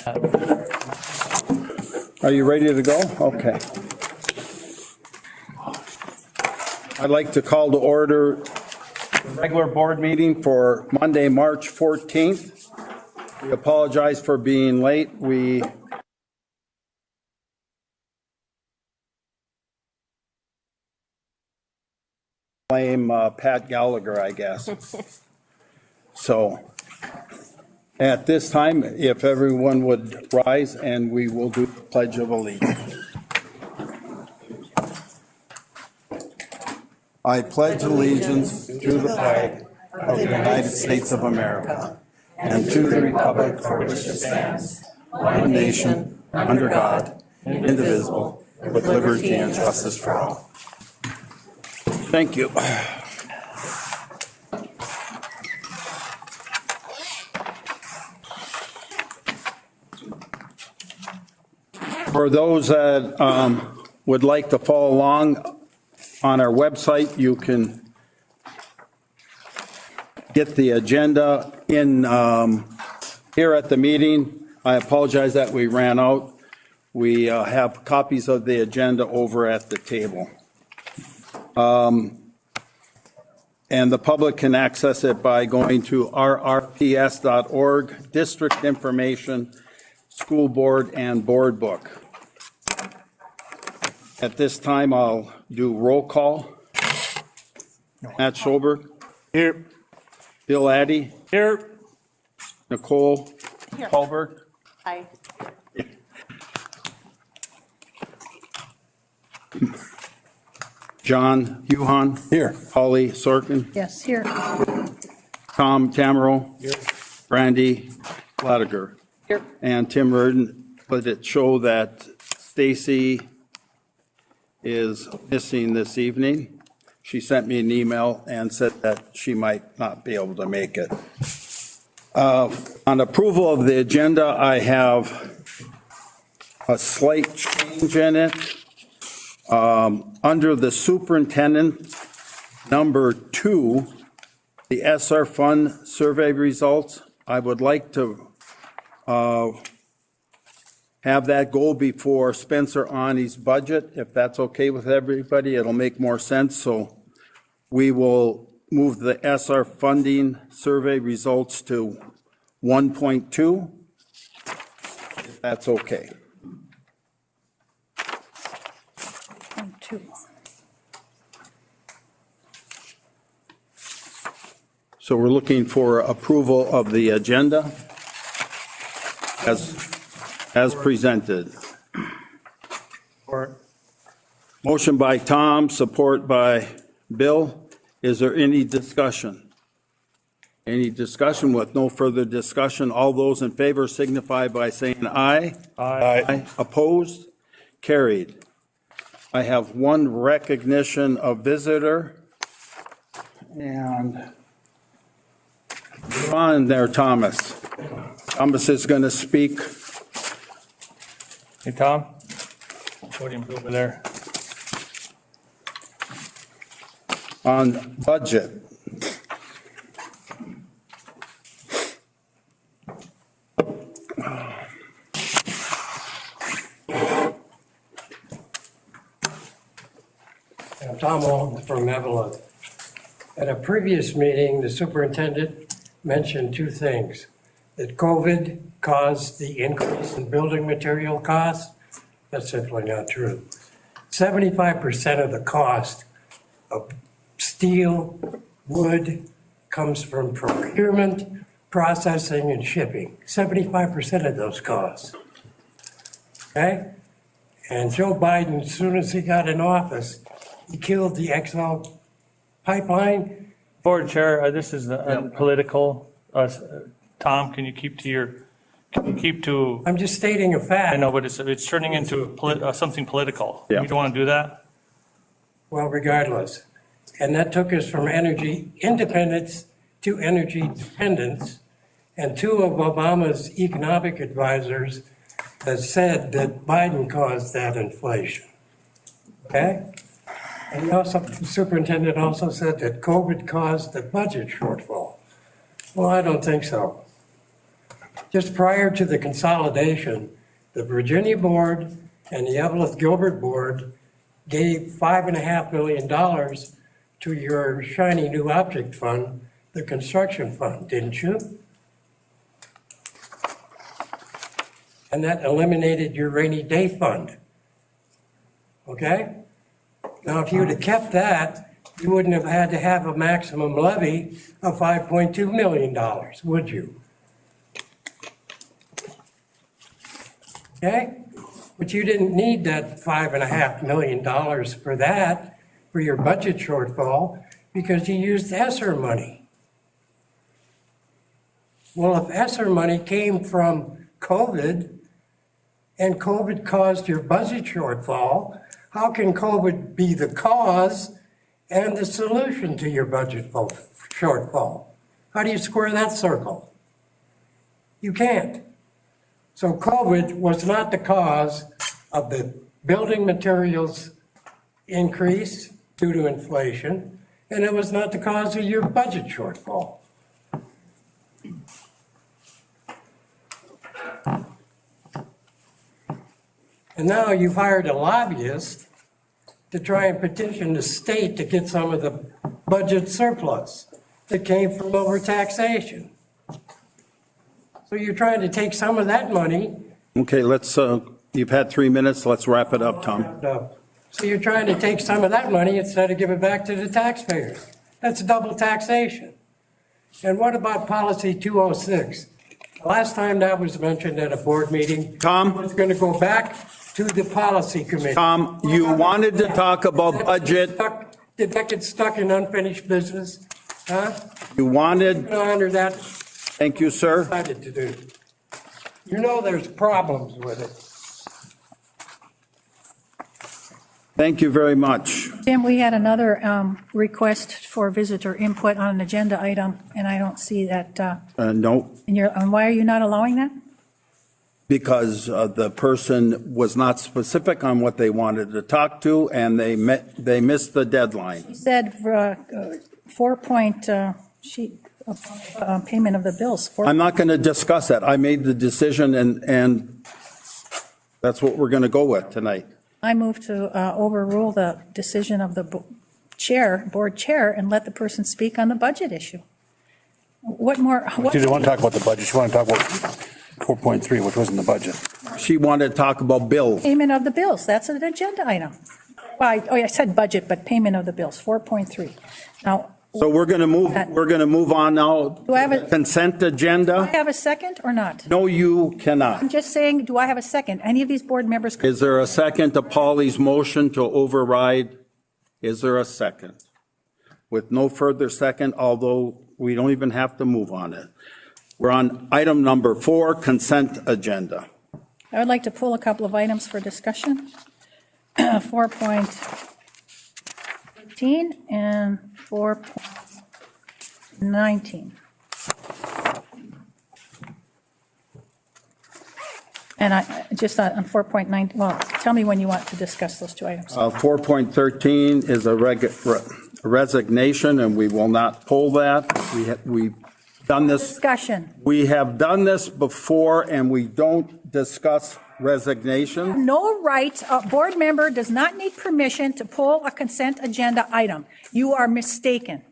Are you ready to go? Okay. I'd like to call to order the regular board meeting for Monday, March 14th. We apologize for being late. We blame Pat Gallagher, I guess. So at this time, if everyone would rise and we will do the Pledge of Allegiance. I pledge allegiance to the flag of the United States of America and to the republic for which it stands, one nation, under God, indivisible, with liberty and justice for all. Thank you. For those that would like to follow along on our website, you can get the agenda in here at the meeting. I apologize that we ran out. We have copies of the agenda over at the table. And the public can access it by going to rrps.org, district information, school board, and board book. At this time, I'll do roll call. Matt Schulberg. Here. Bill Addy. Here. Nicole Here. Hulberg. Aye. John Huhan. Here. Holly Sorkin. Yes, here. Tom Tamero. Here. Brandy Latiger. Here. And Tim Reardon. But it show that Stacy is missing this evening. She sent me an email and said that she might not be able to make it. On approval of the agenda, I have a slight change in it. Under the superintendent, number 2, the SR fund survey results, I would like to have that go before Spencer Ani's budget, if that's okay with everybody. It'll make more sense. So we will move the SR funding survey results to 1.2, if that's okay. 2. So we're looking for approval of the agenda as presented. Motion by Tom, support by Bill. Is there any discussion? Any discussion? With no further discussion, all those in favor signify by saying aye. Aye. Opposed? Carried. I have one recognition of visitor. And you're on there, Thomas. Thomas is going to speak. Hey, Tom. Podium over there. On budget. I'm Tom Walton from Evelyn. At a previous meeting, the superintendent mentioned 2 things. That COVID caused the increase in building material costs. That's simply not true. 75% of the cost of steel, wood, comes from procurement, processing, and shipping. 75% of those costs. Okay? And Joe Biden, as soon as he got in office, he killed the XL pipeline. Board Chair, this is political. Tom, can you keep to, I'm just stating a fact. I know, but it's turning into something political. Yeah. You don't want to do that? Well, regardless. And that took us from energy independence to energy dependence. And 2 of Obama's economic advisors have said that Biden caused that inflation. Okay? And the superintendent also said that COVID caused the budget shortfall. Well, I don't think so. just prior to the consolidation, the Virginia Board and the Evelyn Gilbert Board gave $5.5 million to your shiny new object fund, the construction fund, didn't you? And that eliminated your rainy day fund. Okay? Now, if you'd have kept that, you wouldn't have had to have a maximum levy of $5.2 million, would you? Okay? But you didn't need that $5.5 million for that, for your budget shortfall, because you used ESSER money. Well, if ESSER money came from COVID, and COVID caused your budget shortfall, how can COVID be the cause and the solution to your budget shortfall? How do you square that circle? You can't. So COVID was not the cause of the building materials increase due to inflation, and it was not the cause of your budget shortfall. And now you've hired a lobbyist to try and petition the state to get some of the budget surplus that came from overtaxation. So you're trying to take some of that money. Okay, let's, you've had 3 minutes, let's wrap it up, Tom. So you're trying to take some of that money instead of give it back to the taxpayers. That's double taxation. And what about policy 206? Last time that was mentioned at a board meeting. Tom? It's going to go back to the policy committee. Tom, you wanted to talk about budget. Did that get stuck in unfinished business? Huh? You wanted, Under that, thank you, sir. decided to do. You know there's problems with it. Thank you very much. Tim, we had another request for visitor input on an agenda item, and I don't see that No, and why are you not allowing that? because the person was not specific on what they wanted to talk to, and they missed the deadline. You said 4-point payment of the bills. I'm not going to discuss that. I made the decision, and that's what we're going to go with tonight. I move to overrule the decision of the board chair, and let the person speak on the budget issue. What more? You didn't want to talk about the budget. You want to talk about 4.3, which wasn't the budget. She wanted to talk about bills. Payment of the bills, that's an agenda item. Well, I said budget, but payment of the bills, 4.3. Now, So we're going to move on now. Do I have a- Consent do I agenda? have a second or not? No, you cannot. I'm just saying, do I have a second? Any of these board members? Is there a second to Polly's motion to override? Is there a second? With no further second, although we don't even have to move on it. We're on item number 4, consent agenda. I would like to pull a couple of items for discussion. 4.18 and 4.19. And I just on 4.9, well, tell me when you want to discuss those two items. 4.13 is a resignation, and we will not pull that. We've done this. Discussion. We have done this before, and we don't discuss resignation. No right, a board member does not need permission to pull a consent agenda item. You are mistaken.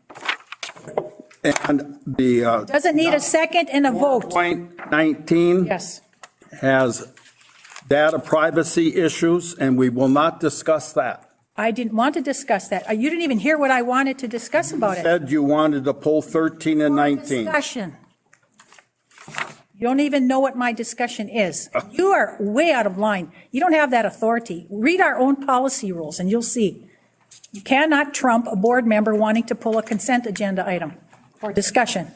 And the Doesn't need a second and a vote. 4.19 Yes. has data privacy issues, and we will not discuss that. I didn't want to discuss that. You didn't even hear what I wanted to discuss about it. Said you wanted to pull 13 and 19. Discussion. You don't even know what my discussion is. You are way out of line. You don't have that authority. Read our own policy rules and you'll see. You cannot trump a board member wanting to pull a consent agenda item for discussion.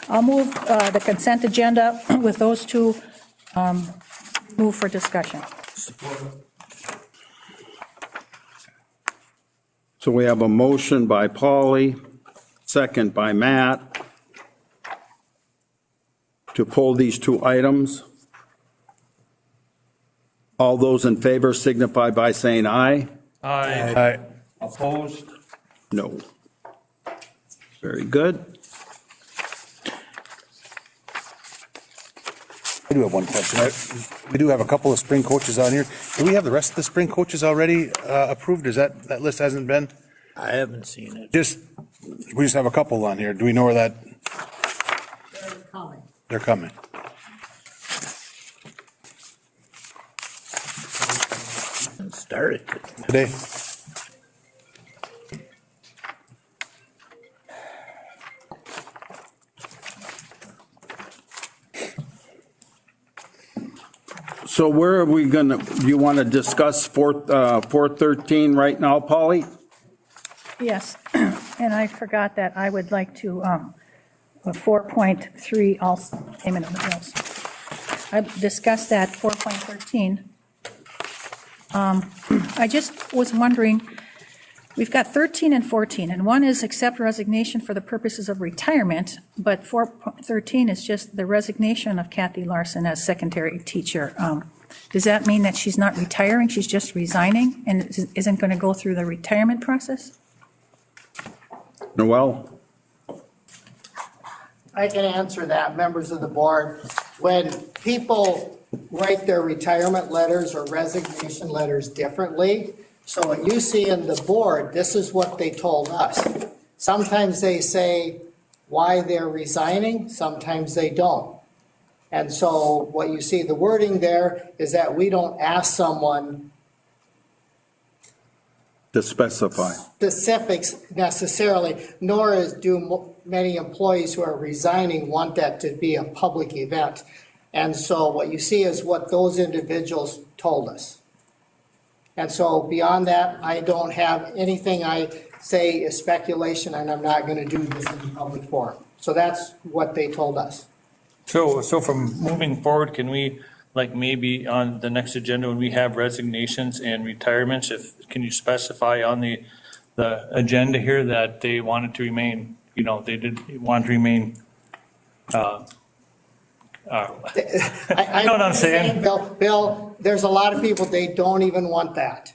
I'll move the consent agenda with those two move for discussion. So we have a motion by Polly, second by Matt, to pull these two items. All those in favor signify by saying aye. Aye. Opposed? No. Very good. I do have one question. We do have a couple of spring coaches on here. Do we have the rest of the spring coaches already approved? Is that list hasn't been? I haven't seen it. We just have a couple on here. Do we know where that? They're coming. Started. Today? So where are we gonna, do you want to discuss 413 right now, Polly? Yes, and I forgot that I would like to, 4.3 also, payment of the bills. I discussed that 4.13. I just was wondering, we've got 13 and 14, and one is accept resignation for the purposes of retirement, but 4.13 is just the resignation of Kathy Larson as secondary teacher. Does that mean that she's not retiring, she's just resigning, and isn't going to go through the retirement process? Noel? I can answer that, members of the board. When people write their retirement letters or resignation letters differently, so what you see in the board, this is what they told us. Sometimes they say why they're resigning, sometimes they don't. And so what you see, the wording there is that we don't ask someone To specify. specifics necessarily, nor do many employees who are resigning want that to be a public event. And so what you see is what those individuals told us. And so beyond that, I don't have anything I say is speculation, and I'm not going to do this in the public forum. So that's what they told us. So from moving forward, can we, like maybe on the next agenda, when we have resignations and retirements, can you specify on the agenda here that they wanted to remain, they did want to remain, I know what I'm saying. Bill, there's a lot of people, they don't even want that.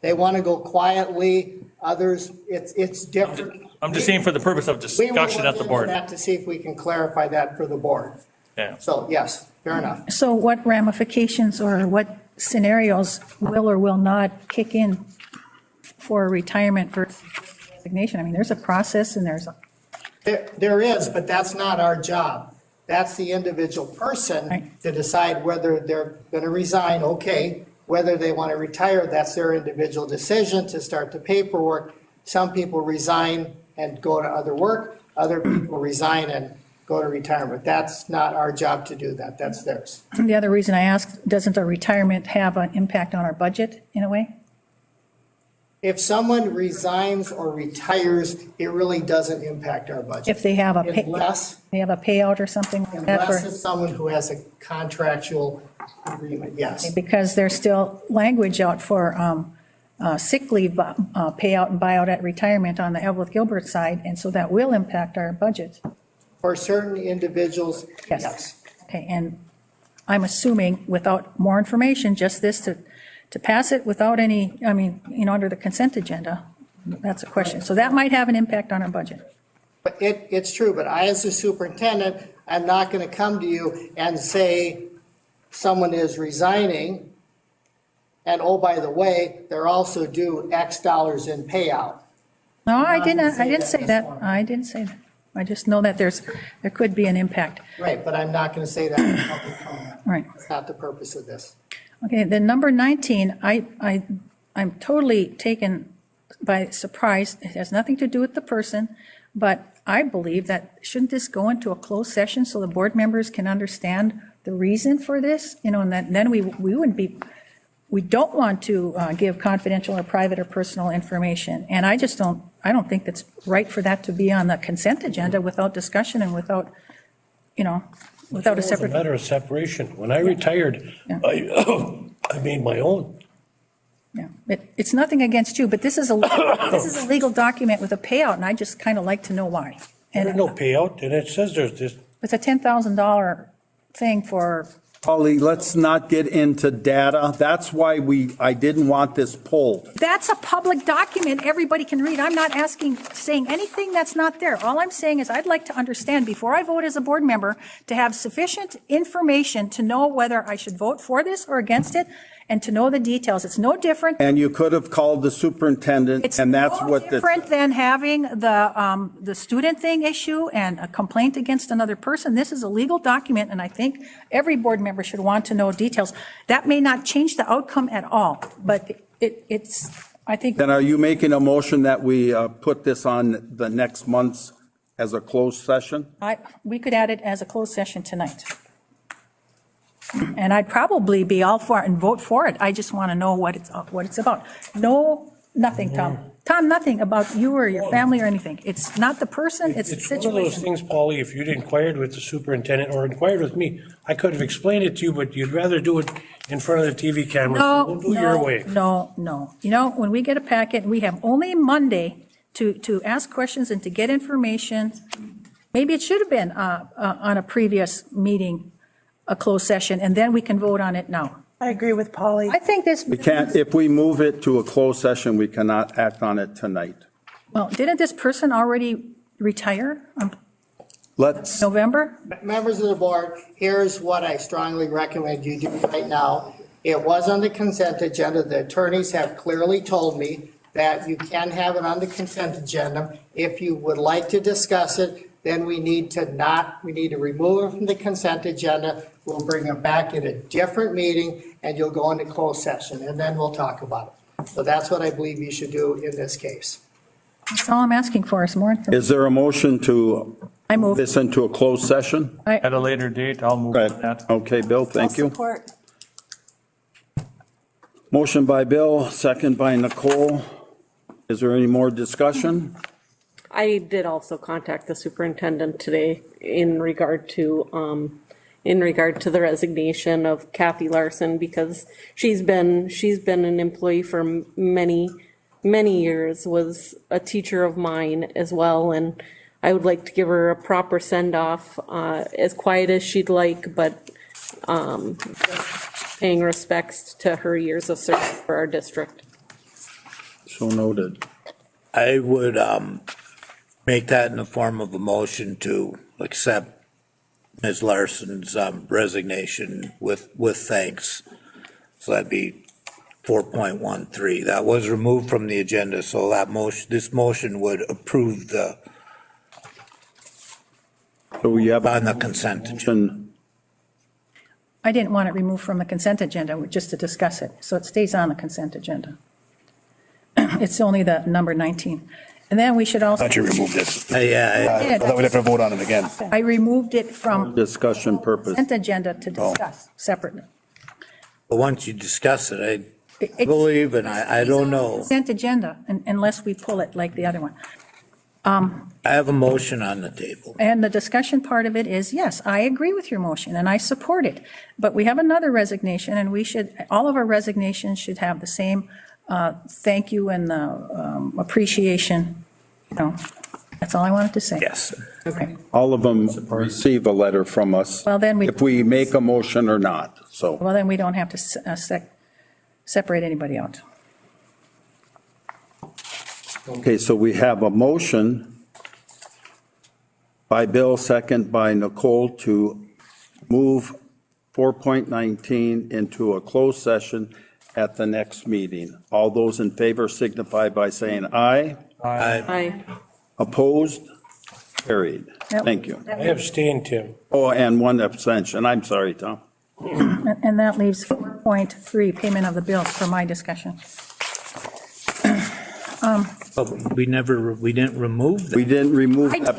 They want to go quietly, others, it's different. I'm just saying for the purpose of We will discussion at the look board. into that to see if we can clarify that for the board. Yeah. So, yes, fair enough. So what ramifications or what scenarios will or will not kick in for retirement versus resignation? I mean, there's a process and there's a, There is, but that's not our job. That's the individual person Right. to decide whether they're going to resign, okay. Whether they want to retire, that's their individual decision to start the paperwork. Some people resign and go to other work. Other people resign and go to retirement. That's not our job to do that. That's theirs. the other reason I asked, doesn't a retirement have an impact on our budget in a way? If someone resigns or retires, it really doesn't impact our budget. If they have a Unless payout or something like that Unless for, it's someone who has a contractual agreement, yes. because there's still language out for sick leave payout and buyout at retirement on the Evelyn Gilbert side, and so that will impact our budget. For certain individuals, yes. Okay, and I'm assuming without more information, just this to pass it without any, I mean, under the consent agenda, that's a question. So that might have an impact on our budget. But it's true, but I, as a superintendent, I'm not going to come to you and say someone is resigning, and oh, by the way, they're also due X dollars in payout. No, I didn't that say this that. morning. I didn't say that. I just know that there could be an impact. Right, but I'm not going to say that in public comment. Right. That's not the purpose of this. Okay, then number 19, I'm totally taken by surprise. It has nothing to do with the person, but I believe that shouldn't this go into a closed session so the board members can understand the reason for this? And then we wouldn't be, we don't want to give confidential or private or personal information. And I don't think that's right for that to be on the consent agenda without discussion and without a It's a separate. matter of separation. When I retired, Yeah. I made my own. Yeah, it's nothing against you, but this is a legal document with a payout, and I just kind of like to know why. There's And no payout, and it says there's this, it's a $10,000 thing for Polly, let's not get into data. That's why I didn't want this pulled. That's a public document everybody can read. I'm not saying anything that's not there. All I'm saying is I'd like to understand, before I vote as a board member, to have sufficient information to know whether I should vote for this or against it, and to know the details. It's no different. And you could have called the superintendent, and that's what. It's no different than having the student thing issue and a complaint against another person. This is a legal document, and I think every board member should want to know details. That may not change the outcome at all, but it's, I think. Then are you making a motion that we put this on the next month's as a closed session? We could add it as a closed session tonight. And I'd probably be all for it and vote for it. I just want to know what it's about. No, nothing, Tom. Tom, nothing about you or your family or anything. It's not the person, it's the It's one of those situation. things, Paulie, if you'd inquired with the superintendent or inquired with me, I could have explained it to you, but you'd rather do it in front of the TV camera. So we'll do your way. No. You know, when we get a packet, we have only Monday to ask questions and to get information. Maybe it should have been on a previous meeting, a closed session, and then we can vote on it now. I agree with Polly. I think this. We can't, if we move it to a closed session, we cannot act on it tonight. Well, didn't this person already retire in Let's, November? Members of the board, here's what I strongly recommend you do right now. It was on the consent agenda. The attorneys have clearly told me that you can have it on the consent agenda. If you would like to discuss it, then we need to remove it from the consent agenda. We'll bring it back in a different meeting, and you'll go into closed session, and then we'll talk about it. So that's what I believe you should do in this case. That's all I'm asking for is more information. is there a motion to I move. this into a closed session? At a later date, I'll move on that. Okay, Bill, thank you. Support. Motion by Bill, second by Nicole. Is there any more discussion? I did also contact the superintendent today in regard to the resignation of Kathy Larson, because she's been an employee for many years, was a teacher of mine as well, and I would like to give her a proper send-off, as quiet as she'd like, but paying respects to her years of service for our district. So noted. I would make that in the form of a motion to accept Ms. Larson's resignation with thanks. So that'd be 4.13. That was removed from the agenda, so this motion would approve the, So we have on the consent agenda. motion. I didn't want it removed from the consent agenda, just to discuss it, so it stays on the consent agenda. It's only the number 19. And then we should also, Thought you removed it. Yeah, I thought we'd have to vote on it again. I removed it from Discussion purpose. consent agenda to discuss separately. but once you discuss it, I It's- believe, and I don't know. Consent agenda, unless we pull it like the other one. I have a motion on the table. And the discussion part of it is, yes, I agree with your motion and I support it. But we have another resignation, and all of our resignations should have the same thank you and appreciation. You know, that's all I wanted to say. Yes. Okay. All of them receive a letter from us. Well, then if we make a motion or not, so. Well, then we don't have to separate anybody out. Okay, so we have a motion by Bill, second by Nicole, to move 4.19 into a closed session at the next meeting. All those in favor signify by saying aye. Aye. Opposed? Carried. Yep. Thank you. I abstain, Tim. Oh, and one abstention. I'm sorry, Tom. And that leaves 4.3, payment of the bills for my discussion. But we didn't remove We that. didn't remove that.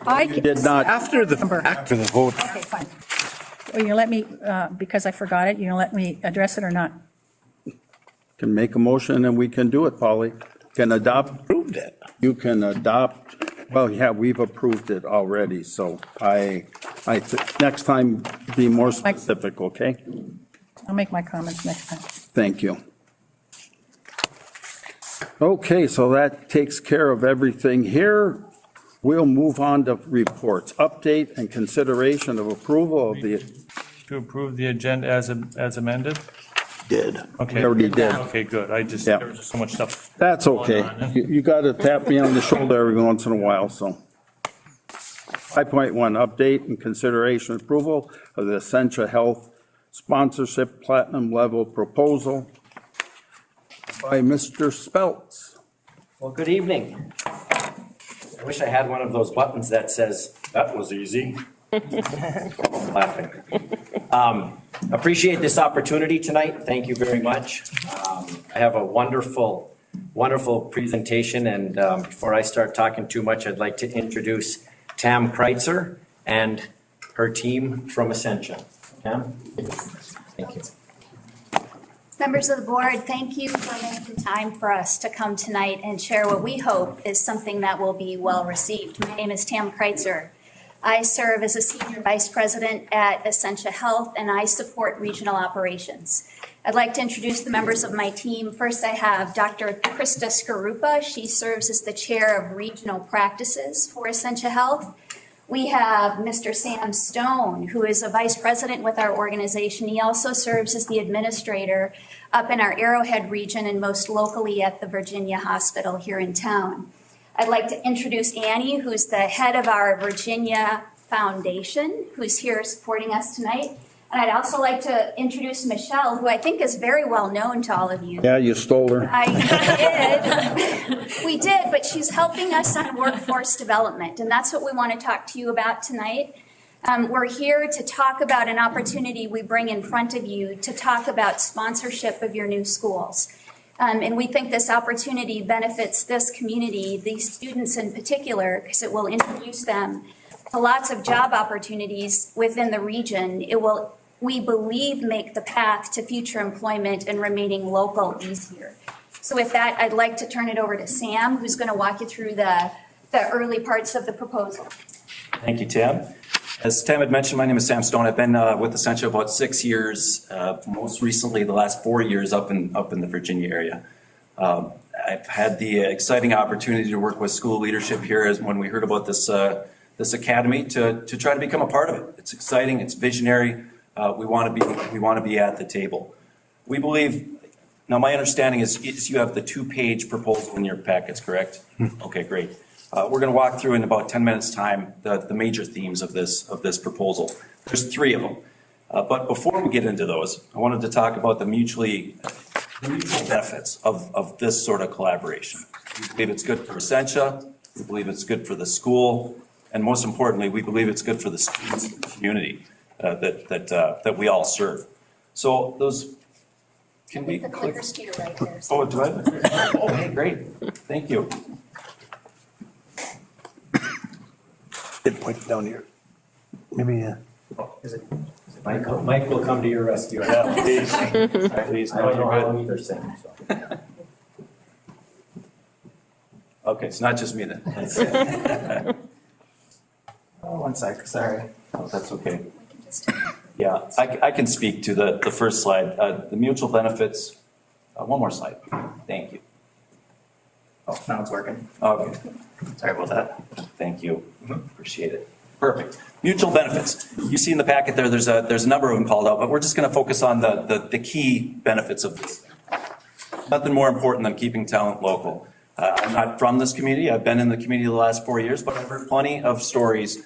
I We did not. After the vote. Okay, fine. Well, you let me, because I forgot it, you let me address it or not? Can make a motion and we can do it, Polly. Can adopt, Approved it. you can adopt, well, yeah, we've approved it already, so next time, be more specific, okay? I'll make my comments next time. Thank you. Okay, so that takes care of everything here. We'll move on to reports. Update and consideration of approval of the to approve the agenda as amended? Did. Okay. We already did. Okay, good. I just, Yeah. there was just so much stuff. That's okay. going on. You got to tap me on the shoulder every once in a while, so. 5.1, update and consideration approval of the Essentia Health sponsorship platinum level proposal by Mr. Speltz. Well, good evening. I wish I had one of those buttons that says, "That was easy." Laughing. Appreciate this opportunity tonight. Thank you very much. I have a wonderful, wonderful presentation, and before I start talking too much, I'd like to introduce Tam Kreitzer and her team from Essentia. Tam? Thank you. Members of the board, thank you for making time for us to come tonight and share what we hope is something that will be well received. My name is Tam Kreitzer. I serve as a senior vice president at Essentia Health, and I support regional operations. I'd like to introduce the members of my team. First, I have Dr. Krista Skarupa. She serves as the chair of regional practices for Essentia Health. We have Mr. Sam Stone, who is a vice president with our organization. He also serves as the administrator up in our Arrowhead region and most locally at the Virginia Hospital here in town. I'd like to introduce Annie, who's the head of our Virginia Foundation, who's here supporting us tonight. And I'd also like to introduce Michelle, who I think is very well known to all of you. Yeah, you stole her. I did. We did, but she's helping us on workforce development, and that's what we want to talk to you about tonight. We're here to talk about an opportunity we bring in front of you to talk about sponsorship of your new schools. And we think this opportunity benefits this community, these students in particular, because it will introduce them to lots of job opportunities within the region. It will, we believe, make the path to future employment and remaining local easier. So with that, I'd like to turn it over to Sam, who's going to walk you through the early parts of the proposal. Thank you, Tam. As Tam had mentioned, my name is Sam Stone. I've been with Essentia about 6 years, most recently the last 4 years up in the Virginia area. I've had the exciting opportunity to work with school leadership here as when we heard about this academy to try to become a part of it. It's exciting, it's visionary. We want to be at the table. We believe, now my understanding is you have the 2-page proposal in your packets, correct? Okay, great. We're going to walk through in about 10 minutes time the major themes of this proposal. There's 3 of them. But before we get into those, I wanted to talk about the mutual benefits of this sort of collaboration. We believe it's good for Essentia, we believe it's good for the school, and most importantly, we believe it's good for the students and the community that we all serve. So those, can we The clicker's to your right there. Oh, do I? Oh, hey, great. Thank you. Did point it down here. Maybe, Mike will come to your rescue. Yeah, please. I don't know how either sing, so. Okay, it's not just me then. Oh, 1 sec, sorry. Oh, that's okay. Yeah, I can speak to the first slide. The mutual benefits. One more slide. Thank you. Oh, now it's working. Okay. Sorry about that. Thank you. Appreciate it. Perfect. Mutual benefits. You see in the packet there's a number of them called out, but we're just going to focus on the key benefits of this. Nothing more important than keeping talent local. I'm not from this community. I've been in the community the last 4 years, but I've heard plenty of stories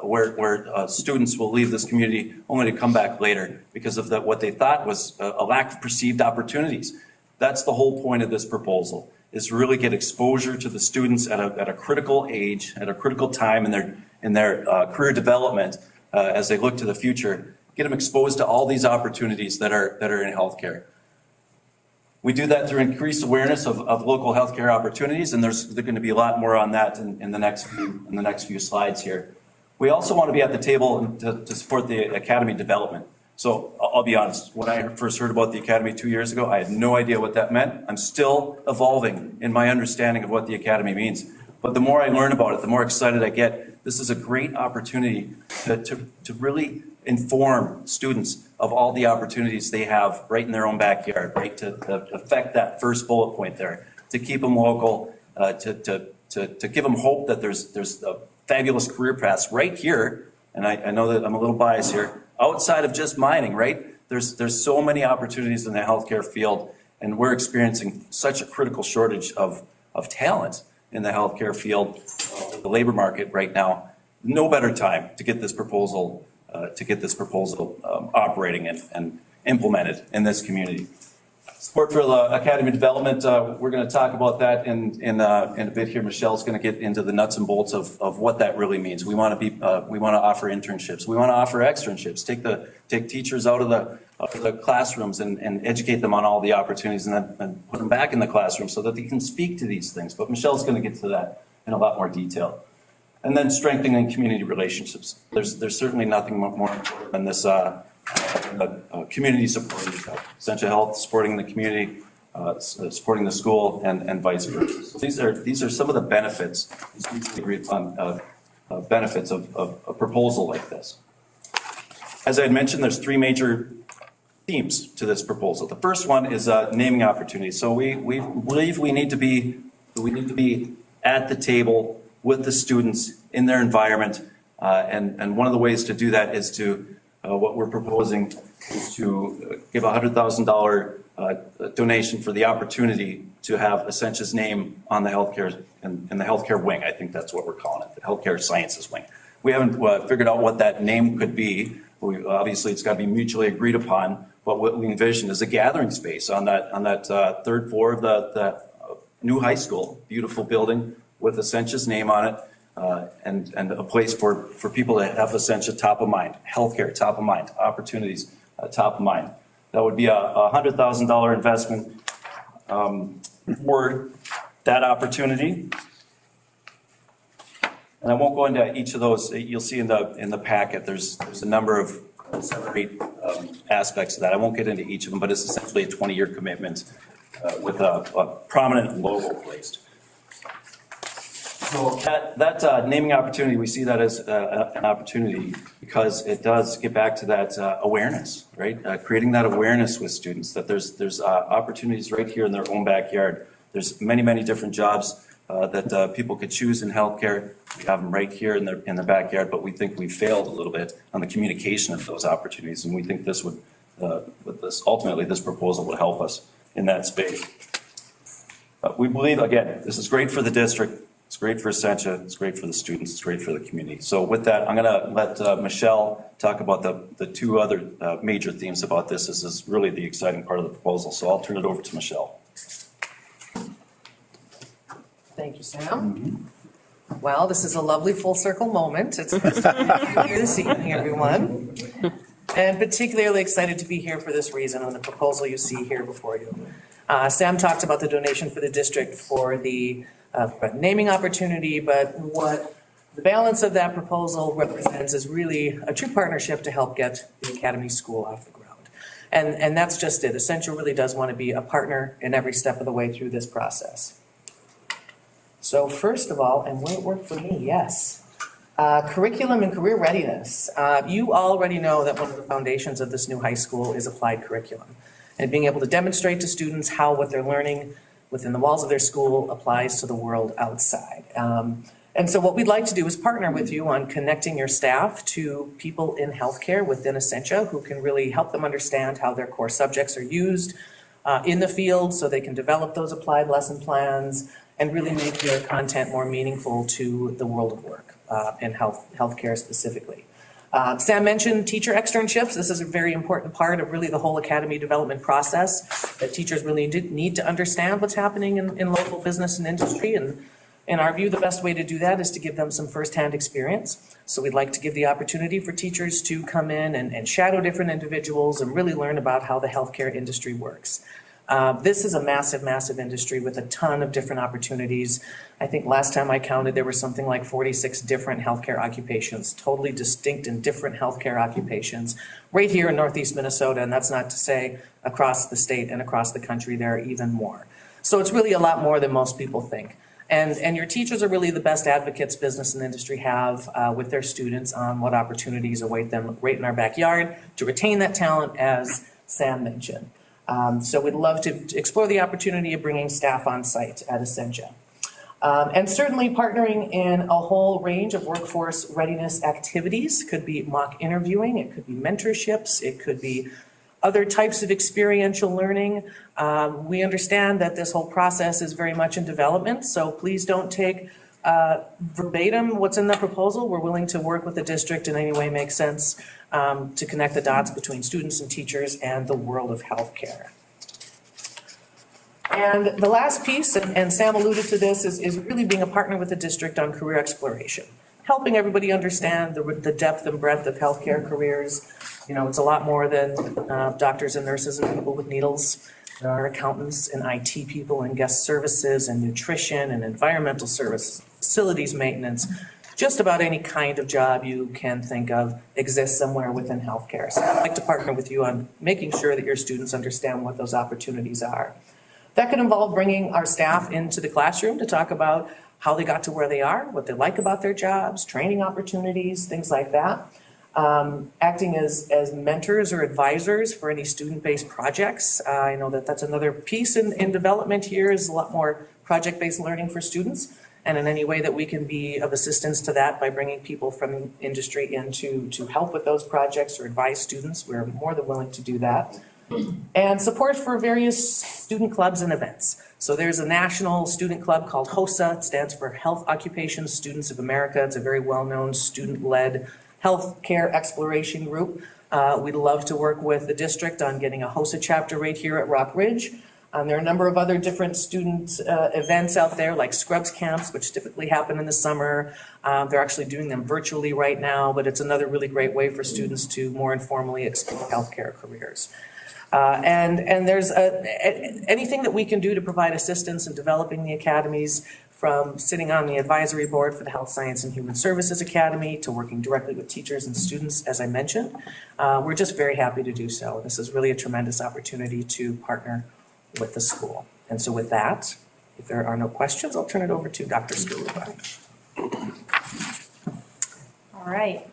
where students will leave this community only to come back later because of what they thought was a lack of perceived opportunities. That's the whole point of this proposal, is to really get exposure to the students at a critical age, at a critical time in their career development as they look to the future, get them exposed to all these opportunities that are in healthcare. We do that through increased awareness of local healthcare opportunities, and there's going to be a lot more on that in the next few slides here. We also want to be at the table to support the academy development. So I'll be honest, when I first heard about the academy 2 years ago, I had no idea what that meant. I'm still evolving in my understanding of what the academy means. But the more I learn about it, the more excited I get. This is a great opportunity to really inform students of all the opportunities they have right in their own backyard, right, to affect that first bullet point there, to keep them local, to give them hope that there's a fabulous career paths right here and I know that I'm a little biased here, outside of just mining, right? There's so many opportunities in the healthcare field, and we're experiencing such a critical shortage of talent in the healthcare field, the labor market right now. No better time to get this proposal operating and implemented in this community. Support for the academy development, we're going to talk about that in a bit here. Michelle's going to get into the nuts and bolts of what that really means. We want to offer internships. We want to offer externships. Take teachers out of the classrooms and educate them on all the opportunities, and then put them back in the classroom so that they can speak to these things. But Michelle's going to get to that in a lot more detail. And then strengthening community relationships. There's certainly nothing more important than this community supporting Essentia Health, supporting the community, supporting the school, and vice versa. So these are some of the benefits, agreed upon benefits of a proposal like this. As I had mentioned, there's three major themes to this proposal. The first one is naming opportunities. So we believe we need to be at the table with the students in their environment, and one of the ways to do that is to what we're proposing is to give a $100,000 donation for the opportunity to have Essentia's name on the healthcare in the healthcare wing. I think that's what we're calling it, the healthcare sciences wing. We haven't figured out what that name could be. Obviously, it's got to be mutually agreed upon. But what we envision is a gathering space on that third floor of the new high school, beautiful building with Essentia's name on it. And a place for people to have Essentia top of mind, healthcare top of mind, opportunities top of mind. That would be a $100,000 investment for that opportunity. And I won't go into each of those. You'll see in the packet, there's a number of 7 or 8 aspects of that. I won't get into each of them, but it's essentially a 20-year commitment with a prominent logo placed. So that naming opportunity, we see that as an opportunity because it does get back to that awareness, right? Creating that awareness with students that there's opportunities right here in their own backyard. There's many different jobs that people could choose in healthcare. We have them right here in their backyard, but we think we failed a little bit on the communication of those opportunities, and we think this would, ultimately, this proposal would help us in that space. We believe, again, this is great for the district. It's great for Essentia, it's great for the students, it's great for the community. So with that, I'm going to let Michelle talk about the 2 other major themes about this. This is really the exciting part of the proposal, so I'll turn it over to Michelle. Thank you, Sam. Well, this is a lovely full circle moment. It's nice to be here this evening, everyone. And particularly excited to be here for this reason on the proposal you see here before you. Sam talked about the donation for the district for the naming opportunity, but what the balance of that proposal represents is really a true partnership to help get the Academy School off the ground. And that's just it. Essentia really does want to be a partner in every step of the way through this process. So first of all, and will it work for me? Yes. Curriculum and career readiness. You already know that one of the foundations of this new high school is applied curriculum. And being able to demonstrate to students how what they're learning within the walls of their school applies to the world outside. And so what we'd like to do is partner with you on connecting your staff to people in healthcare within Essentia who can really help them understand how their core subjects are used in the field so they can develop those applied lesson plans and really make their content more meaningful to the world of work and healthcare specifically. Sam mentioned teacher externships. This is a very important part of really the whole academy development process, that teachers really need to understand what's happening in local business and industry. And in our view, the best way to do that is to give them some firsthand experience. So we'd like to give the opportunity for teachers to come in and shadow different individuals and really learn about how the healthcare industry works. This is a massive industry with a ton of different opportunities. I think last time I counted, there were something like 46 different healthcare occupations, totally distinct and different healthcare occupations right here in Northeast Minnesota. And that's not to say across the state and across the country, there are even more. So it's really a lot more than most people think. And your teachers are really the best advocates business and industry have with their students on what opportunities await them right in our backyard to retain that talent, as Sam mentioned. So we'd love to explore the opportunity of bringing staff on site at Essentia. And certainly partnering in a whole range of workforce readiness activities. Could be mock interviewing, it could be mentorships, it could be other types of experiential learning. We understand that this whole process is very much in development, so please don't take verbatim what's in the proposal. We're willing to work with the district in any way makes sense to connect the dots between students and teachers and the world of healthcare. And the last piece, and Sam alluded to this, is really being a partner with the district on career exploration, helping everybody understand the depth and breadth of healthcare careers. You know, it's a lot more than doctors and nurses and people with needles. There are accountants and IT people and guest services and nutrition and environmental services, facilities maintenance. Just about any kind of job you can think of exists somewhere within healthcare. So I'd like to partner with you on making sure that your students understand what those opportunities are. That could involve bringing our staff into the classroom to talk about how they got to where they are, what they like about their jobs, training opportunities, things like that. Acting as mentors or advisors for any student-based projects. I know that that's another piece in development here, is a lot more project-based learning for students. And in any way that we can be of assistance to that by bringing people from industry in to help with those projects or advise students, we're more than willing to do that. And support for various student clubs and events. So there's a national student club called HOSA. It stands for Health Occupation Students of America. It's a very well-known student-led healthcare exploration group. We'd love to work with the district on getting a HOSA chapter right here at Rock Ridge. There are a number of other different student events out there, like Scrubs camps, which typically happen in the summer. They're actually doing them virtually right now, but it's another really great way for students to more informally explore healthcare careers. And there's anything that we can do to provide assistance in developing the academies, from sitting on the advisory board for the Health Science and Human Services Academy to working directly with teachers and students, as I mentioned. We're just very happy to do so. This is really a tremendous opportunity to partner with the school. And so with that, if there are no questions, I'll turn it over to Dr. Skuluba. All right.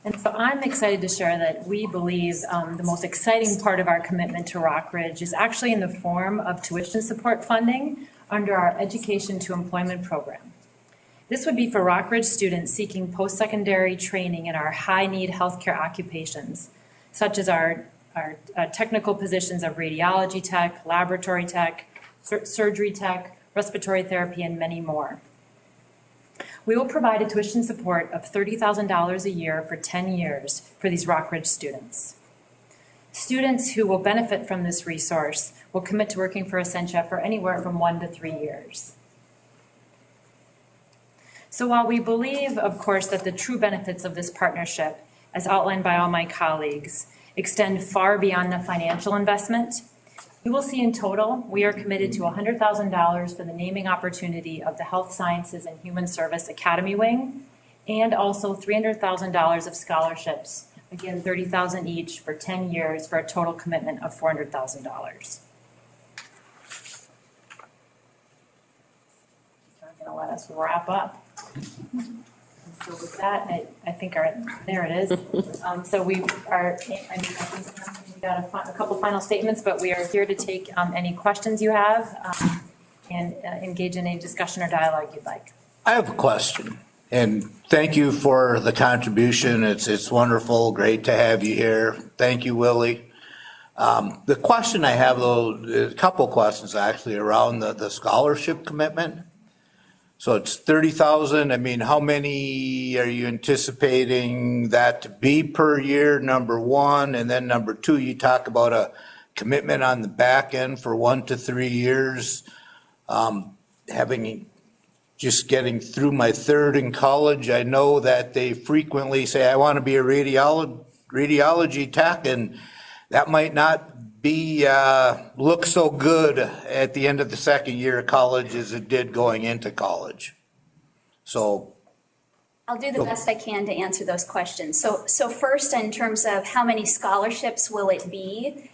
And so I'm excited to share that we believe the most exciting part of our commitment to Rock Ridge is actually in the form of tuition support funding under our Education to Employment program. This would be for Rock Ridge students seeking post-secondary training in our high-need healthcare occupations, such as our technical positions of radiology tech, laboratory tech, surgery tech, respiratory therapy, and many more. We will provide a tuition support of $30,000 a year for 10 years for these Rock Ridge students. Students who will benefit from this resource will commit to working for Essentia for anywhere from 1 to 3 years. So while we believe, of course, that the true benefits of this partnership, as outlined by all my colleagues, extend far beyond the financial investment, you will see in total, we are committed to $100,000 for the naming opportunity of the Health Sciences and Human Service Academy Wing, and also $300,000 of scholarships, again, $30,000 each for 10 years for a total commitment of $400,000. Not gonna let us wrap up. So with that, I think there it is. So we are, we got a couple final statements, but we are here to take any questions you have and engage in any discussion or dialogue you'd like. I have a question, and thank you for the contribution. It's wonderful, great to have you here. Thank you, Willie. The question I have, though, a couple questions actually around the scholarship commitment. So it's 30,000. I mean, how many are you anticipating that to be per year, number one? And then number two, you talk about a commitment on the back end for 1 to 3 years. Just getting through my third in college, I know that they frequently say, I want to be a radiology tech, and that might not be look so good at the end of the second year of college as it did going into college. So I'll do the best I can to answer those questions. So first, in terms of how many scholarships will it be,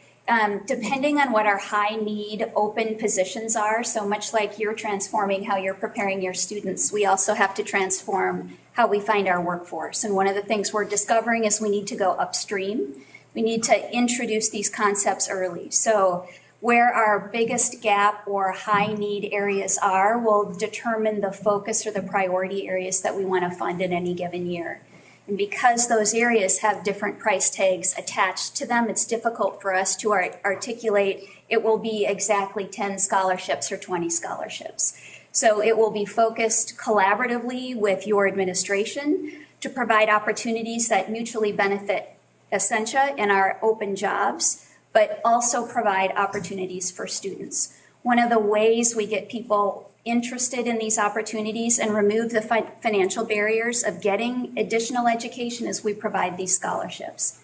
depending on what our high need open positions are, so much like you're transforming how you're preparing your students, we also have to transform how we find our workforce. And one of the things we're discovering is we need to go upstream. We need to introduce these concepts early. So Where our biggest gap or high need areas are will determine the focus or the priority areas that we want to fund in any given year. And because those areas have different price tags attached to them, it's difficult for us to articulate it will be exactly 10 scholarships or 20 scholarships. So it will be focused collaboratively with your administration to provide opportunities that mutually benefit Essentia and our open jobs, but also provide opportunities for students. One of the ways we get people interested in these opportunities and remove the financial barriers of getting additional education is we provide these scholarships.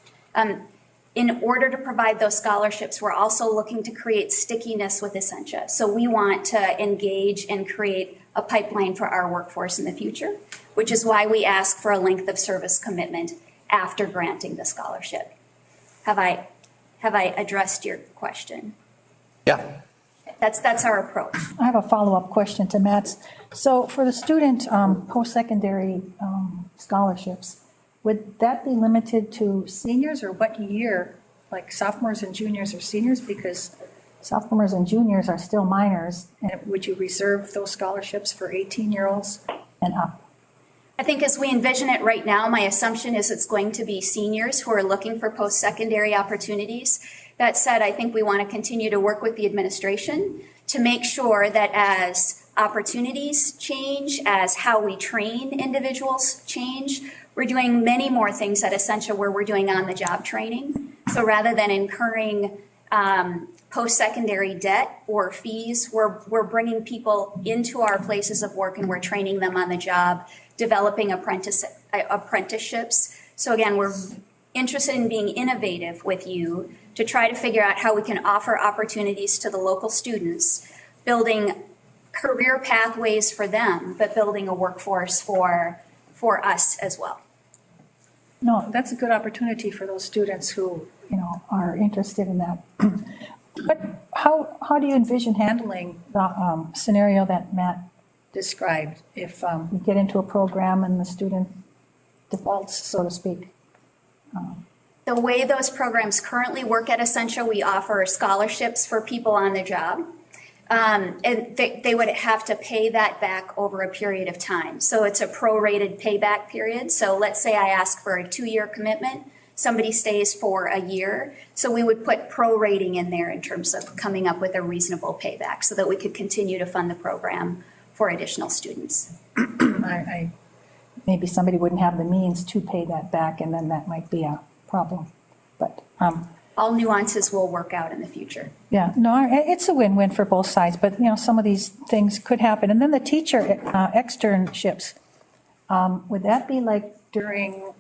In order to provide those scholarships, we're also looking to create stickiness with Essentia. So we want to engage and create a pipeline for our workforce in the future, which is why we ask for a length of service commitment after granting the scholarship. Have I addressed your question? Yeah. That's our approach. I have a follow-up question to Matt's. So for the student post-secondary scholarships, would that be limited to seniors, or what year, like sophomores and juniors or seniors? Because sophomores and juniors are still minors, and would you reserve those scholarships for 18-year-olds and up? I think as we envision it right now, my assumption is it's going to be seniors who are looking for post-secondary opportunities. That said, I think we want to continue to work with the administration to make sure that as opportunities change, as how we train individuals change, we're doing many more things at Essentia where we're doing on-the-job training. So rather than incurring post-secondary debt or fees, we're bringing people into our places of work and we're training them on the job, developing apprenticeships. So again, we're interested in being innovative with you to try to figure out how we can offer opportunities to the local students, building career pathways for them, but building a workforce for us as well. No, that's a good opportunity for those students who, are interested in that. But how do you envision handling the scenario that Matt described if you get into a program and the student defaults, so to speak? The way those programs currently work at Essentia, we offer scholarships for people on the job. And they would have to pay that back over a period of time. So it's a prorated payback period. So let's say I ask for a 2-year commitment, somebody stays for a year. So we would put prorating in there in terms of coming up with a reasonable payback so that we could continue to fund the program for additional students. Maybe somebody wouldn't have the means to pay that back, and then that might be a problem. But all nuances will work out in the future. yeah, no, it's a win-win for both sides, but some of these things could happen. And then the teacher externships, would that be like during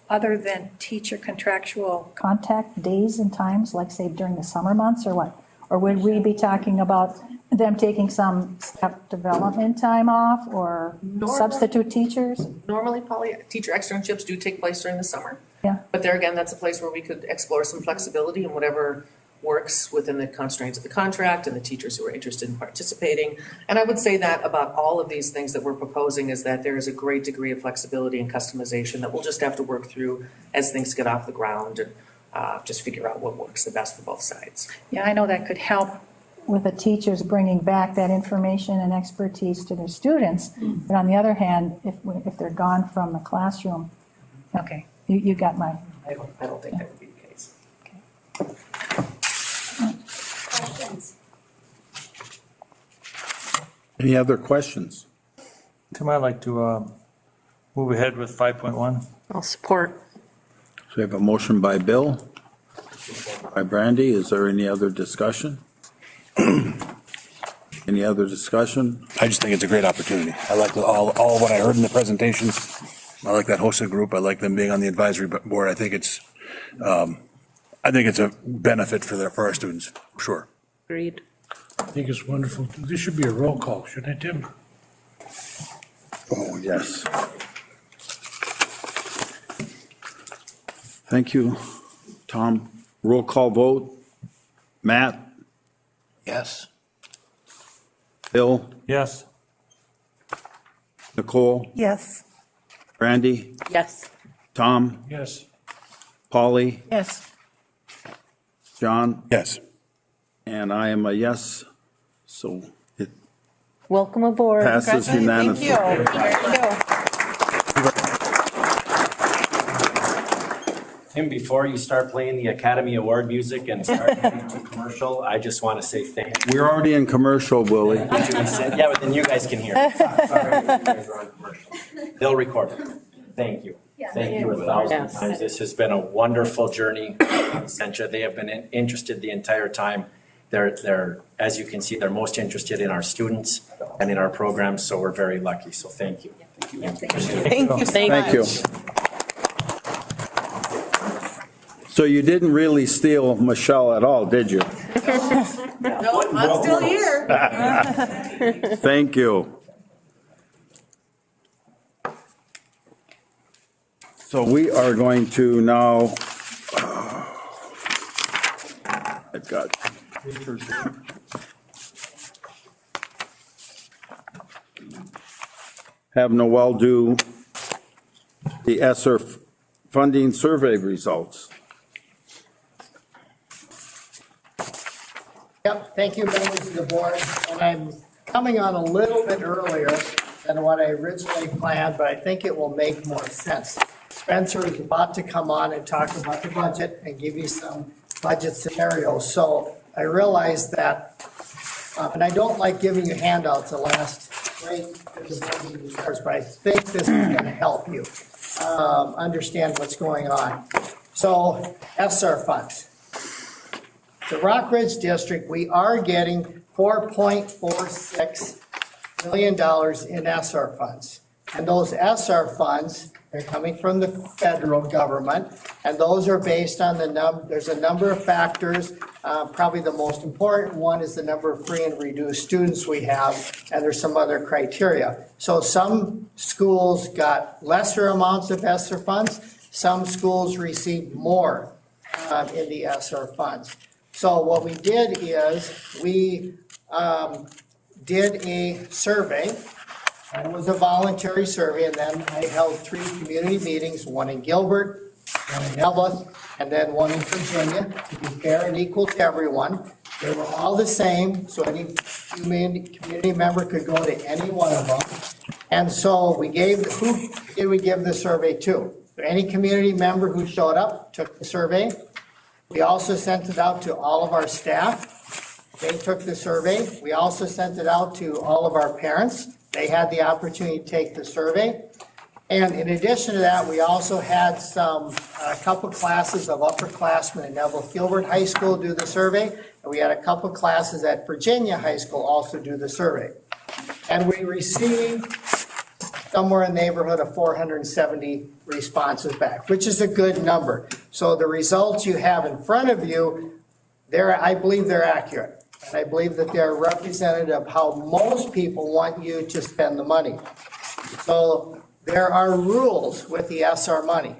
other than teacher contractual contact days and times, like say during the summer months, or what? Or would we be talking about them taking some staff development time off or substitute teachers? Normally, Polly, teacher externships do take place during the summer. Yeah. But there again, that's a place where we could explore some flexibility and whatever works within the constraints of the contract and the teachers who are interested in participating. And I would say that about all of these things that we're proposing is that there is a great degree of flexibility and customization that we'll just have to work through as things get off the ground and just figure out what works the best for both sides. Yeah, I know that could help with the teachers bringing back that information and expertise to their students. But on the other hand, if they're gone from the classroom, okay, you got my. I don't think that would be the case. Okay. Questions? Any other questions? Tim, I'd like to move ahead with 5.1. I'll support. So we have a motion by Bill, by Brandy. Is there any other discussion? Any other discussion? I just think it's a great opportunity. I like all of what I heard in the presentations. I like that hosted group. I like them being on the advisory board. I think it's a benefit for our students, sure. Agreed. I think it's wonderful. This should be a roll call, shouldn't it, Tim? Oh, yes. Thank you, Tom. Roll call vote. Matt? Yes. Bill? Yes. Nicole? Yes. Brandy? Yes. Tom? Yes. Polly? Yes. John? Yes. And I am a yes, so it Welcome aboard. passes unanimously. Tim, before you start playing the Academy Award music and start getting to commercial, I just want to say thank you. We're already in commercial, Willie. Yeah, but then you guys can hear. Sorry, you guys are on commercial. They'll record it. Thank you. Thank you 1,000 times. This has been a wonderful journey. Essentia, they have been interested the entire time. They're, as you can see, they're most interested in our students and in our programs, so we're very lucky. So thank you. Thank you so much. Thank you. So you didn't really steal Michelle at all, did you? No, I'm still here. Thank you. So we are going to now, I've got papers here. Have Noel do the ESSER funding survey results. Yep, thank you, members of the board. And I'm coming on a little bit earlier than what I originally planned, but I think it will make more sense. Spencer is about to come on and talk about the budget and give you some budget scenarios. So I realize that, and I don't like giving you handouts the last break, but I think this is going to help you understand what's going on. So ESSER funds. The Rock Ridge District, we are getting $4.46 million in ESSER funds. And those ESSER funds, they're coming from the federal government, and those are based on there's a number of factors. Probably the most important one is the number of free and reduced students we have, and there's some other criteria. So some schools got lesser amounts of ESSER funds, some schools received more in the ESSER funds. So what we did is we did a survey. It was a voluntary survey, and then I held 3 community meetings, one in Gilbert, one in Evelyn, and then one in Virginia, to be fair and equal to everyone. They were all the same, so any community member could go to any one of them. And so we gave, who did we give the survey to? Any community member who showed up took the survey. We also sent it out to all of our staff. They took the survey. We also sent it out to all of our parents. They had the opportunity to take the survey. And in addition to that, we also had a couple classes of upperclassmen in Neville Gilbert High School do the survey. And we had a couple classes at Virginia High School also do the survey. And we received somewhere in the neighborhood of 470 responses back, which is a good number. So the results you have in front of you, I believe they're accurate. And I believe that they're representative of how most people want you to spend the money. So there are rules with the ESSER money.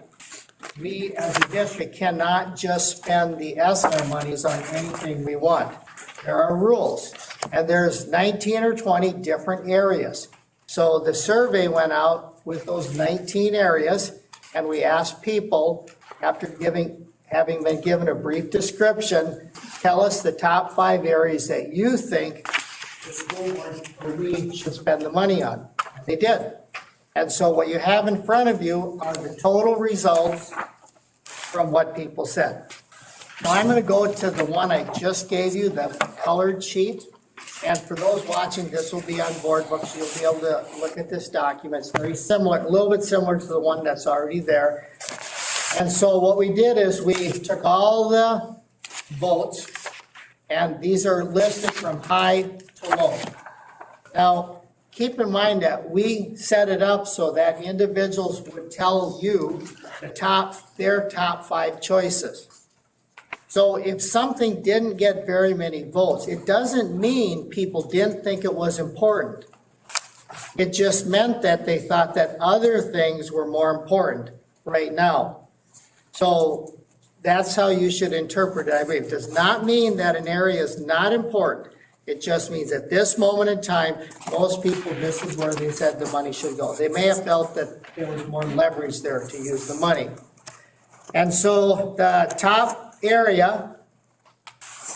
We as a district cannot just spend the ESSER monies on anything we want. There are rules, and there's 19 or 20 different areas. So the survey went out with those 19 areas, and we asked people, after having been given a brief description, tell us the top 5 areas that you think the school board or we should spend the money on. They did. And so what you have in front of you are the total results from what people said. Now I'm going to go to the one I just gave you, the colored sheet. And for those watching, this will be on board books. You'll be able to look at this document. It's very similar, a little bit similar to the one that's already there. And so what we did is we took all the votes, and these are listed from high to low. Now, keep in mind that we set it up so that individuals would tell you their top 5 choices. So if something didn't get very many votes, it doesn't mean people didn't think it was important. It just meant that they thought that other things were more important right now. So that's how you should interpret it. I believe it does not mean that an area is not important. It just means at this moment in time, most people, this is where they said the money should go. They may have felt that there was more leverage there to use the money. And so the top area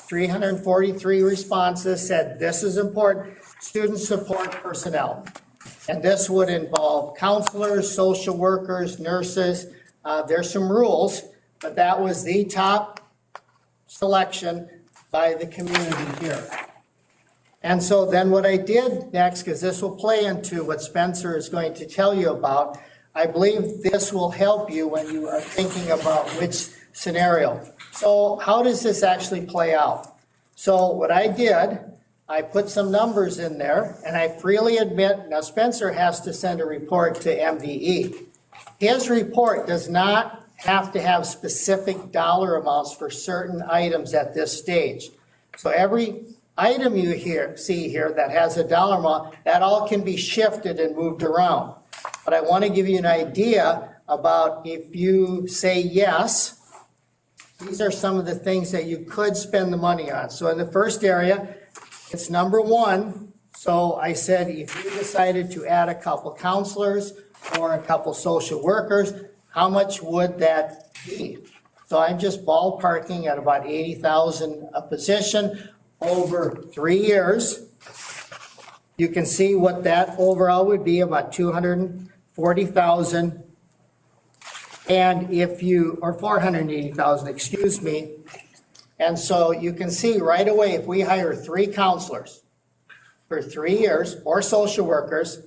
343 responses said this is important, student support personnel. And this would involve counselors, social workers, nurses. There's some rules, but that was the top selection by the community here. And so then what I did next, because this will play into what Spencer is going to tell you about, I believe this will help you when you are thinking about which scenario. So how does this actually play out? So what I did, I put some numbers in there, and I freely admit, now Spencer has to send a report to MDE. His report does not have to have specific dollar amounts for certain items at this stage. So every item you see here that has a dollar amount, that all can be shifted and moved around. But I want to give you an idea about if you say yes, these are some of the things that you could spend the money on. So in the first area, it's number one. So I said if you decided to add a couple counselors or a couple social workers, how much would that be? So I'm just ballparking at about 80,000 a position over 3 years. You can see what that overall would be, about 240,000. And if you, or 480,000, excuse me. And so you can see right away, if we hire 3 counselors for 3 years or social workers,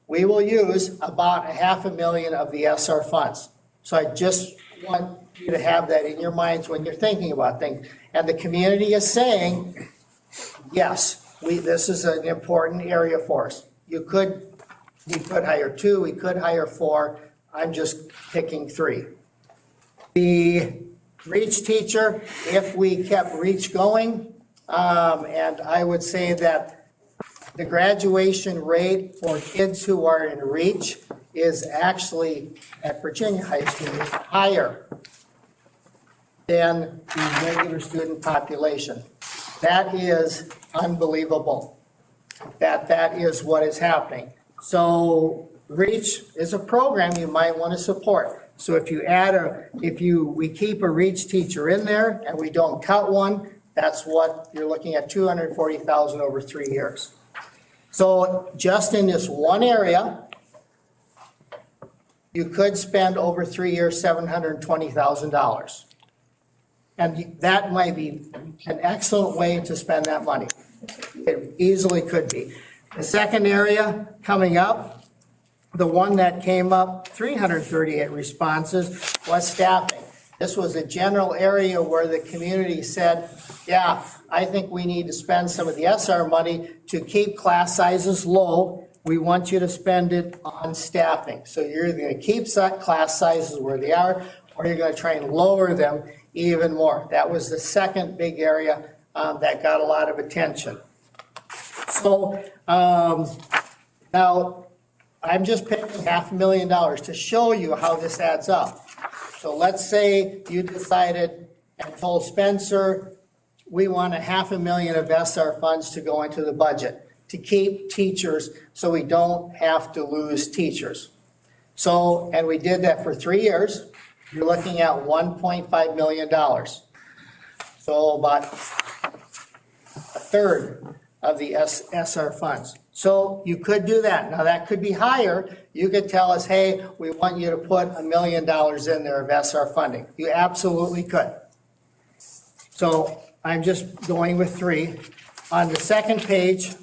we will use about $500,000 of the ESSER funds. So I just want you to have that in your minds when you're thinking about things. And the community is saying, yes, this is an important area for us. We could hire 2, we could hire 4. I'm just picking 3. The REACH teacher, if we kept REACH going, and I would say that the graduation rate for kids who are in REACH is actually at Virginia High School is higher than the regular student population. That is unbelievable. That is what is happening. So REACH is a program you might want to support. So if you we keep a REACH teacher in there and we don't cut one, that's what you're looking at, 240,000 over 3 years. So just in this one area, you could spend over 3 years $720,000. And that might be an excellent way to spend that money. It easily could be. The second area coming up, the one that came up, 338 responses, was staffing. This was a general area where the community said, yeah, I think we need to spend some of the ESSER money to keep class sizes low. We want you to spend it on staffing. So you're either going to keep class sizes where they are, or you're going to try and lower them even more. That was the second big area that got a lot of attention. So now I'm just picking $500,000 to show you how this adds up. So let's say you decided and told Spencer, we want $500,000 of ESSER funds to go into the budget to keep teachers so we don't have to lose teachers. So, and we did that for 3 years. You're looking at $1.5 million. So about a third of the ESSER funds. So you could do that. Now that could be higher. You could tell us, hey, we want you to put $1 million in there of ESSER funding. You absolutely could. So I'm just going with 3. On the second page,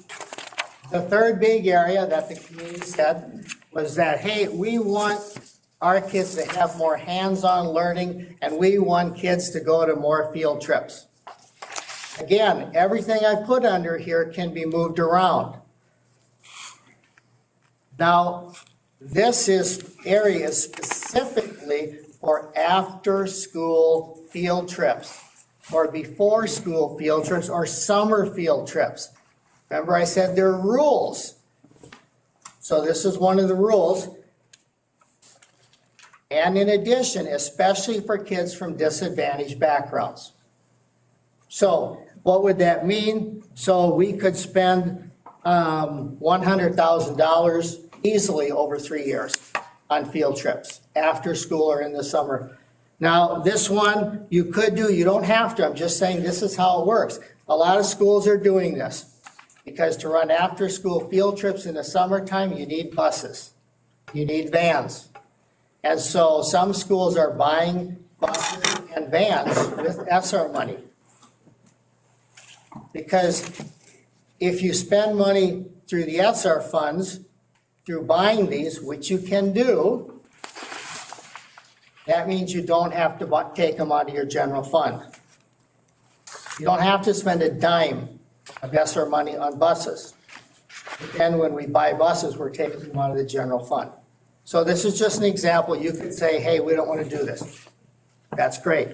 the third big area that the community said was that, hey, we want our kids to have more hands-on learning, and we want kids to go to more field trips. Again, everything I put under here can be moved around. Now, this is areas specifically for after-school field trips, or before-school field trips, or summer field trips. Remember I said there are rules. So this is one of the rules. And in addition, especially for kids from disadvantaged backgrounds. So what would that mean? So we could spend $100,000 easily over 3 years on field trips, after school or in the summer. Now, this one you could do, you don't have to, I'm just saying this is how it works. A lot of schools are doing this because to run after-school field trips in the summertime, you need buses, you need vans. And so some schools are buying buses and vans with ESSER money. Because if you spend money through the ESSER funds, through buying these, which you can do, that means you don't have to take them out of your general fund. You don't have to spend a dime of ESSER money on buses. And when we buy buses, we're taking them out of the general fund. So this is just an example. You could say, hey, we don't want to do this. That's great.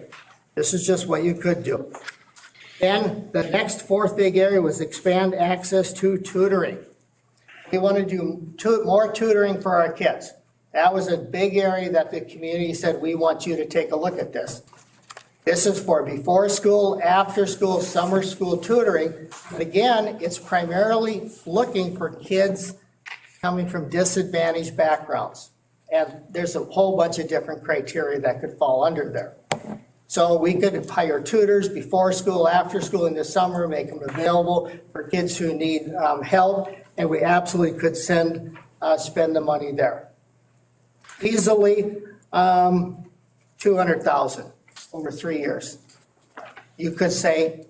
This is just what you could do. Then the next fourth big area was expand access to tutoring. We want to do more tutoring for our kids. That was a big area that the community said, we want you to take a look at this. This is for before school, after school, summer school tutoring. But again, it's primarily looking for kids coming from disadvantaged backgrounds. And there's a whole bunch of different criteria that could fall under there. So we could hire tutors before school, after school, in the summer, make them available for kids who need help. And we absolutely could spend the money there. Easily, 200,000 over 3 years. You could say,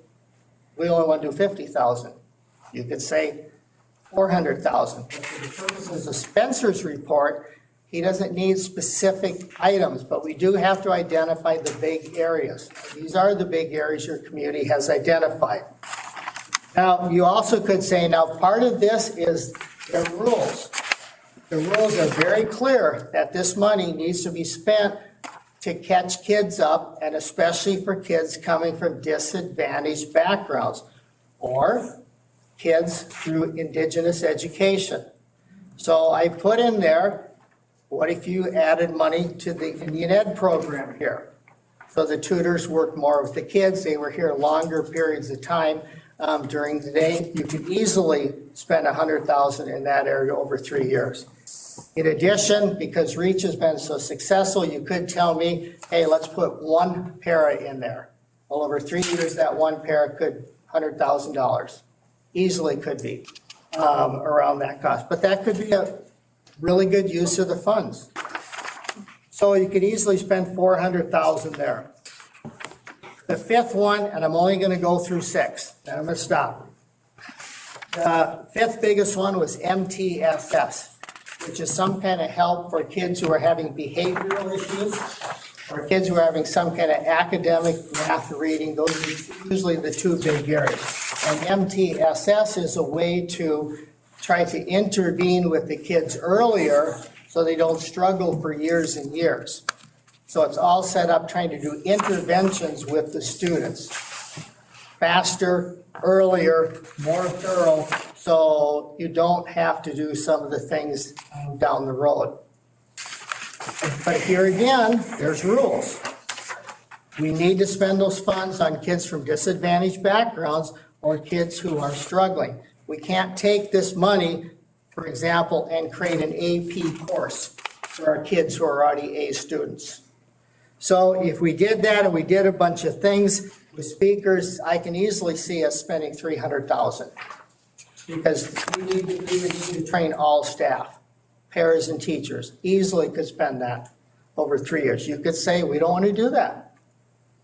we only want to do 50,000. You could say 400,000. For the purposes of Spencer's report, he doesn't need specific items, but we do have to identify the big areas. These are the big areas your community has identified. Now, you also could say, now part of this is the rules. The rules are very clear that this money needs to be spent to catch kids up, and especially for kids coming from disadvantaged backgrounds or kids through indigenous education. So I put in there, what if you added money to the Indian Ed program here? So the tutors worked more with the kids. They were here longer periods of time during the day. You could easily spend 100,000 in that area over 3 years. In addition, because REACH has been so successful, you could tell me, hey, let's put one para in there. Well, over 3 years, that one para could $100,000. Easily could be around that cost. But that could be a really good use of the funds. So you could easily spend 400,000 there. The fifth one, and I'm only going to go through 6, then I'm going to stop. The fifth biggest one was MTSS, which is some kind of help for kids who are having behavioral issues or kids who are having some kind of academic math reading. Those are usually the two big areas. And MTSS is a way to try to intervene with the kids earlier so they don't struggle for years and years. So it's all set up trying to do interventions with the students. Faster, earlier, more thorough, so you don't have to do some of the things down the road. But here again, there's rules. We need to spend those funds on kids from disadvantaged backgrounds or kids who are struggling. We can't take this money, for example, and create an AP course for our kids who are already A students. So if we did that and we did a bunch of things with speakers, I can easily see us spending $300,000 because we would need to train all staff, paras and teachers. Easily could spend that over 3 years. You could say we don't want to do that.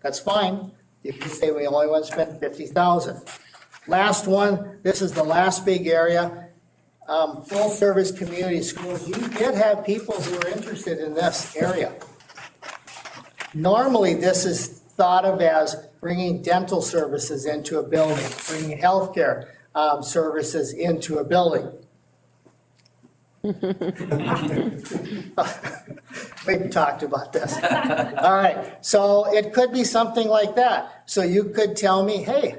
That's fine. You could say we only want to spend $50,000. Last one, this is the last big area. Full service community schools. You did have people who are interested in this area. Normally, this is thought of as bringing dental services into a building, bringing healthcare services into a building. We've talked about this. All right, so it could be something like that. So you could tell me, hey,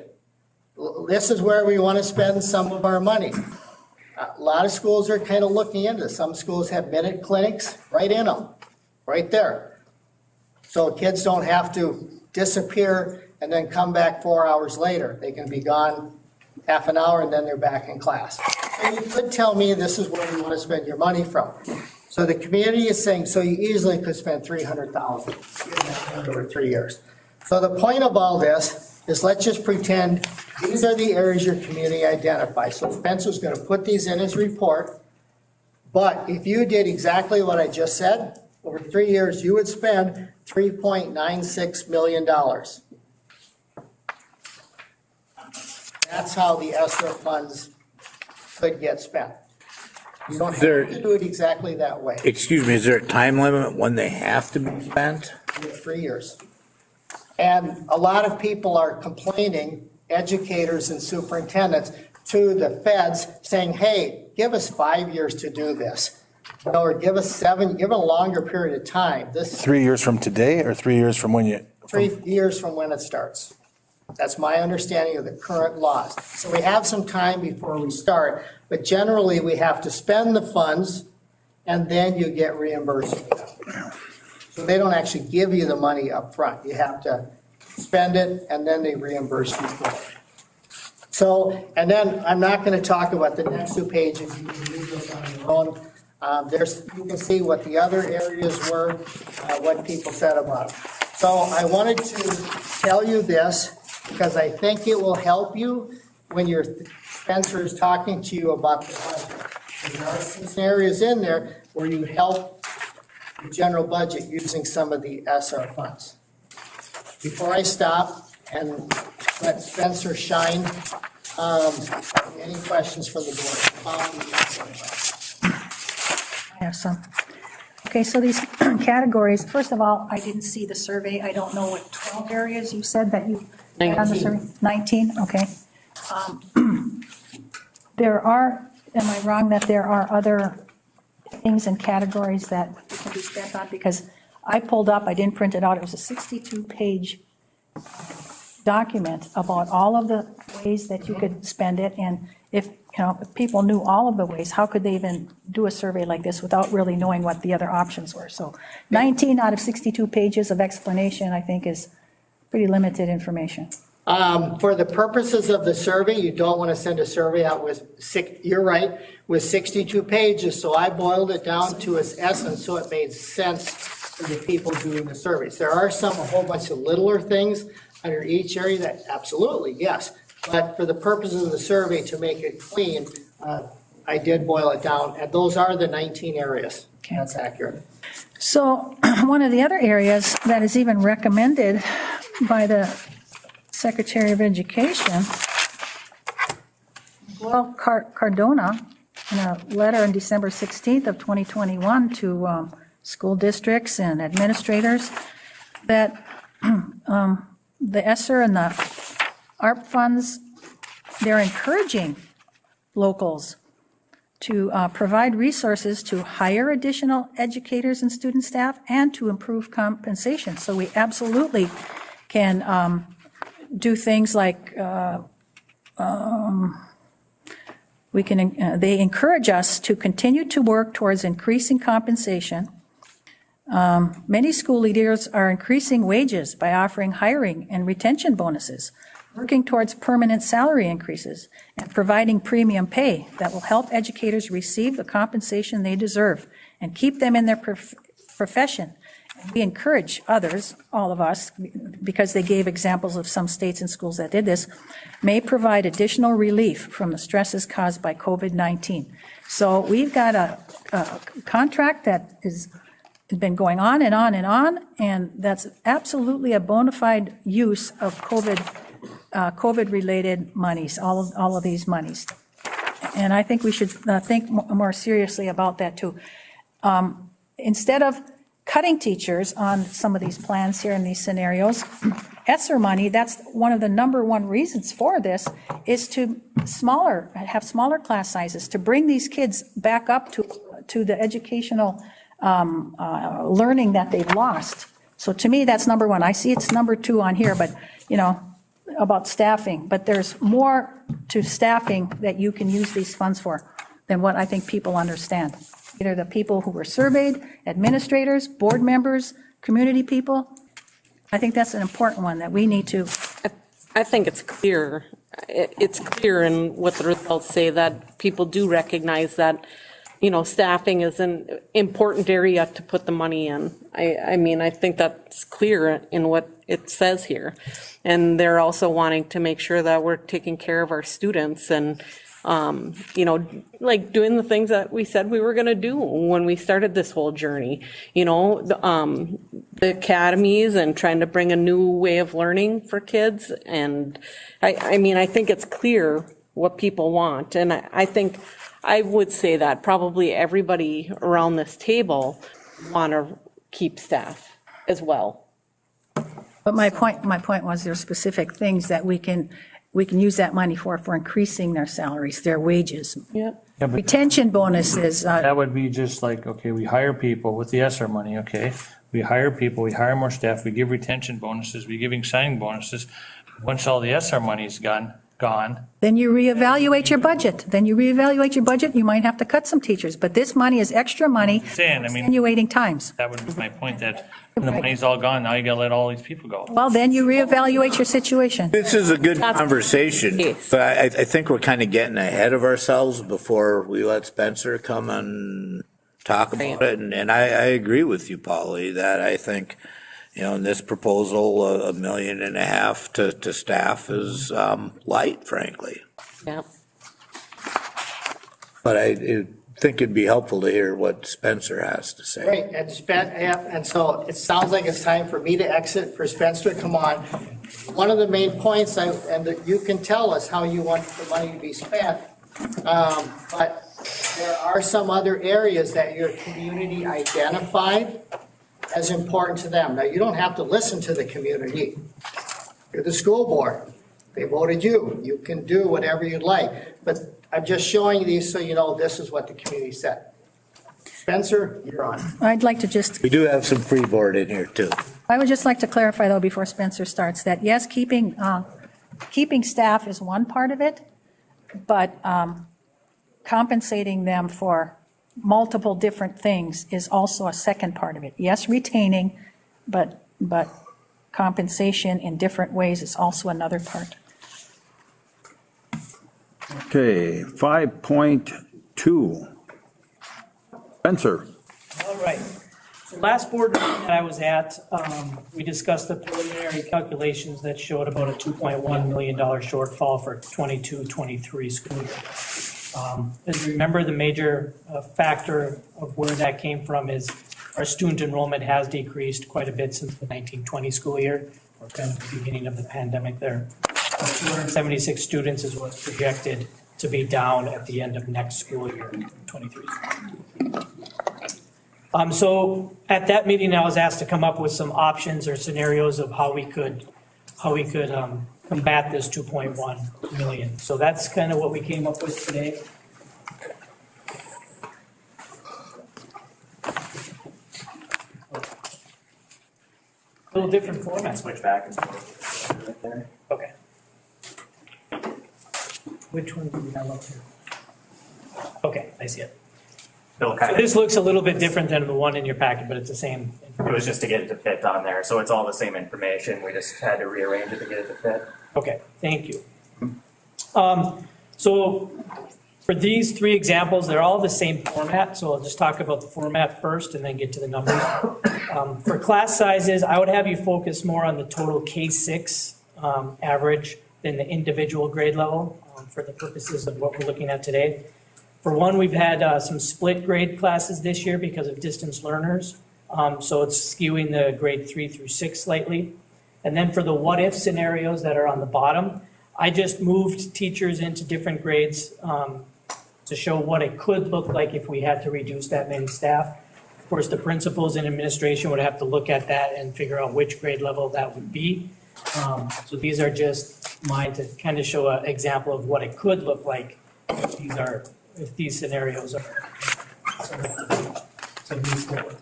this is where we want to spend some of our money. A lot of schools are kind of looking into this. Some schools have minute clinics right in them, right there. So kids don't have to disappear and then come back 4 hours later. They can be gone half an hour and then they're back in class. So you could tell me this is where you want to spend your money from. So the community is saying, so you easily could spend 300,000 over 3 years. So the point of all this is let's just pretend these are the areas your community identifies. So Spencer's going to put these in his report. But if you did exactly what I just said, over 3 years, you would spend $3.96 million. That's how the ESSER funds could get spent. You don't have to do it exactly that way. Excuse me, is there a time limit when they have to be spent? 3 years. And a lot of people are complaining, educators and superintendents, to the feds saying, hey, give us 5 years to do this. Or give us 7, give a longer period of time. This 3 years from today or 3 years from when you? 3 years from when it starts. That's my understanding of the current laws. So we have some time before we start, but generally we have to spend the funds and then you get reimbursed. So they don't actually give you the money up front. You have to spend it and then they reimburse you for it. So, and then I'm not going to talk about the next 2 pages. You can read this on your own. You can see what the other areas were, what people said about it. So I wanted to tell you this because I think it will help you when your Spencer is talking to you about the budget. There are some scenarios in there where you help the general budget using some of the ESSER funds. Before I stop and let Spencer shine, any questions from the board? I have some. Okay, so these categories, first of all, I didn't see the survey. I don't know what 12 areas you said that you had on the survey? 19, okay. There are, am I wrong that there are other things and categories that can be spent on? Because I pulled up, I didn't print it out, it was a 62-page document about all of the ways that you could spend it, and if people knew all of the ways, how could they even do a survey like this without really knowing what the other options were? So 19 out of 62 pages of explanation, I think, is pretty limited information. For the purposes of the survey, you don't want to send a survey out with you're right, with 62 pages, so I boiled it down to its essence so it made sense for the people doing the surveys. There are a whole bunch of littler things under each area that absolutely, yes. But for the purposes of the survey, to make it clean, I did boil it down, and those are the 19 areas. Okay. That's accurate. So one of the other areas that is even recommended by the Secretary of Education, Well Cardona, in a letter on December 16th of 2021 to school districts and administrators, that the ESSER and the ARP funds, they're encouraging locals to provide resources to hire additional educators and student staff and to improve compensation. So we absolutely can do things like they encourage us to continue to work towards increasing compensation. Many school leaders are increasing wages by offering hiring and retention bonuses, working towards permanent salary increases, and providing premium pay that will help educators receive the compensation they deserve and keep them in their profession. And we encourage others, all of us, because they gave examples of some states and schools that did this, may provide additional relief from the stresses caused by COVID-19. So we've got a contract that has been going on and on and on, and that's absolutely a bona fide use of COVID-related monies, all of these monies. And I think we should think more seriously about that too. Instead of cutting teachers on some of these plans here in these scenarios, ESSER money, that's one of the number one reasons for this, is to have smaller class sizes, to bring these kids back up to the educational learning that they've lost. So to me, that's number one. I see it's number two on here, but about staffing, but there's more to staffing that you can use these funds for than what I think people understand. Either the people who were surveyed, administrators, board members, community people. I think that's an important one that we need to. I think it's clear. It's clear in what the results say that people do recognize that staffing is an important area to put the money in. I mean, I think that's clear in what it says here. And they're also wanting to make sure that we're taking care of our students and, like doing the things that we said we were going to do when we started this whole journey, the academies and trying to bring a new way of learning for kids. And I mean, I think it's clear what people want. And I think I would say that probably everybody around this table want to keep staff as well. But my point was there are specific things that we can use that money for increasing their salaries, their wages. Yep. Yeah, but Retention bonuses, that would be just like, okay, we hire people with the ESSER money, okay? We hire people, we hire more staff, we give retention bonuses, we giving signing bonuses. Once all the ESSER money's gone, then you reevaluate your budget. You might have to cut some teachers, but this money is extra money. saying, I mean, Extenuating times. that would be my point, that when the money's all gone, now you gotta let all these people go. Well, then you reevaluate your situation. This is a good conversation, Yes. but I think we're kind of getting ahead of ourselves before we let Spencer come and talk about it. And I agree with you, Polly, that I think, in this proposal, $1.5 million to staff is light, frankly. Yep. But I think it'd be helpful to hear what Spencer has to say. Great, and so it sounds like it's time for me to exit, for Spencer to come on. One of the main points, and you can tell us how you want the money to be spent, but there are some other areas that your community identified as important to them. Now, you don't have to listen to the community. You're the school board. They voted you. You can do whatever you'd like. But I'm just showing you these so you know this is what the community said. Spencer, you're on. I'd like to just, We do have some free board in here, too. I would just like to clarify, though, before Spencer starts, that yes, keeping staff is one part of it, but compensating them for multiple different things is also a second part of it. Yes, retaining, but compensation in different ways is also another part. Okay, 5.2. Spencer. All right. So last board meeting that I was at, we discussed the preliminary calculations that showed about a $2.1 million shortfall for 22-23 school year. As you remember, the major factor of where that came from is our student enrollment has decreased quite a bit since the 1920 school year, or kind of the beginning of the pandemic there. 276 students is what's projected to be down at the end of next school year, 23. So at that meeting, I was asked to come up with some options or scenarios of how we could combat this 2.1 million. So that's kind of what we came up with today. A little different format. Switch back and forth right there. Okay. Which one do we have up here? Okay, I see it. Bill, So this looks a little bit different than the one in your packet, but it's the same. it was just to get it to fit on there, so it's all the same information. We just had to rearrange it to get it to fit. Okay, thank you. So for these three examples, they're all the same format, so I'll just talk about the format first and then get to the numbers. For class sizes, I would have you focus more on the total K-6 average than the individual grade level for the purposes of what we're looking at today. For one, we've had some split grade classes this year because of distance learners, so it's skewing the grade 3 through 6 slightly. And then for the what-if scenarios that are on the bottom, I just moved teachers into different grades to show what it could look like if we had to reduce that many staff. Of course, the principals and administration would have to look at that and figure out which grade level that would be. So these are just mine to kind of show an example of what it could look like if these scenarios are to move forward.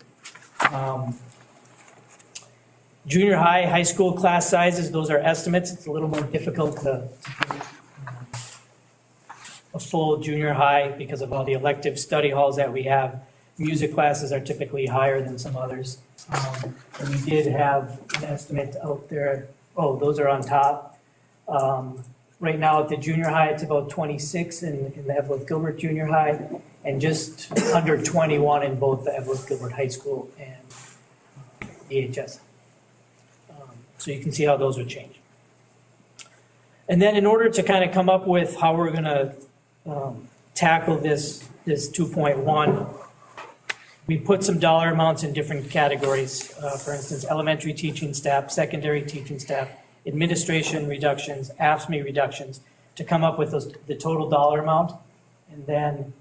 Junior high, high school class sizes, those are estimates. It's a little more difficult to do a full junior high because of all the elective study halls that we have. Music classes are typically higher than some others. And we did have an estimate out there. Oh, those are on top. Right now at the junior high, it's about 26 in the Evelyn Gilbert Junior High, and just under 21 in both the Evelyn Gilbert High School and EHS. So you can see how those would change. And then in order to kind of come up with how we're going to tackle this 2.1, we put some dollar amounts in different categories. For instance, elementary teaching staff, secondary teaching staff, administration reductions, AFSCME reductions, to come up with the total dollar amount. And then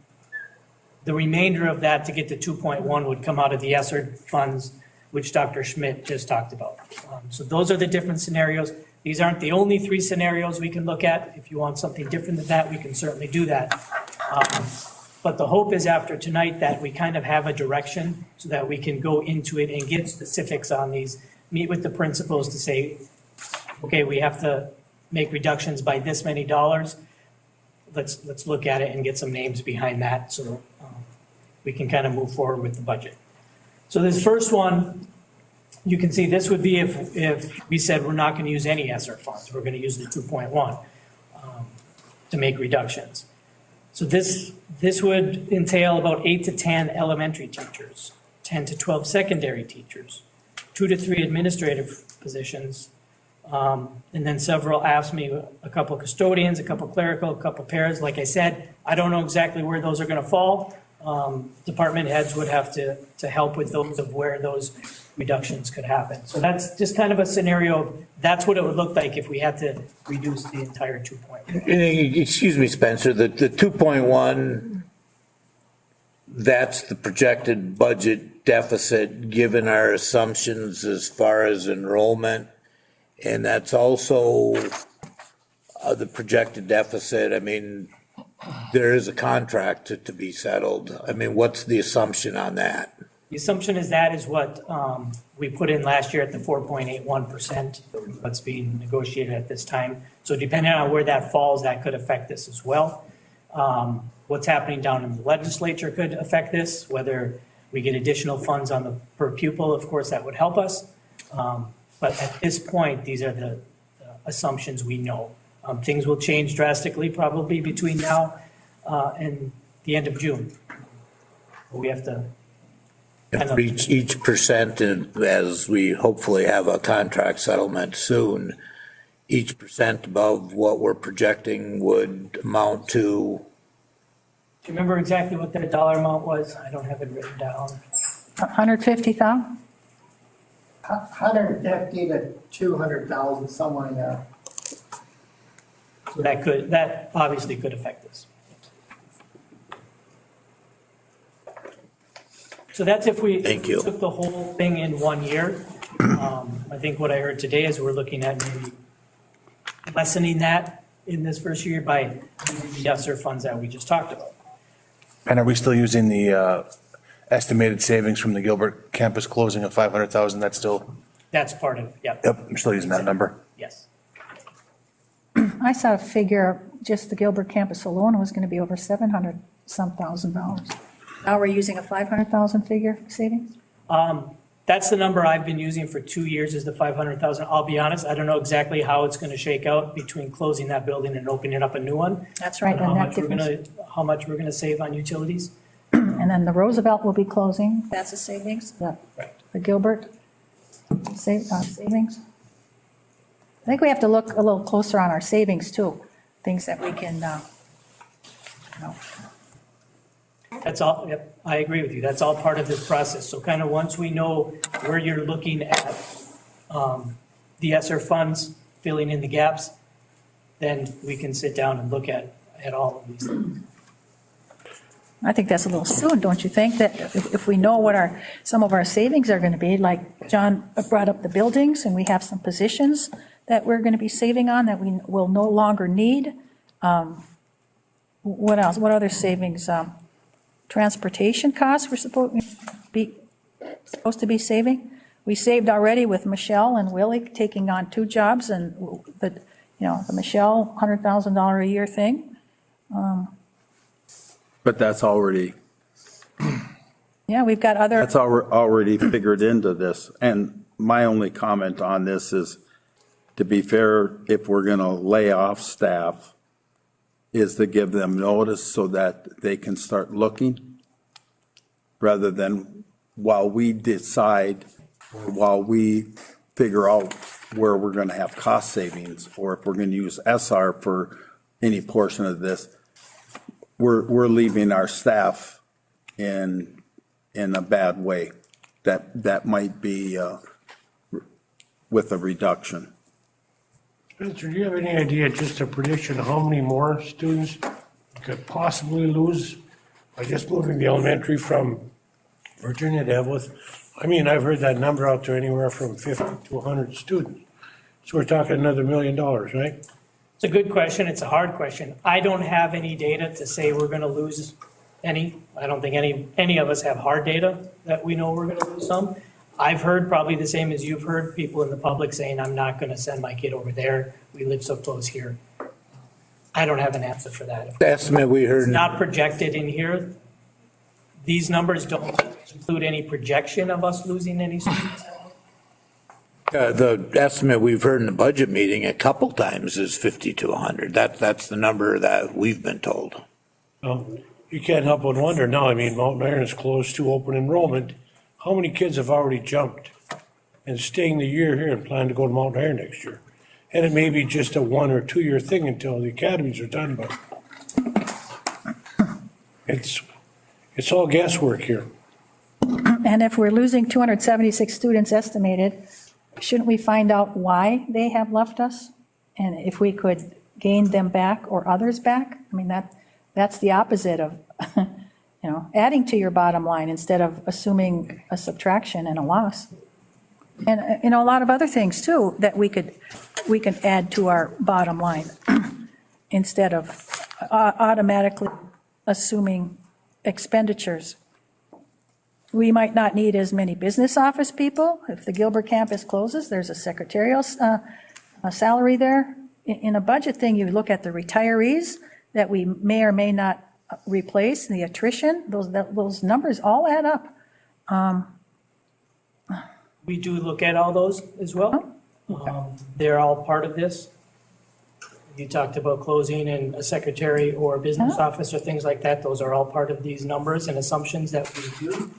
the remainder of that to get to 2.1 would come out of the ESSER funds, which Dr. Schmidt just talked about. So those are the different scenarios. These aren't the only three scenarios we can look at. If you want something different than that, we can certainly do that. But the hope is after tonight that we kind of have a direction so that we can go into it and get specifics on these, meet with the principals to say, okay, we have to make reductions by this many dollars. Let's look at it and get some names behind that so we can kind of move forward with the budget. So this first one, you can see this would be if we said we're not going to use any ESSER funds. We're going to use the 2.1 to make reductions. So this would entail about 8 to 10 elementary teachers, 10 to 12 secondary teachers, 2 to 3 administrative positions, and then several AFSCME, a couple custodians, a couple clerical, a couple pairs. Like I said, I don't know exactly where those are going to fall. Department heads would have to help with those of where those reductions could happen. So that's just kind of a scenario. That's what it would look like if we had to reduce the entire 2.1. Excuse me, Spencer, the 2.1, that's the projected budget deficit given our assumptions as far as enrollment. And that's also the projected deficit. I mean, there is a contract to be settled. I mean, what's the assumption on that? The assumption is that is what we put in last year at the 4.81%, what's being negotiated at this time. So depending on where that falls, that could affect this as well. What's happening down in the legislature could affect this, whether we get additional funds on the per pupil, of course, that would help us. But at this point, these are the assumptions we know. Things will change drastically probably between now and the end of June. We have to Each percent, and as we hopefully have a contract settlement soon, each percent above what we're projecting would amount to. Do you remember exactly what that dollar amount was? I don't have it written down. 150,000? 150 to 200,000, somewhere in there. So that obviously could affect this. So that's if we took the whole thing in 1 year. I think what I heard today is we're looking at maybe lessening that in this first year by the ESSER funds that we just talked about. And are we still using the estimated savings from the Gilbert campus closing of 500,000? That's part of it, yeah. Yep, I'm still using that number. Yes. I saw a figure, just the Gilbert campus alone was going to be over $700-some thousand. Now we're using a 500,000 figure savings? That's the number I've been using for 2 years is the 500,000. I'll be honest, I don't know exactly how it's going to shake out between closing that building and opening up a new one. That's right. How much we're going to save on utilities. And then the Roosevelt will be closing. That's a savings? Yeah. Right. The Gilbert savings? I think we have to look a little closer on our savings too. Things that we can, That's all, yep, I agree with you. That's all part of this process. So kind of once we know where you're looking at the ESSER funds, filling in the gaps, then we can sit down and look at all of these things. I think that's a little soon, don't you think? That if we know what some of our savings are going to be, like John brought up the buildings, and we have some positions that we're going to be saving on that we will no longer need. What else? What other savings? Transportation costs we're supposed to be saving. We saved already with Michelle and Willie taking on 2 jobs, and the Michelle $100,000 a year thing. But that's already. Yeah, we've got other. That's already figured into this. And my only comment on this is, to be fair, if we're going to lay off staff, is to give them notice so that they can start looking, rather than while we decide, or while we figure out where we're going to have cost savings, or if we're going to use SR for any portion of this, we're leaving our staff in a bad way. That might be with a reduction. Spencer, do you have any idea, just a prediction, of how many more students could possibly lose by just moving the elementary from Virginia to Evlith? I mean, I've heard that number out there anywhere from 50 to 100 students. So we're talking another $1 million, right? It's a good question. It's a hard question. I don't have any data to say we're going to lose any. I don't think any of us have hard data that we know we're going to lose some. I've heard probably the same as you've heard, people in the public saying, I'm not going to send my kid over there. We live so close here. I don't have an answer for that. The estimate we heard. It's not projected in here. These numbers don't include any projection of us losing any students. The estimate we've heard in the budget meeting a couple times is 50 to 100. That's the number that we've been told. Well, you can't help but wonder now, I mean, Mountain Iron is close to open enrollment. How many kids have already jumped and staying the year here and plan to go to Mountain Iron next year? And it may be just a 1 or 2 year thing until the academies are done, but it's all guesswork here. And if we're losing 276 students estimated, shouldn't we find out why they have left us? And if we could gain them back or others back? I mean, that's the opposite of, adding to your bottom line instead of assuming a subtraction and a loss. And, a lot of other things too that we could add to our bottom line instead of automatically assuming expenditures. We might not need as many business office people. If the Gilbert campus closes, there's a secretarial salary there. In a budget thing, you look at the retirees that we may or may not replace, the attrition, those numbers all add up. We do look at all those as well. They're all part of this. You talked about closing and a secretary or a business office or things like that. Those are all part of these numbers and assumptions that we do.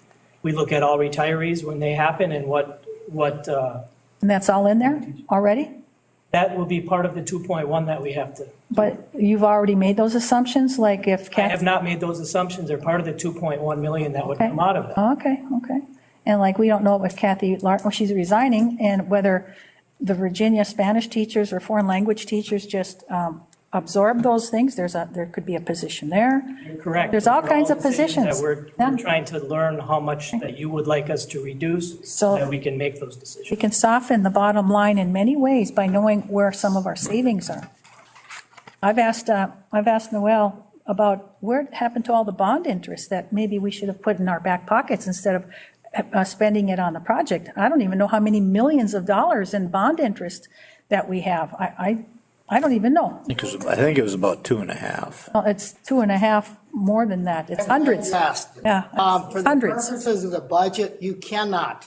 We look at all retirees when they happen and what. And that's all in there already? That will be part of the 2.1 that we have to. But you've already made those assumptions, like if. I have not made those assumptions. They're part of the 2.1 million that would come out of that. Okay. And like, we don't know if Kathy, she's resigning, and whether the Virginia Spanish teachers or foreign language teachers just absorb those things. There could be a position there. You're correct. There's all kinds of positions. That we're trying to learn how much that you would like us to reduce so that we can make those decisions. We can soften the bottom line in many ways by knowing where some of our savings are. I've asked Noel about where it happened to all the bond interest that maybe we should have put in our back pockets instead of spending it on the project. I don't even know how many millions of dollars in bond interest that we have. I don't even know. I think it was about 2.5. Well, it's 2.5 more than that. It's hundreds. Yeah, For the hundreds. purposes of the budget, you cannot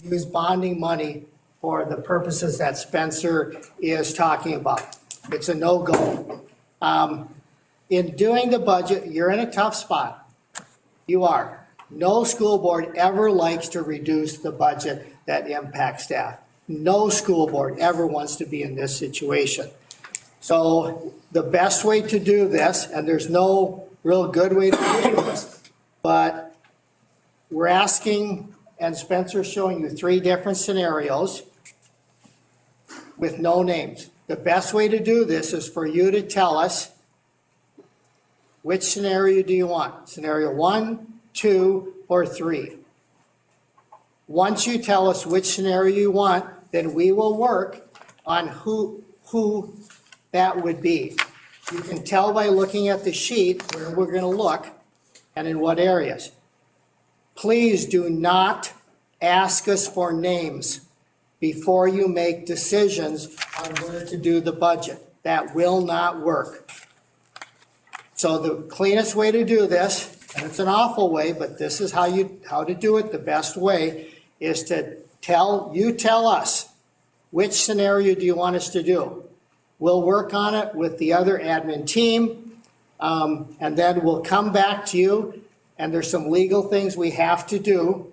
use bonding money for the purposes that Spencer is talking about. It's a no-go. In doing the budget, you're in a tough spot. You are. No school board ever likes to reduce the budget that impacts staff. No school board ever wants to be in this situation. So the best way to do this, and there's no real good way to do this, but we're asking, and Spencer's showing you 3 different scenarios with no names. The best way to do this is for you to tell us which scenario do you want? Scenario 1, 2, or 3. Once you tell us which scenario you want, then we will work on who that would be. You can tell by looking at the sheet where we're going to look and in what areas. Please do not ask us for names before you make decisions on where to do the budget. That will not work. So the cleanest way to do this, and it's an awful way, but this is how to do it the best way, is to tell us which scenario do you want us to do? We'll work on it with the other admin team, and then we'll come back to you, and there's some legal things we have to do,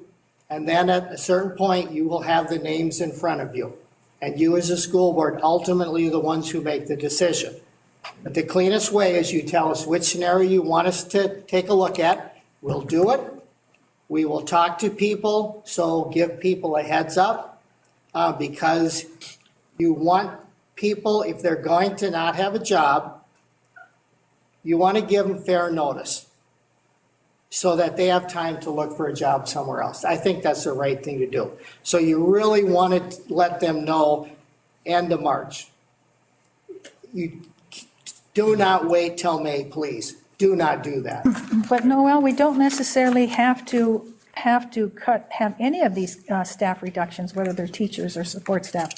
and then at a certain point, you will have the names in front of you. And you as a school board, ultimately are the ones who make the decision. But the cleanest way is you tell us which scenario you want us to take a look at. We'll do it. We will talk to people, so give people a heads up, because you want people, if they're going to not have a job, you want to give them fair notice so that they have time to look for a job somewhere else. I think that's the right thing to do. So you really want to let them know end of March. You do not wait till May, please. Do not do that. But Noel, we don't necessarily have to have any of these staff reductions, whether they're teachers or support staff.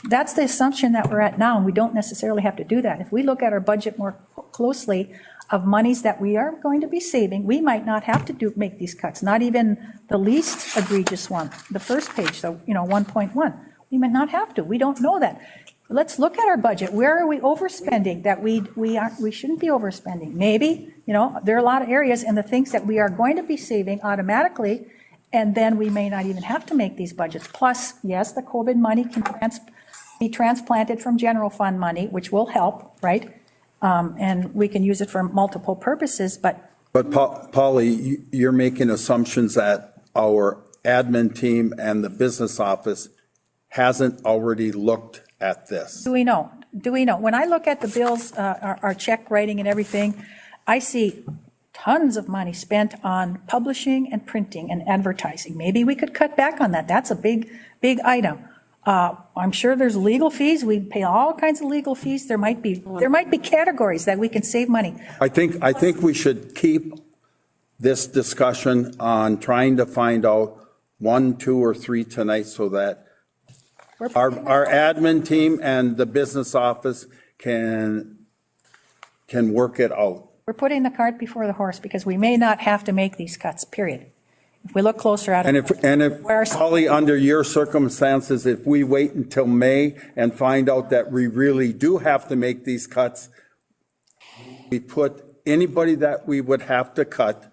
That's the assumption that we're at now, and we don't necessarily have to do that. If we look at our budget more closely of monies that we are going to be saving, we might not have to make these cuts, not even the least egregious one, the first page, so 1.1. We might not have to. We don't know that. Let's look at our budget. Where are we overspending that we shouldn't be overspending? Maybe, there are a lot of areas and the things that we are going to be saving automatically, and then we may not even have to make these budgets. Plus, yes, the COVID money can be transplanted from general fund money, which will help, right? And we can use it for multiple purposes, but. But Polly, you're making assumptions that our admin team and the business office hasn't already looked at this. Do we know? When I look at the bills, our check writing and everything, I see tons of money spent on publishing and printing and advertising. Maybe we could cut back on that. That's a big item. I'm sure there's legal fees. We pay all kinds of legal fees. There might be categories that we can save money. I think we should keep this discussion on trying to find out 1, 2, or 3 tonight so that our admin team and the business office can work it out. We're putting the cart before the horse because we may not have to make these cuts, period. If we look closer at it. And if Polly, under your circumstances, if we wait until May and find out that we really do have to make these cuts, we put anybody that we would have to cut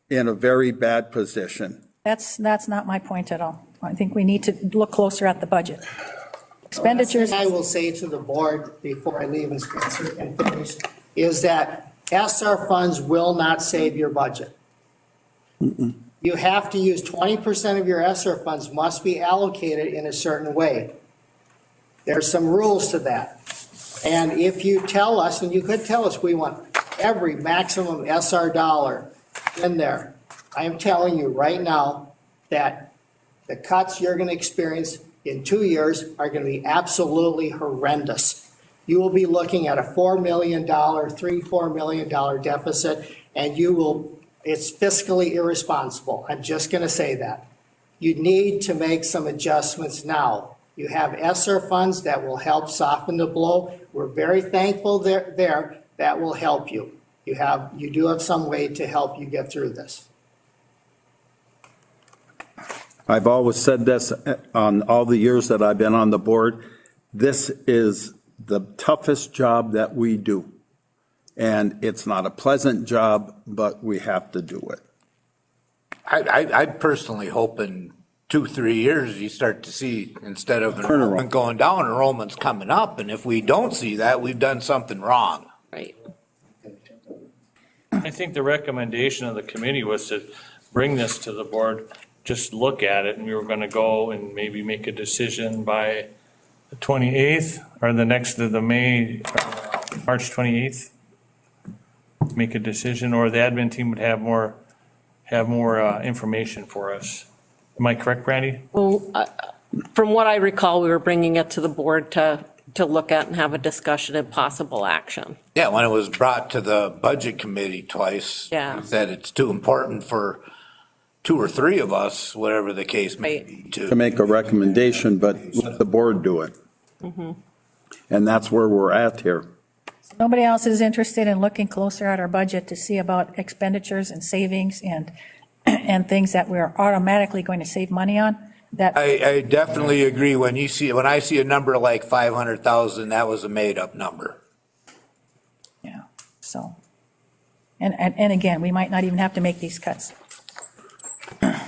in a very bad position. That's not my point at all. I think we need to look closer at the budget. Expenditures. The last thing I will say to the board before I leave and finish is that ESSER funds will not save your budget. You have to use 20% of your ESSER funds must be allocated in a certain way. There's some rules to that. And if you tell us, and you could tell us, we want every maximum ESSER dollar in there, I am telling you right now that the cuts you're going to experience in 2 years are going to be absolutely horrendous. You will be looking at a $4 million, $4 million deficit, and it's fiscally irresponsible. I'm just going to say that. You need to make some adjustments now. You have ESSER funds that will help soften the blow. We're very thankful there. That will help you. You do have some way to help you get through this. I've always said this on all the years that I've been on the board. This is the toughest job that we do. And it's not a pleasant job, but we have to do it. I personally hope in 2-3 years you start to see, instead of enrollment going down, enrollment's coming up. And if we don't see that, we've done something wrong. Right. I think the recommendation of the committee was to bring this to the board, just look at it, and we were going to go and maybe make a decision by the 28th or the March 28th. Make a decision, or the admin team would have more information for us. Am I correct, Brandy? Well, from what I recall, we were bringing it to the board to look at and have a discussion and possible action. Yeah, when it was brought to the budget committee twice, yeah, we said it's too important for 2 or 3 of us, whatever the case may be, to make a recommendation, but let the board do it. And that's where we're at here. Nobody else is interested in looking closer at our budget to see about expenditures and savings and things that we're automatically going to save money on. that, I definitely agree. When I see a number like 500,000, that was a made-up number. yeah, so. And again, we might not even have to make these cuts.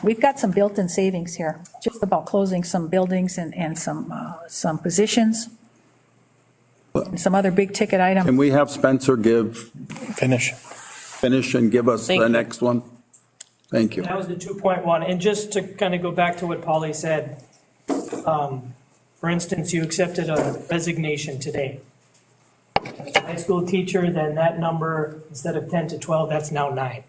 We've got some built-in savings here, just about closing some buildings and some positions, and some other big-ticket items. Can we have Spencer finish and give us the next one? Thank you. That was the 2.1. And just to kind of go back to what Polly said, for instance, you accepted a resignation today. As a high school teacher, then that number, instead of 10 to 12, that's now 9.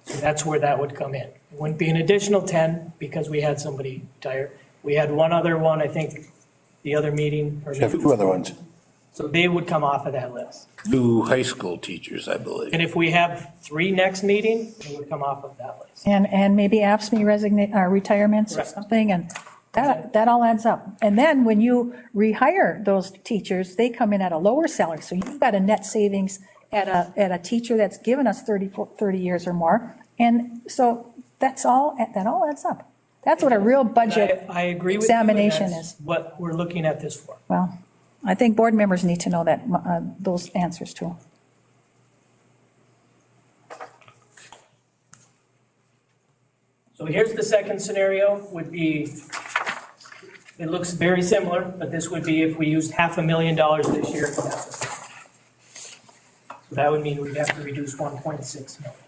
So that's where that would come in. It wouldn't be an additional 10 because we had somebody retire. We had one other one, I think, the other meeting. We have 2 other ones. So they would come off of that list. 2 high school teachers, I believe. And if we have 3 next meeting, they would come off of that list. And maybe AFSCME retirements or something, and that all adds up. And then when you rehire those teachers, they come in at a lower salary. So you've got a net savings at a teacher that's given us 30 years or more. And so that all adds up. That's what a real budget I agree with examination you, and that's is. what we're looking at this for. Well, I think board members need to know that, those answers too. So here's the second scenario, would be, it looks very similar, but this would be if we used $500,000 this year. So that would mean we'd have to reduce 1.6 million.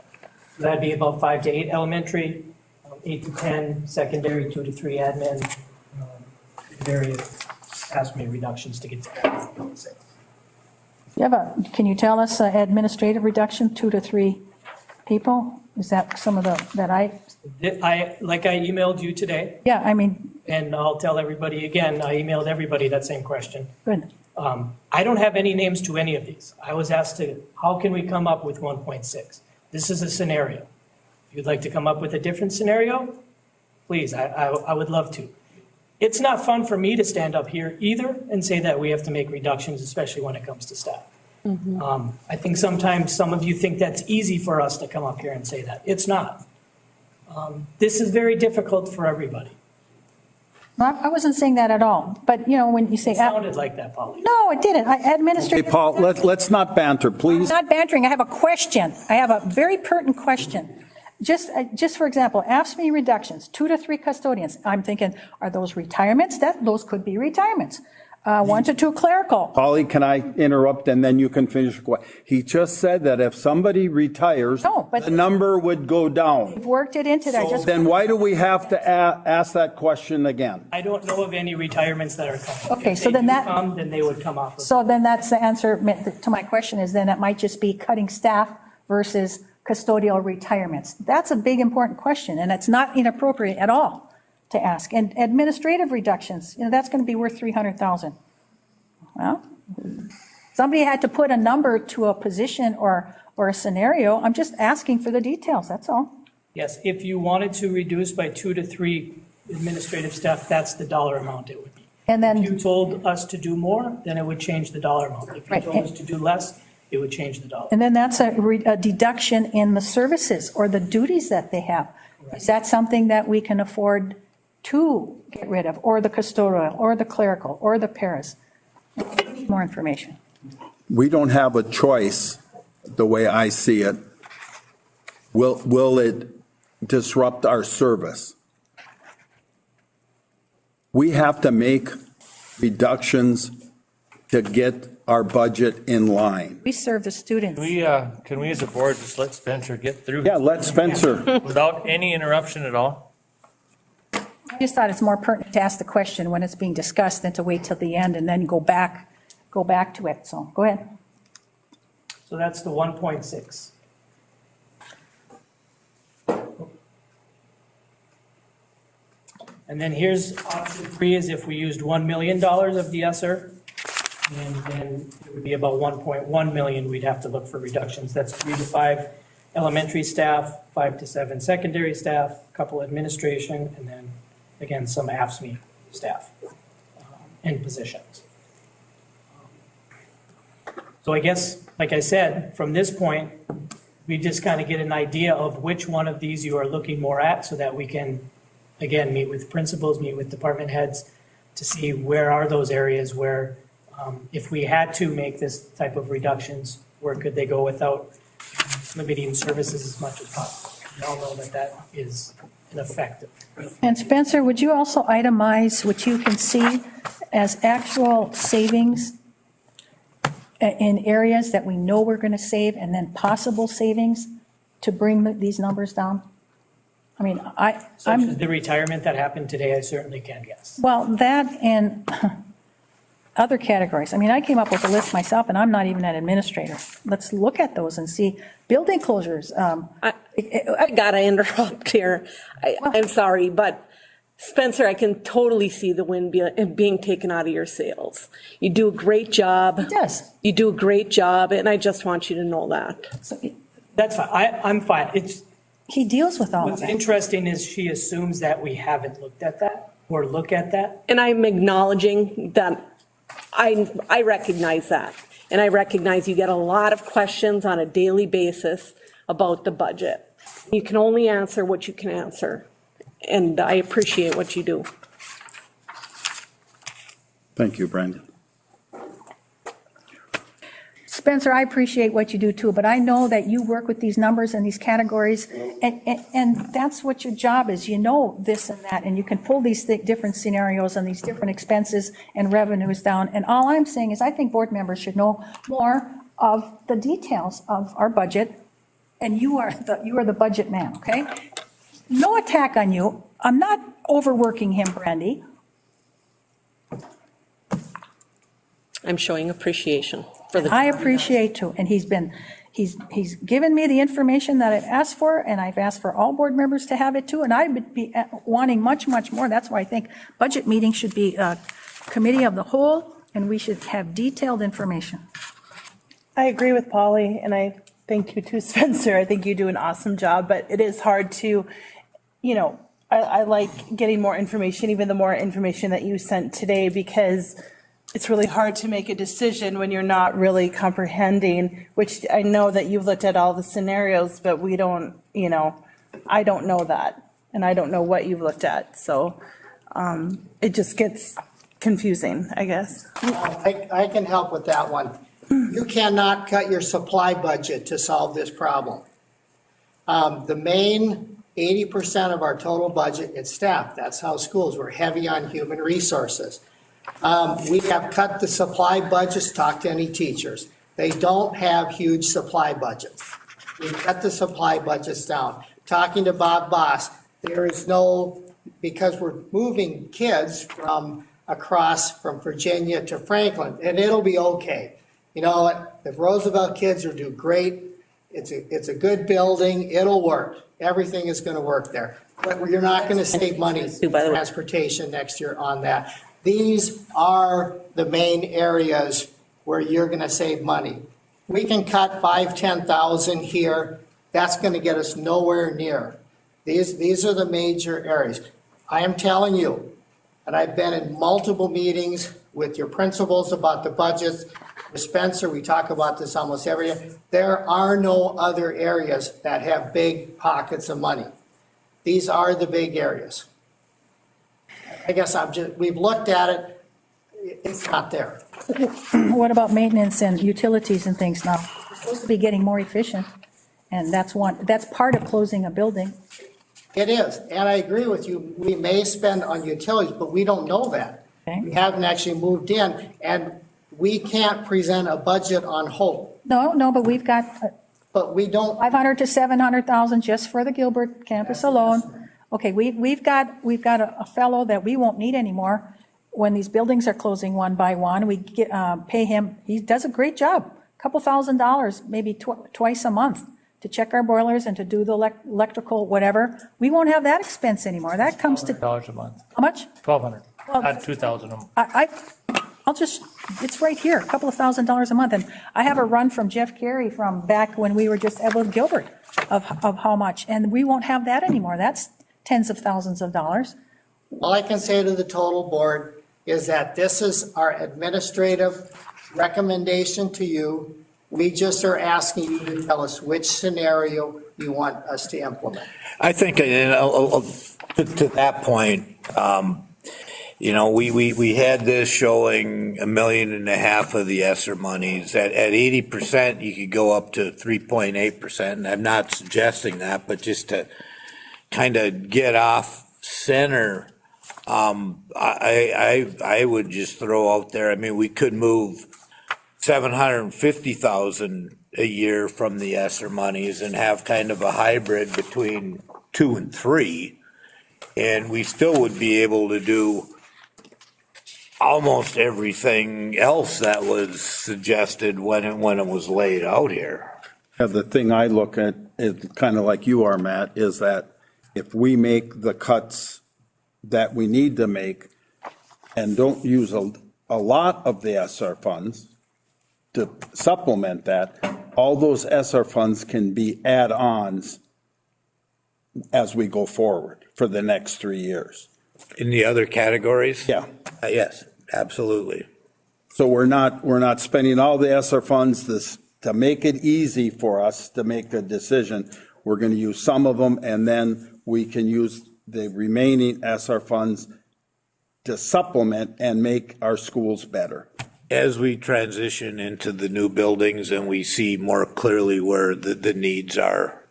So that'd be about 5 to 8 elementary, 8 to 10 secondary, 2 to 3 admin, various AFSCME reductions to get to that 1.6. Can you tell us administrative reduction, 2 to 3 people? Is that some of that Like I emailed you today. Yeah, I mean. And I'll tell everybody again, I emailed everybody that same question. Good. I don't have any names to any of these. I was asked how can we come up with 1.6? This is a scenario. If you'd like to come up with a different scenario, please, I would love to. It's not fun for me to stand up here either and say that we have to make reductions, especially when it comes to staff. I think sometimes some of you think that's easy for us to come up here and say that. It's not. This is very difficult for everybody. I wasn't saying that at all, but when you say. It sounded like that, Polly. No, it didn't. Administrative. Hey, Paul, let's not banter, please. I'm not bantering. I have a question. I have a very pertinent question. Just for example, AFSCME reductions, 2 to 3 custodians. I'm thinking, are those retirements? Those could be retirements. 1 to 2 clerical. Polly, can I interrupt and then you can finish? He just said that if somebody retires, the number would go down. We've worked it into that. So then why do we have to ask that question again? I don't know of any retirements that are coming. Okay, If so they then do come, then they would come off. So then that's the answer to my question, is then it might just be cutting staff versus custodial retirements. That's a big, important question, and it's not inappropriate at all to ask. And administrative reductions, that's going to be worth 300,000. Well, somebody had to put a number to a position or a scenario. I'm just asking for the details, that's all. Yes, if you wanted to reduce by 2 to 3 administrative staff, that's the dollar amount it would be. And then if you told us to do more, then it would change the dollar amount. If you told us to do less, it would change the dollar. And then that's a deduction in the services or the duties that they have. Is that something that we can afford to get rid of, or the custodial, or the clerical, or the paras? More information. We don't have a choice, the way I see it. Will it disrupt our service? We have to make reductions to get our budget in line. We serve the students. Can we as a board just let Spencer get through? Yeah, let Spencer. Without any interruption at all? I just thought it's more pertinent to ask the question when it's being discussed than to wait till the end and then go back to it. So go ahead. So that's the 1.6. And then here's option 3 is if we used $1 million of the ESSER, and then it would be about 1.1 million we'd have to look for reductions. That's 3 to 5 elementary staff, 5 to 7 secondary staff, a couple administration, and then again, some AFSCME staff in positions. So I guess, like I said, from this point, we just kind of get an idea of which one of these you are looking more at so that we can again, meet with principals, meet with department heads to see where are those areas where, if we had to make this type of reductions, where could they go without limiting services as much as possible? We all know that that is ineffective. And Spencer, would you also itemize what you can see as actual savings in areas that we know we're going to save, and then possible savings to bring these numbers down? I mean, I'm, The retirement that happened today, I certainly can, yes. well, that and other categories. I mean, I came up with a list myself, and I'm not even an administrator. Let's look at those and see. Building closures. I gotta interrupt here. I'm sorry, but Spencer, I can totally see the wind being taken out of your sails. You do a great job. He does. You do a great job, and I just want you to know that. So That's fine. I'm fine. he deals with all of What's that. interesting is she assumes that we haven't looked at that or look at that. And I'm acknowledging that I recognize that. And I recognize you get a lot of questions on a daily basis about the budget. You can only answer what you can answer. And I appreciate what you do. Thank you, Brandon. Spencer, I appreciate what you do too, but I know that you work with these numbers and these categories, and that's what your job is. You know this and that, and you can pull these different scenarios and these different expenses and revenues down. And all I'm saying is I think board members should know more of the details of our budget, and you are the budget man, okay? No attack on you. I'm not overworking him, Brandy. I'm showing appreciation for the. I appreciate too, and he's given me the information that I've asked for, and I've asked for all board members to have it too, and I would be wanting much, much more. That's why I think budget meetings should be a committee of the whole, and we should have detailed information. I agree with Polly, and I thank you too, Spencer. I think you do an awesome job, but it is hard to, I like getting more information, even the more information that you sent today, because it's really hard to make a decision when you're not really comprehending, which I know that you've looked at all the scenarios, but we don't, I don't know that, and I don't know what you've looked at. So it just gets confusing, I guess. I can help with that one. You cannot cut your supply budget to solve this problem. The main 80% of our total budget is staff. That's how schools, we're heavy on human resources. We have cut the supply budgets, talk to any teachers. They don't have huge supply budgets. We cut the supply budgets down. Talking to Bob Boss, there is no, because we're moving kids from Virginia to Franklin, and it'll be okay. You know what, the Roosevelt kids will do great. It's a good building, it'll work. Everything is gonna work there. But you're not gonna save money in transportation next year on that. These are the main areas where you're going to save money. We can cut 5,000-10,000 here. That's going to get us nowhere near. These are the major areas. I am telling you, and I've been in multiple meetings with your principals about the budgets. With Spencer, we talk about this almost every year. There are no other areas that have big pockets of money. These are the big areas. I guess we've looked at it, it's not there. What about maintenance and utilities and things now? We're supposed to be getting more efficient, and that's part of closing a building. It is, and I agree with you, we may spend on utilities, but we don't know that. Okay. We haven't actually moved in, and we can't present a budget on hope. No, but we've got. But we don't. 500 to 700,000 just for the Gilbert campus alone. Okay, we've got a fellow that we won't need anymore when these buildings are closing one by one. We pay him, he does a great job, a couple $1,000s, maybe twice a month to check our boilers and to do the electrical, whatever. We won't have that expense anymore. That comes to. $1,200 a month. How much? $1,200, Well, not $2,000 a month. it's right here, a couple $1,000s a month. And I have a run from Jeff Carey from back when we were just Evelyn Gilbert of how much. And we won't have that anymore. That's tens of thousands of dollars. All I can say to the total board is that this is our administrative recommendation to you. We just are asking you to tell us which scenario you want us to implement. I think, to that point, we had this showing $1.5 million of the ESSER monies. At 80%, you could go up to 3.8%. And I'm not suggesting that, but just to kind of get off center, I would just throw out there, I mean, we could move $750,000 a year from the ESSER monies and have kind of a hybrid between 2 and 3. And we still would be able to do almost everything else that was suggested when it was laid out here. The thing I look at is kind of like you are, Matt, is that if we make the cuts that we need to make and don't use a lot of the ESSER funds to supplement that, all those ESSER funds can be add-ons as we go forward for the next 3 years. In the other categories? Yeah. Yes, absolutely. So we're not spending all the ESSER funds to make it easy for us to make a decision. We're going to use some of them, and then we can use the remaining ESSER funds to supplement and make our schools better. As we transition into the new buildings and we see more clearly where the needs are,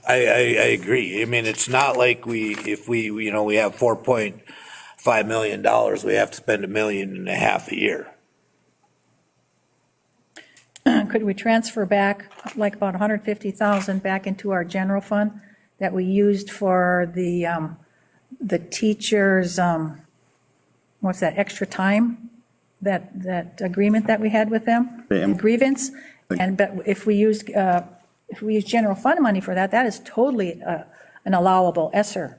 I agree. I mean, it's not like if we have $4.5 million, we have to spend $1.5 million a year. Could we transfer back like about 150,000 back into our general fund that we used for the teachers, what's that, extra time? That agreement that we had with them? Grievance? But if we use general fund money for that, that is totally an allowable ESSER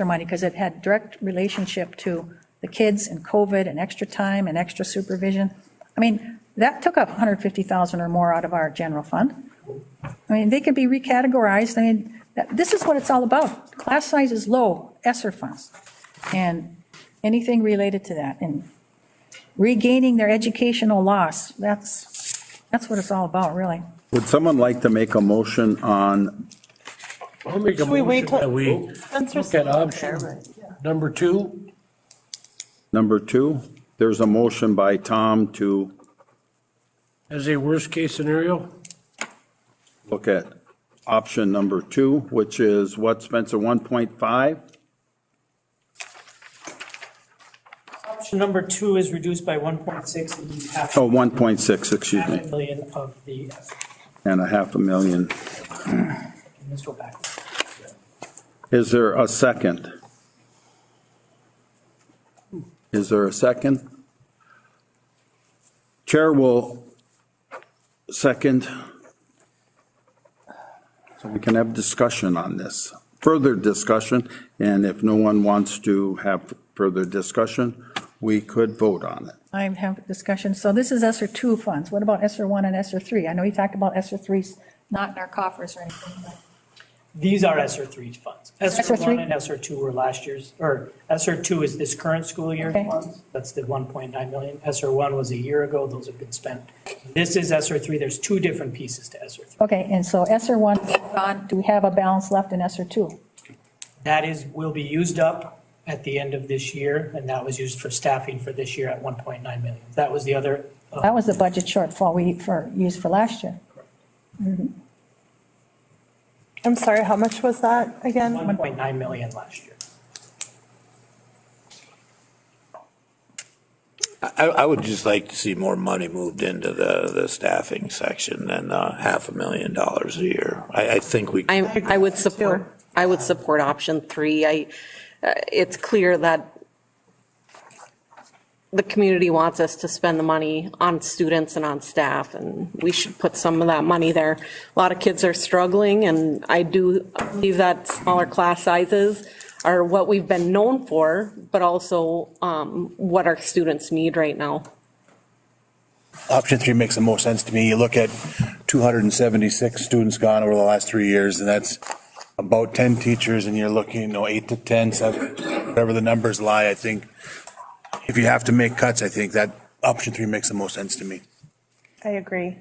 money, because it had direct relationship to the kids and COVID and extra time and extra supervision. I mean, that took up 150,000 or more out of our general fund. I mean, they could be recategorized. I mean, this is what it's all about. Class size is low, ESSER funds, and anything related to that, and regaining their educational loss. That's what it's all about, really. Would someone like to make a motion on? I'll make a motion that we look at option number 2. Number 2, there's a motion by Tom to as a worst-case scenario. look at option number 2, which is what, Spencer, 1.5? Option number 2 is reduced by 1.6. And you have Oh, 1.6, excuse me, $500,000 of the. and $500,000. Let's go back. Is there a second? Is there a second? Chair will second, so we can have discussion on this, further discussion, and if no one wants to have further discussion, we could vote on it. I have a discussion. So this is ESSER 2 funds. What about ESSER 1 and ESSER 3? I know you talked about ESSER 3's not in our coffers or anything, but These are ESSER 3 funds. ESSER 1 3? and ESSER 2 were last year's, or ESSER 2 is this current school year Okay. funds. That's the 1.9 million. ESSER 1 was a year ago. Those have been spent. This is ESSER 3. There's 2 different pieces to ESSER 3. okay, and so ESSER 1 is gone. Do we have a balance left in ESSER 2? That will be used up at the end of this year, and that was used for staffing for this year at 1.9 million. That was the other. That was the budget shortfall we used for last year. I'm sorry, how much was that again? 1.9 million last year. I would just like to see more money moved into the staffing section than $500,000 a year. I think we. I would support option 3. It's clear that the community wants us to spend the money on students and on staff, and we should put some of that money there. A lot of kids are struggling, and I do believe that smaller class sizes are what we've been known for, but also what our students need right now. Option 3 makes the most sense to me. You look at 276 students gone over the last 3 years, and that's about 10 teachers, and you're looking, 8 to 10, 7, whatever the numbers lie. I think if you have to make cuts, I think that option 3 makes the most sense to me. I agree.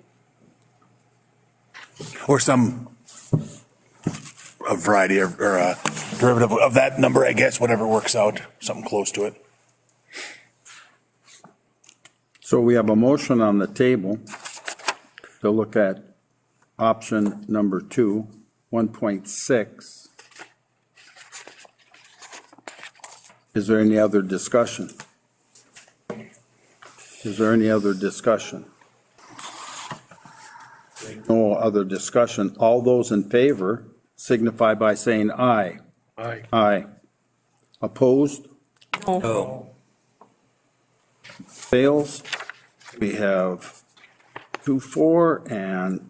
Or a variety or a derivative of that number, I guess, whatever works out, something close to it. So we have a motion on the table to look at option number 2, 1.6. Is there any other discussion? Is there any other discussion? No other discussion. All those in favor signify by saying aye. Aye. Aye. Opposed? No. Fails. We have 2 for and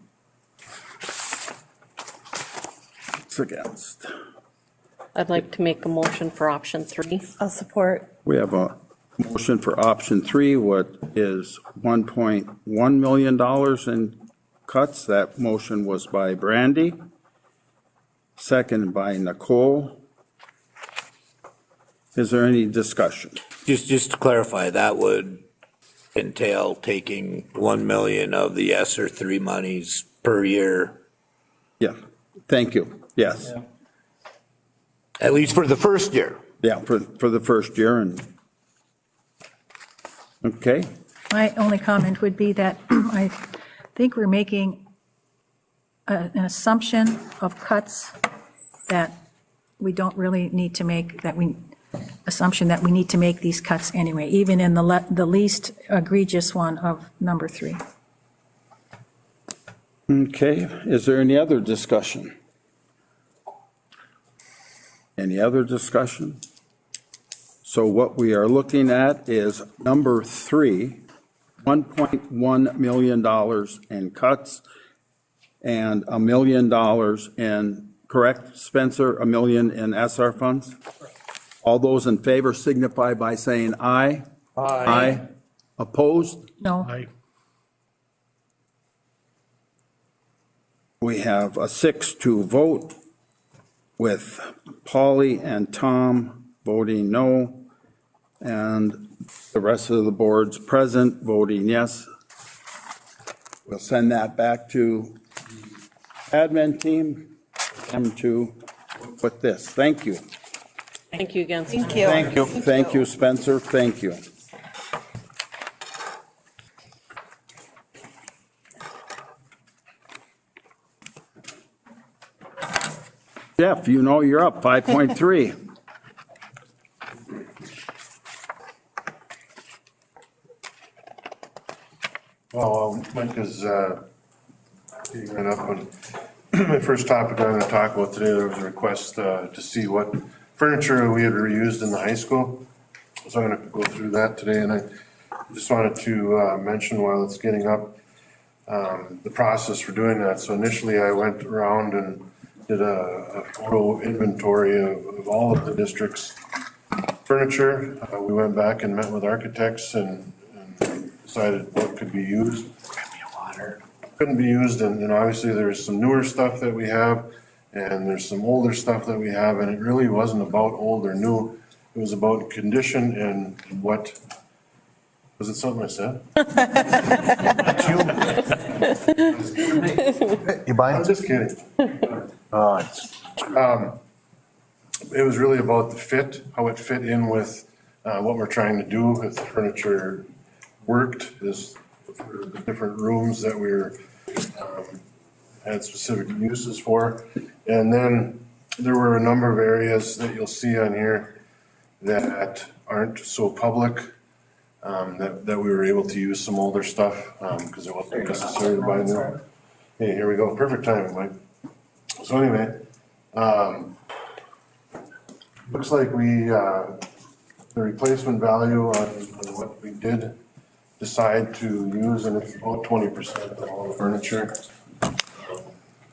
6 against. I'd like to make a motion for option 3. I'll support. We have a motion for option 3, what is $1.1 million in cuts. That motion was by Brandy, second by Nicole. Is there any discussion? Just to clarify, that would entail taking 1 million of the ESSER 3 monies per year. Yeah, thank you, yes. At least for the first year. Yeah, for the first year, and, okay, My only comment would be that I think we're making an assumption of cuts that we don't really need to make, assumption that we need to make these cuts anyway, even in the least egregious one of number 3. okay. Is there any other discussion? Any other discussion? So what we are looking at is number 3, $1.1 million in cuts and $1 million in, correct, Spencer, $1 million in SR funds? All those in favor signify by saying aye. Aye. Opposed? No. Aye. We have a 6-2 vote with Polly and Tom voting no, and the rest of the board's present voting yes. We'll send that back to the admin team, them to put this. Thank you. Thank you again. Thank you. Thank you. Thank you, Spencer. Thank you. Jeff, you know you're up, 5.3. Well, Mike is getting that up on my first topic I'm going to talk about today. There was a request to see what furniture we had reused in the high school. So I'm going to go through that today, and I just wanted to mention while it's getting up the process for doing that. So initially I went around and did a photo inventory of all of the district's furniture. We went back and met with architects and decided what could be used. Couldn't be used, and obviously there's some newer stuff that we have, and there's some older stuff that we have, and it really wasn't about old or new. It was about condition and what, was it something I said? You buying? I'm just kidding. It was really about the fit, how it fit in with what we're trying to do, if the furniture worked, is the different rooms that we're had specific uses for. And then there were a number of areas that you'll see on here that aren't so public, that we were able to use some older stuff because it wasn't necessary to buy new. Hey, here we go. Perfect timing, Mike. So anyway, looks like the replacement value on what we did decide to use, and it's about 20% of all the furniture.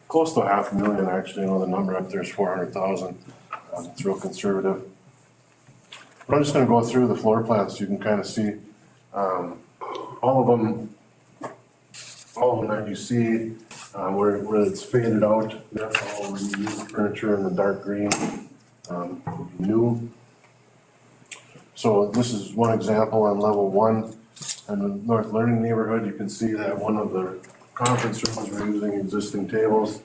Close to $500,000, actually. I know the number up there is 400,000. It's real conservative. But I'm just going to go through the floor plans so you can kind of see all of them that you see where it's faded out. That's all reused furniture in the dark green, new. So this is one example on level 1. in the North Learning neighborhood, you can see that one of the conference rooms, we're using existing tables.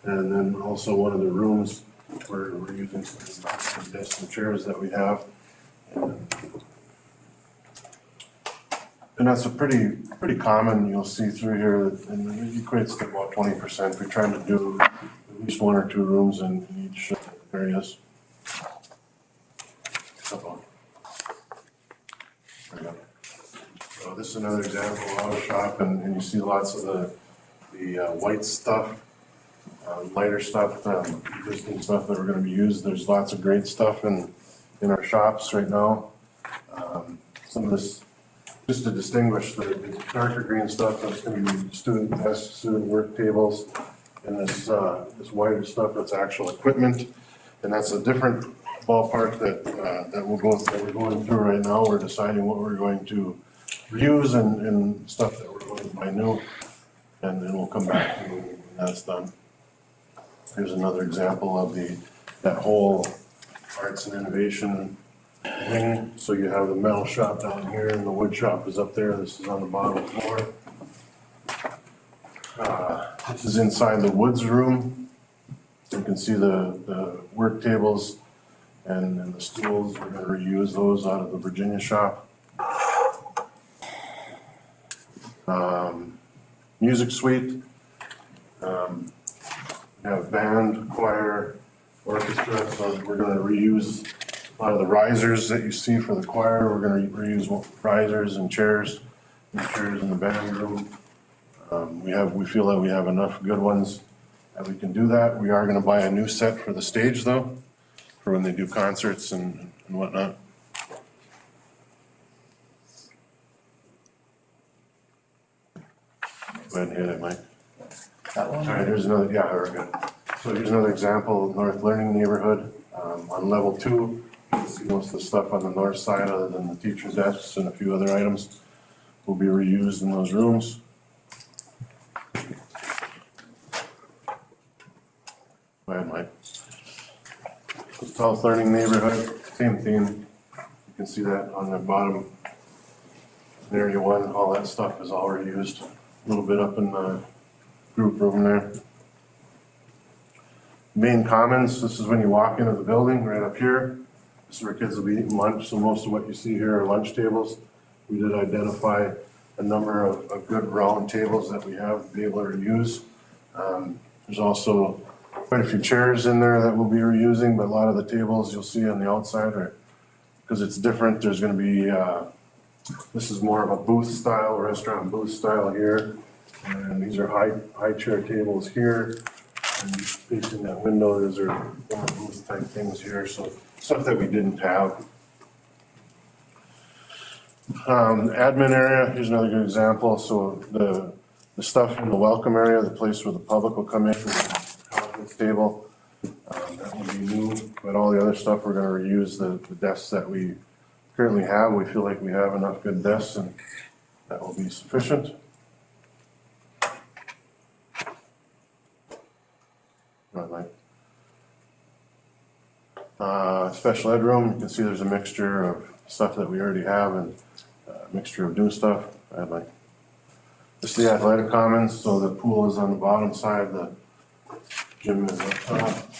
And then also one of the rooms, we're using some desks and chairs that we have. And that's a pretty common, you'll see through here, and it equates to about 20%. We're trying to do at least 1 or 2 rooms in each areas. So this is another example of auto shop, and you see lots of the white stuff, lighter stuff, existing stuff that we're going to be used. There's lots of great stuff in our shops right now. Some of this, just to distinguish the darker green stuff, that's going to be student desks, student work tables, and this whiter stuff that's actual equipment, and that's a different ballpark that we're going through right now. We're deciding what we're going to reuse and stuff that we're going to buy new, and then we'll come back to when that's done. Here's another example of that whole arts and innovation wing. So you have the metal shop down here and the wood shop is up there. This is on the bottom floor. This is inside the woods room. You can see the work tables and the stools. We're going to reuse those out of the Virginia shop. Music suite. We have band, choir, orchestra, so we're going to reuse a lot of the risers that you see for the choir. We're going to reuse risers and chairs in the band room. We feel that we have enough good ones that we can do that. We are going to buy a new set for the stage though, for when they do concerts and whatnot. Go ahead and hit it, Mike. That one? All right, here's another, yeah, very good. So here's another example of North Learning neighborhood. On level 2, you can see most of the stuff on the north side other than the teacher's desks and a few other items will be reused in those rooms. Go ahead, Mike. South Learning neighborhood, same theme. You can see that on the bottom. In area 1, all that stuff is all reused. A little bit up in the group room there. Main commons, this is when you walk into the building, right up here. This is where kids will be eating lunch, so most of what you see here are lunch tables. We did identify a number of good round tables that we have to be able to reuse. There's also quite a few chairs in there that we'll be reusing, but a lot of the tables you'll see on the outside are, because it's different, there's going to be, this is more of a booth style, restaurant booth style here. And these are high chair tables here. And facing that window, those are more booth type things here. So stuff that we didn't have. Admin area, here's another good example. So the stuff in the welcome area, the place where the public will come in, conference table, that will be new. But all the other stuff, we're going to reuse the desks that we currently have. We feel like we have enough good desks and that will be sufficient. Special ed room, you can see there's a mixture of stuff that we already have and a mixture of new stuff. This is the athletic commons, so the pool is on the bottom side, the gym is up top.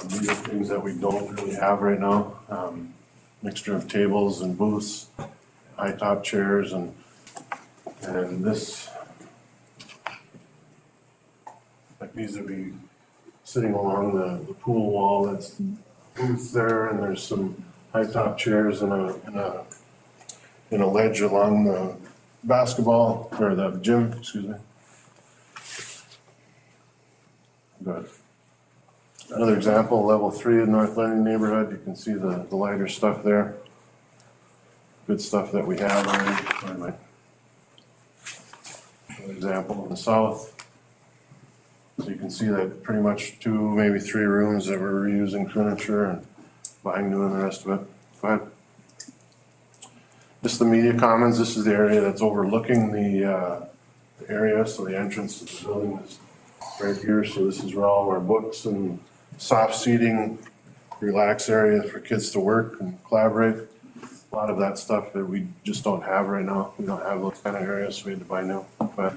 These are things that we don't really have right now. Mixture of tables and booths, high top chairs, and this, like these would be sitting along the pool wall. That's booths there, and there's some high top chairs and a ledge along the basketball or the gym. Excuse me. Good. Another example, level 3 in North Learning neighborhood. You can see the lighter stuff there. Good stuff that we have already. Another example in the south. So you can see that pretty much 2, maybe 3 rooms that we're reusing furniture and buying new and the rest of it. Go ahead. This is the media commons. This is the area that's overlooking the area. So the entrance to the building is right here. So this is where all of our books and soft seating, relax area for kids to work and collaborate. a lot of that stuff that we just don't have right now. We don't have those kind of areas, so we had to buy new. But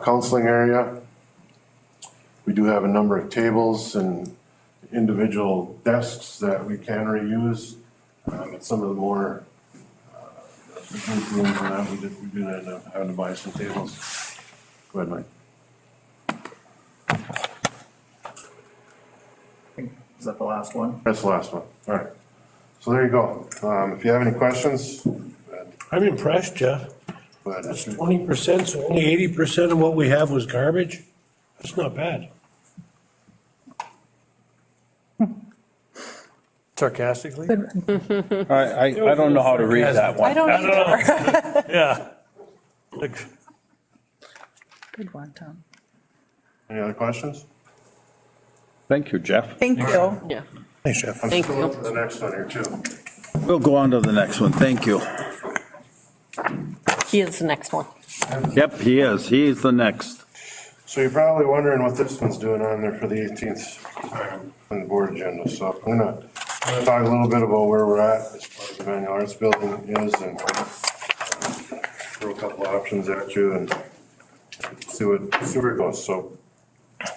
counseling area, we do have a number of tables and individual desks that we can reuse. But some of the more group rooms and that, we did end up having to buy some tables. Go ahead, Mike. Is that the last one? That's the last one. All right. So there you go. If you have any questions, I'm impressed, Jeff. go ahead. That's 20%, so only 80% of what we have was garbage. That's not bad. Sarcastically? I don't know how to read that one. I don't either. Yeah. Good one, Tom. Any other questions? Thank you, Jeff. Thank you. Yeah. Thanks, Jeff. I'm Thank still you. up to the next one here too. We'll go on to the next one. Thank you. He is the next one. Yep, he is. He's the next. So you're probably wondering what this one's doing on there for the 18th on the board agenda. So I'm gonna talk a little bit about where we're at as far as the manual arts building is and throw a couple of options at you and see where it goes. So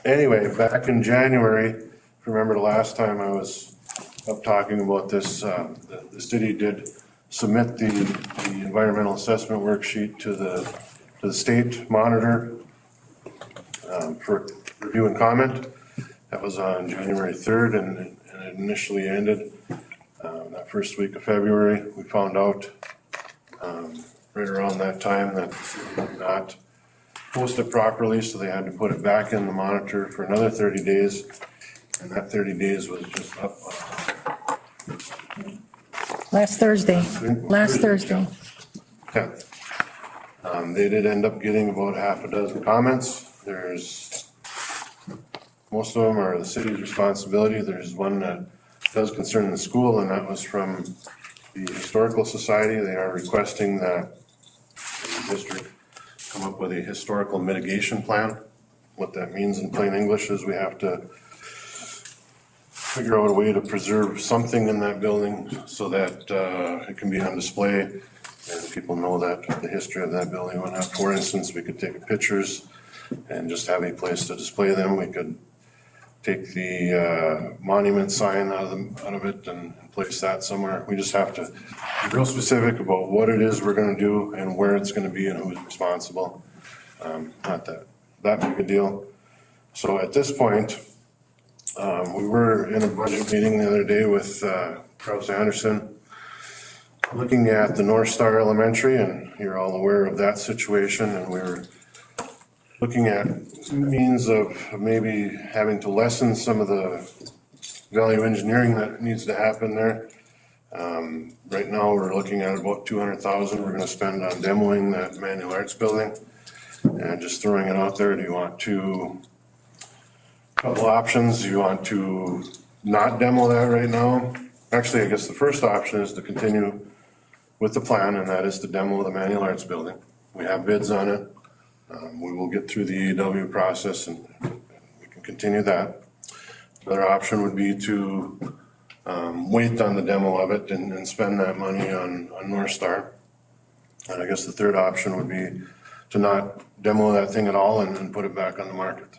anyway, back in January, if you remember the last time I was up talking about this, the city did submit the environmental assessment worksheet to the state monitor for review and comment. That was on January 3rd and it initially ended that first week of February. We found out right around that time that the city did not post it properly, so they had to put it back in the monitor for another 30 days. And that 30 days was just up. Last Thursday. Yeah. They did end up getting about half a dozen comments. Most of them are the city's responsibility. There's one that does concern the school, and that was from the Historical Society. They are requesting that the district come up with a historical mitigation plan. What that means in plain English is we have to figure out a way to preserve something in that building so that it can be on display and people know that the history of that building. For instance, we could take pictures and just have a place to display them. We could take the monument sign out of it and place that somewhere. We just have to be real specific about what it is we're going to do and where it's going to be and who's responsible. Not that big a deal. So at this point, we were in a budget meeting the other day with Kraus Anderson, looking at the North Star Elementary, and you're all aware of that situation, and we were looking at means of maybe having to lessen some of the value engineering that needs to happen there. Right now, we're looking at about $200,000 we're going to spend on demoing that manual arts building, and just throwing it out there. Do you want to? Couple options. Do you want to not demo that right now? Actually, I guess the first option is to continue with the plan, and that is to demo the manual arts building. We have bids on it. We will get through the EW process and we can continue that. Another option would be to wait on the demo of it and spend that money on North Star. And I guess the third option would be to not demo that thing at all and put it back on the market.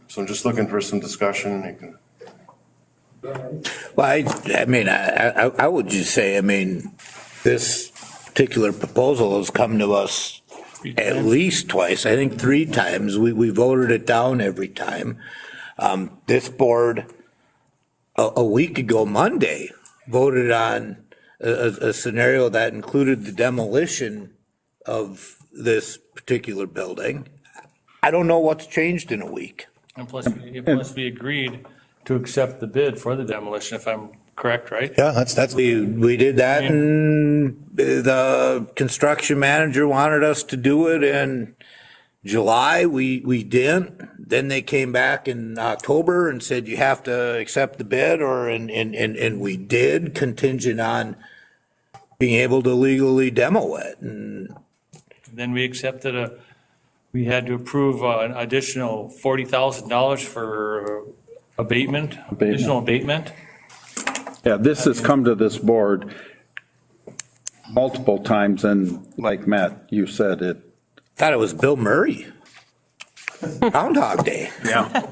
So I'm just looking for some discussion. You can. Well, I mean, I would just say, I mean, this particular proposal has come to us at least twice, I think 3 times. We voted it down every time. This board, a week ago Monday, voted on a scenario that included the demolition of this particular building. I don't know what's changed in a week. And plus we agreed to accept the bid for the demolition, if I'm correct, right? Yeah, that's. We did that, and the construction manager wanted us to do it in July. We didn't. Then they came back in October and said you have to accept the bid, and we did, contingent on being able to legally demo it. And then we accepted we had to approve an additional $40,000 for additional abatement. Yeah, this has come to this board multiple times, and like Matt, you said it. Thought it was Bill Murray. Groundhog Day. Yeah.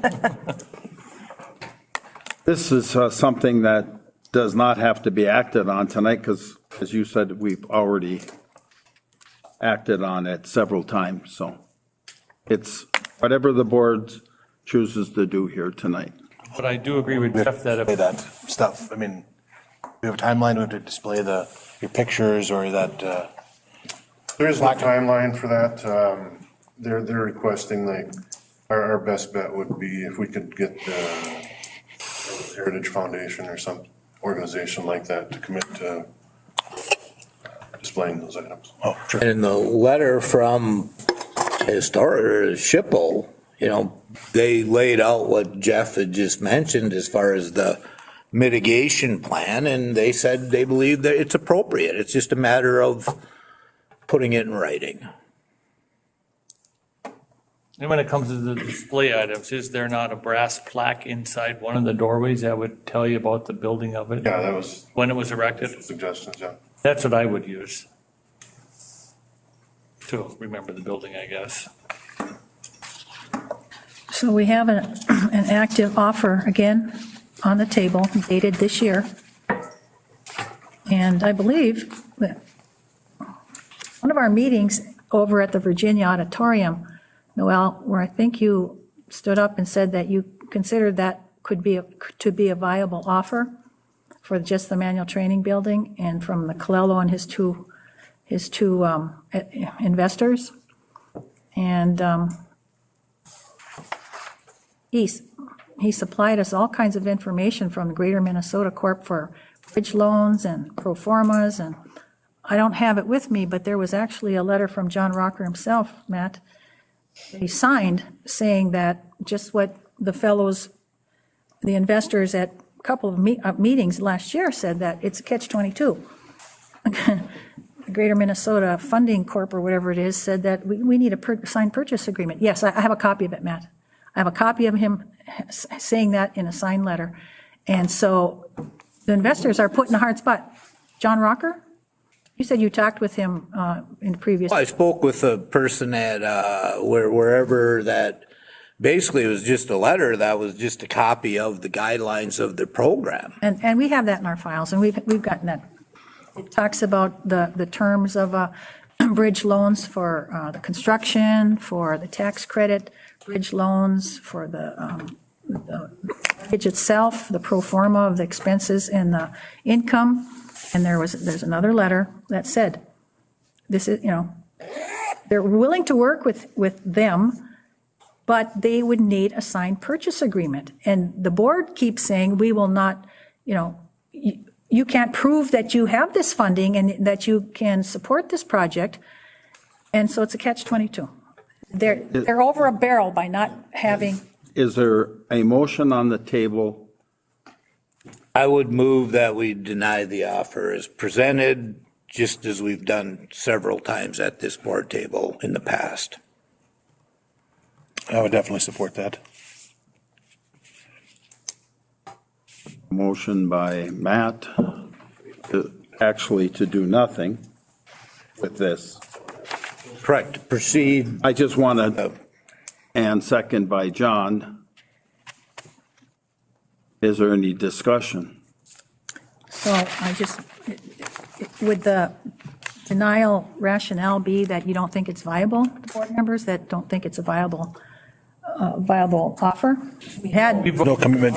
This is something that does not have to be acted on tonight, because, as you said, we've already acted on it several times, so it's whatever the board chooses to do here tonight. But I do agree with Jeff that if That stuff, I mean, we have a timeline, we have to display your pictures or that, There is no timeline for that. They're requesting, like, our best bet would be if we could get the Heritage Foundation or some organization like that to commit to displaying those items. oh, sure. And in the letter from Schipple, you know, they laid out what Jeff had just mentioned as far as the mitigation plan, and they said they believe that it's appropriate. It's just a matter of putting it in writing. And when it comes to the display items, is there not a brass plaque inside one of the doorways that would tell you about the building of it? Yeah, that was. When it was erected? Suggestions, yeah. That's what I would use to remember the building, I guess. So we have an active offer again on the table dated this year. And I believe that one of our meetings over at the Virginia Auditorium, Noel, where I think you stood up and said that you considered that to be a viable offer for just the manual training building, and from the Colello and his two investors. And he supplied us all kinds of information from the Greater Minnesota Corp for bridge loans and pro formas, and I don't have it with me, but there was actually a letter from John Rocker himself, Matt, that he signed, saying that just what the fellows, the investors at a couple of meetings last year said, that it's a catch-22. The Greater Minnesota Funding Corp, or whatever it is, said that we need a signed purchase agreement. Yes, I have a copy of it, Matt. I have a copy of him saying that in a signed letter. And so the investors are put in a hard spot. John Rocker, you said you talked with him in the previous. Well, I spoke with a person at wherever that, basically it was just a letter that was just a copy of the guidelines of the program. And we have that in our files, and we've gotten that. It talks about the terms of bridge loans for the construction, for the tax credit, bridge loans for the bridge itself, the pro forma of the expenses and the income. And there's another letter that said, this is, they're willing to work with them, but they would need a signed purchase agreement. And the board keeps saying, we will not, you can't prove that you have this funding and that you can support this project. And so it's a catch-22. They're over a barrel by not having. Is there a motion on the table? I would move that we deny the offer as presented, just as we've done several times at this board table in the past. I would definitely support that. Motion by Matt, to do nothing with this. Correct, to proceed. I just wanted, and second by John. Is there any discussion? So would the denial rationale be that you don't think it's viable, the board members that don't think it's a viable offer? We had. No commitment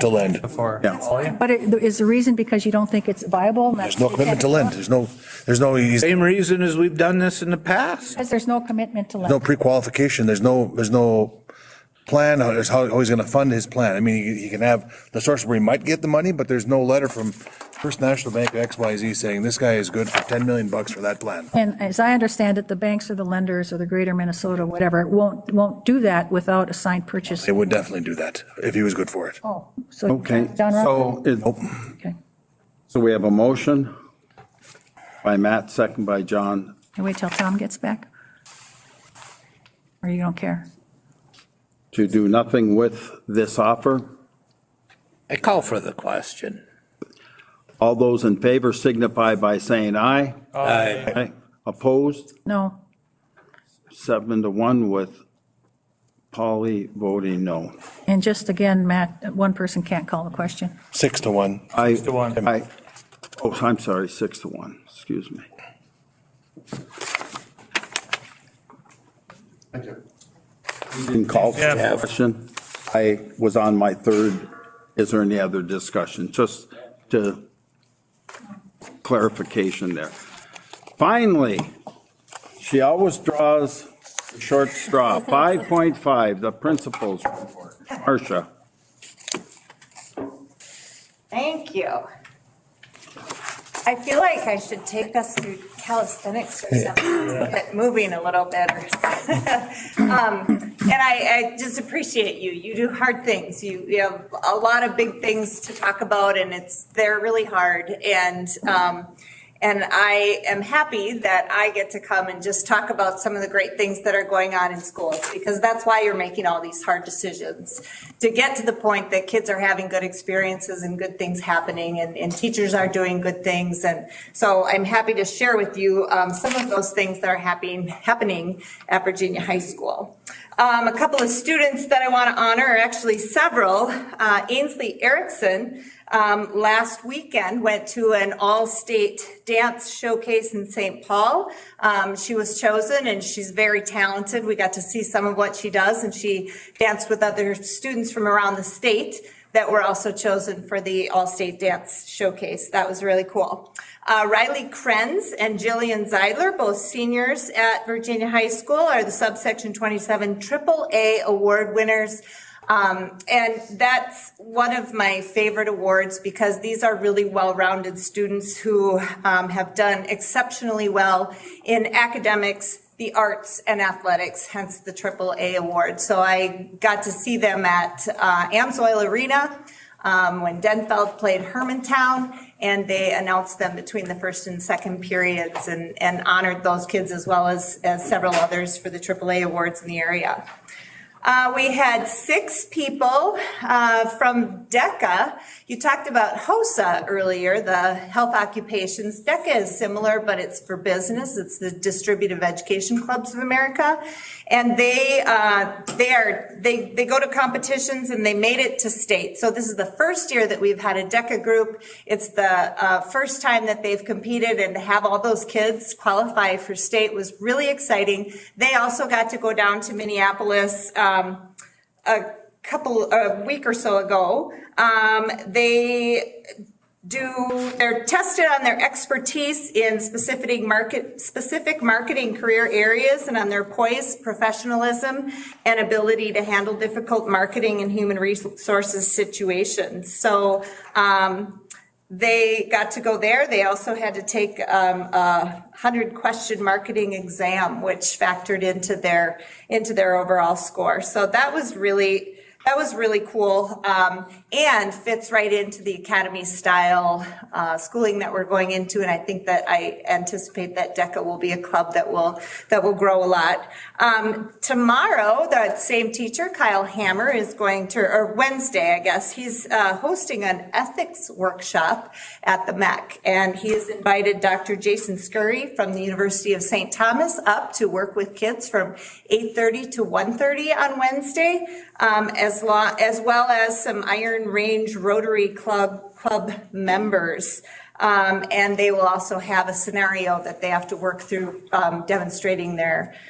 to lend. Yeah. But is the reason because you don't think it's viable? There's no commitment to lend. There's no. Same reason as we've done this in the past. Because there's no commitment to lend. No pre-qualification. There's no plan. There's how he's going to fund his plan. I mean, he can have the source where he might get the money, but there's no letter from First National Bank XYZ saying this guy is good for $10 million for that plan. And as I understand it, the banks or the lenders or the Greater Minnesota, whatever, won't do that without a signed purchase. They would definitely do that if he was good for it. Oh, so Okay. John Rocker? Okay. So we have a motion by Matt, second by John. Can we wait till Tom gets back? Or you don't care? To do nothing with this offer. I call for the question. All those in favor signify by saying aye. Aye. Opposed? No. 7-1 with Polly voting no. And just again, Matt, one person can't call the question. 6-1. 6-1. I'm sorry, 6-1, excuse me. Thank you. You didn't call for Yeah. the question. I was on my third. Is there any other discussion? Just to clarification there. Finally, she always draws a short straw. 5.5, the principal's report. Marcia. Thank you. I feel like I should take us through calisthenics or something to get moving a little better. And I just appreciate you. You do hard things. You have a lot of big things to talk about, and they're really hard. And I am happy that I get to come and just talk about some of the great things that are going on in schools, because that's why you're making all these hard decisions, to get to the point that kids are having good experiences and good things happening, and teachers are doing good things. And so I'm happy to share with you some of those things that are happening at Virginia High School. A couple of students that I want to honor, or actually several. Ainsley Erickson last weekend went to an all-state dance showcase in St. Paul. She was chosen, and she's very talented. We got to see some of what she does, and she danced with other students from around the state that were also chosen for the all-state dance showcase. That was really cool. Riley Krenz and Jillian Zeidler, both seniors at Virginia High School, are the subsection 27 AAA award winners. And that's one of my favorite awards, because these are really well-rounded students who have done exceptionally well in academics, the arts, and athletics, hence the AAA award. So I got to see them at Amsoil Arena when Denfeld played Hermantown, and they announced them between the first and second periods, and honored those kids as well as several others for the AAA awards in the area. We had 6 people from DECA. You talked about HOSA earlier, the health occupations. DECA is similar, but it's for business. It's the Distributive Education Clubs of America. And they go to competitions, and they made it to state. So this is the first year that we've had a DECA group. It's the first time that they've competed, and to have all those kids qualify for state was really exciting. They also got to go down to Minneapolis a week or so ago. They're tested on their expertise in specific marketing career areas, and on their poise, professionalism, and ability to handle difficult marketing and human resources situations. So they got to go there. They also had to take a 100-question marketing exam, which factored into their overall score. So that was really cool, and fits right into the academy style schooling that we're going into. And I anticipate that DECA will be a club that will grow a lot. Tomorrow, that same teacher, Kyle Hammer, is going to, or Wednesday, I guess, he's hosting an ethics workshop at the MEC, and he has invited Dr. Jason Scurry from the University of St. Thomas up to work with kids from 8:30 to 1:30 on Wednesday, as well as some Iron Range Rotary Club members. And they will also have a scenario that they have to work through, demonstrating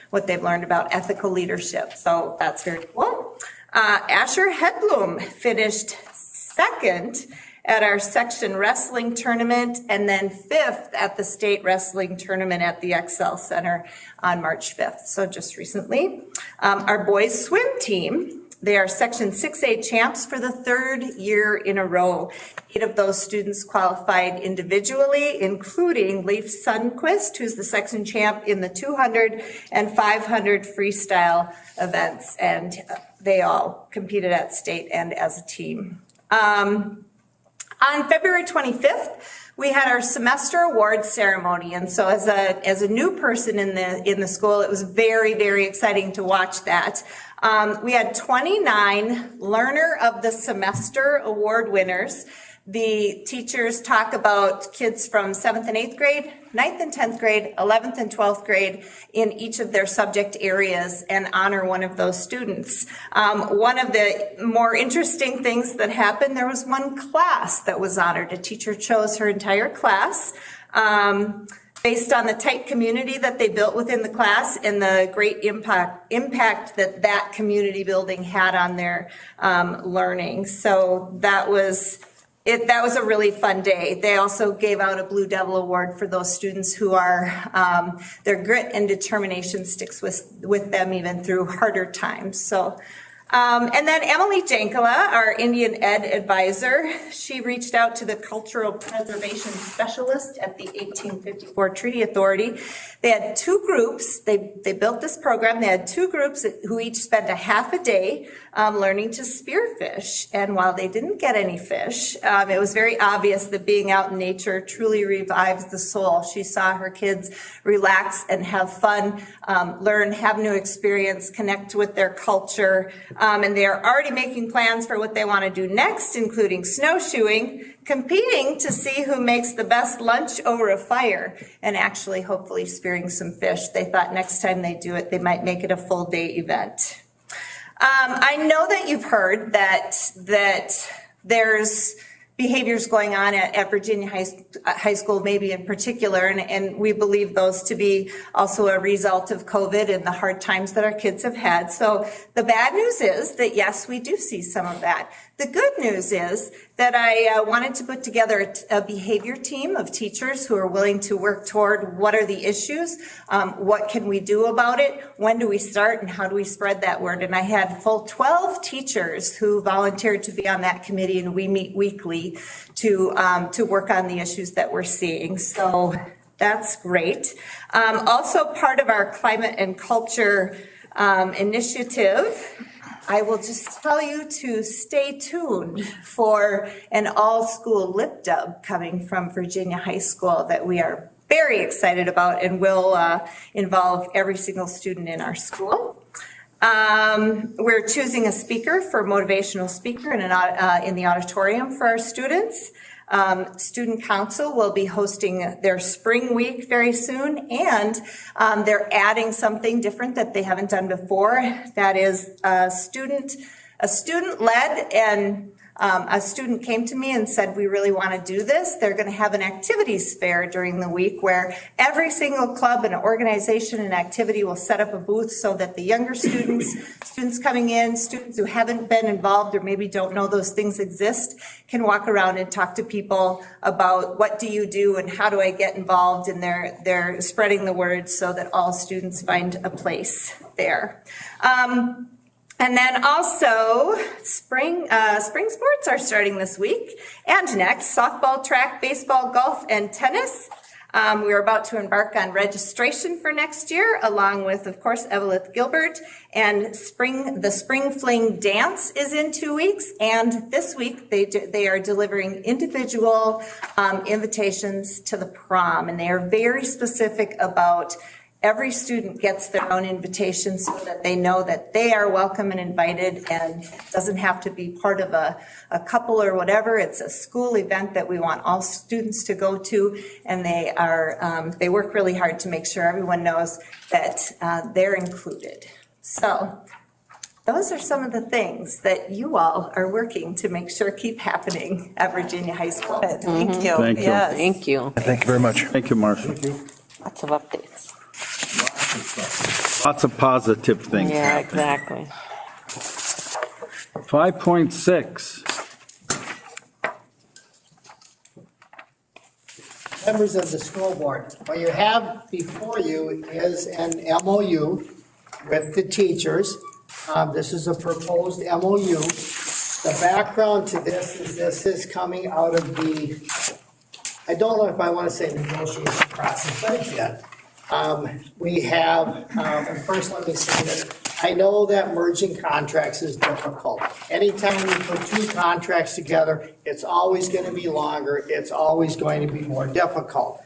what they've learned about ethical leadership. So that's very cool. Asher Hedblum finished second at our section wrestling tournament, and then 5th at the state wrestling tournament at the Excel Center on March 5th. So just recently. Our boys swim team, they are Section 6A champs for the 3rd year in a row. 8 of those students qualified individually, including Leif Sundquist, who's the section champ in the 200 and 500 freestyle events. And they all competed at state and as a team. On February 25th, we had our semester awards ceremony, and so as a new person in the school, it was very, very exciting to watch that. We had 29 Learner of the Semester award winners. The teachers talk about kids from 7th and 8th grade, 9th and 10th grade, 11th and 12th grade in each of their subject areas and honor one of those students. One of the more interesting things that happened, there was one class that was honored. A teacher chose her entire class based on the tight community that they built within the class and the great impact that that community building had on their learning. So that was a really fun day. They also gave out a Blue Devil Award for those students who are, their grit and determination sticks with them even through harder times. So, and then Emily Jankala, our Indian Ed advisor, she reached out to the cultural preservation specialist at the 1854 Treaty Authority. They had two groups. They built this program. They had two groups who each spent a half a day learning to spearfish. And while they didn't get any fish, it was very obvious that being out in nature truly revives the soul. She saw her kids relax and have fun, learn, have new experience, connect with their culture. And they are already making plans for what they want to do next, including snowshoeing, competing to see who makes the best lunch over a fire, and actually hopefully spearing some fish. They thought next time they do it, they might make it a full day event. I know that you've heard that there's behaviors going on at Virginia High School, maybe in particular, and we believe those to be also a result of COVID and the hard times that our kids have had. So the bad news is that, yes, we do see some of that. The good news is that I wanted to put together a behavior team of teachers who are willing to work toward what are the issues, what can we do about it, when do we start, and how do we spread that word. And I had full 12 teachers who volunteered to be on that committee, and we meet weekly to work on the issues that we're seeing. So that's great. Also part of our climate and culture initiative, I will just tell you to stay tuned for an all-school lip dub coming from Virginia High School that we are very excited about and will involve every single student in our school. We're choosing a speaker for motivational speaker in the auditorium for our students. Student Council will be hosting their spring week very soon, and they're adding something different that they haven't done before. That is a student-led, and a student came to me and said, we really want to do this. They're going to have an activities fair during the week where every single club and organization and activity will set up a booth so that the younger students coming in, students who haven't been involved or maybe don't know those things exist, can walk around and talk to people about what do you do and how do I get involved, and they're spreading the word so that all students find a place there. And then also, spring sports are starting this week and next. Softball, track, baseball, golf, and tennis. We're about to embark on registration for next year, along with, of course, Evelyn Gilbert. And the Spring Fling Dance is in 2 weeks. And this week, they are delivering individual invitations to the prom. And they are very specific about every student gets their own invitation so that they know that they are welcome and invited, and it doesn't have to be part of a couple or whatever. It's a school event that we want all students to go to, and they work really hard to make sure everyone knows that they're included. So those are some of the things that you all are working to make sure keep happening at Virginia High School. Thank you. Thank you. Yes. Thank you. Thank you very much. Thank you, Marcia. Lots of updates. Lots of positive things. Yeah, happening. exactly. 5.6. Members of the school board, what you have before you is an MOU with the teachers. This is a proposed MOU. The background to this is coming out of the, I don't know if I want to say negotiation process, but it's yet. We have, and first let me say that I know that merging contracts is difficult. Anytime you put two contracts together, it's always going to be longer. It's always going to be more difficult.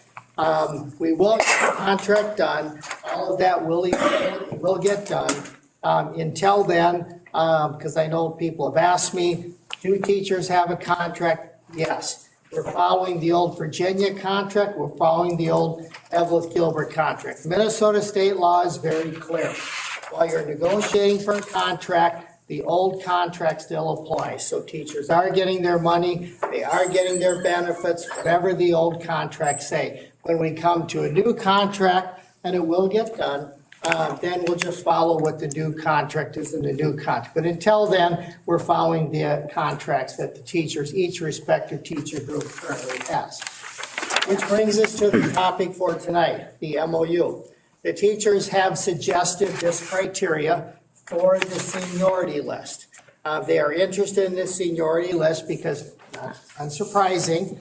We will get the contract done. All of that will get done. Until then, because I know people have asked me, do teachers have a contract? Yes. We're following the old Virginia contract. We're following the old Evelyn Gilbert contract. Minnesota state law is very clear. While you're negotiating for a contract, the old contract still applies. So teachers are getting their money, they are getting their benefits, whatever the old contracts say. When we come to a new contract, and it will get done, then we'll just follow what the new contract is in the new contract. But until then, we're following the contracts that the teachers, each respective teacher group currently has. Which brings us to the topic for tonight, the MOU. The teachers have suggested this criteria for the seniority list. They are interested in this seniority list because, unsurprising,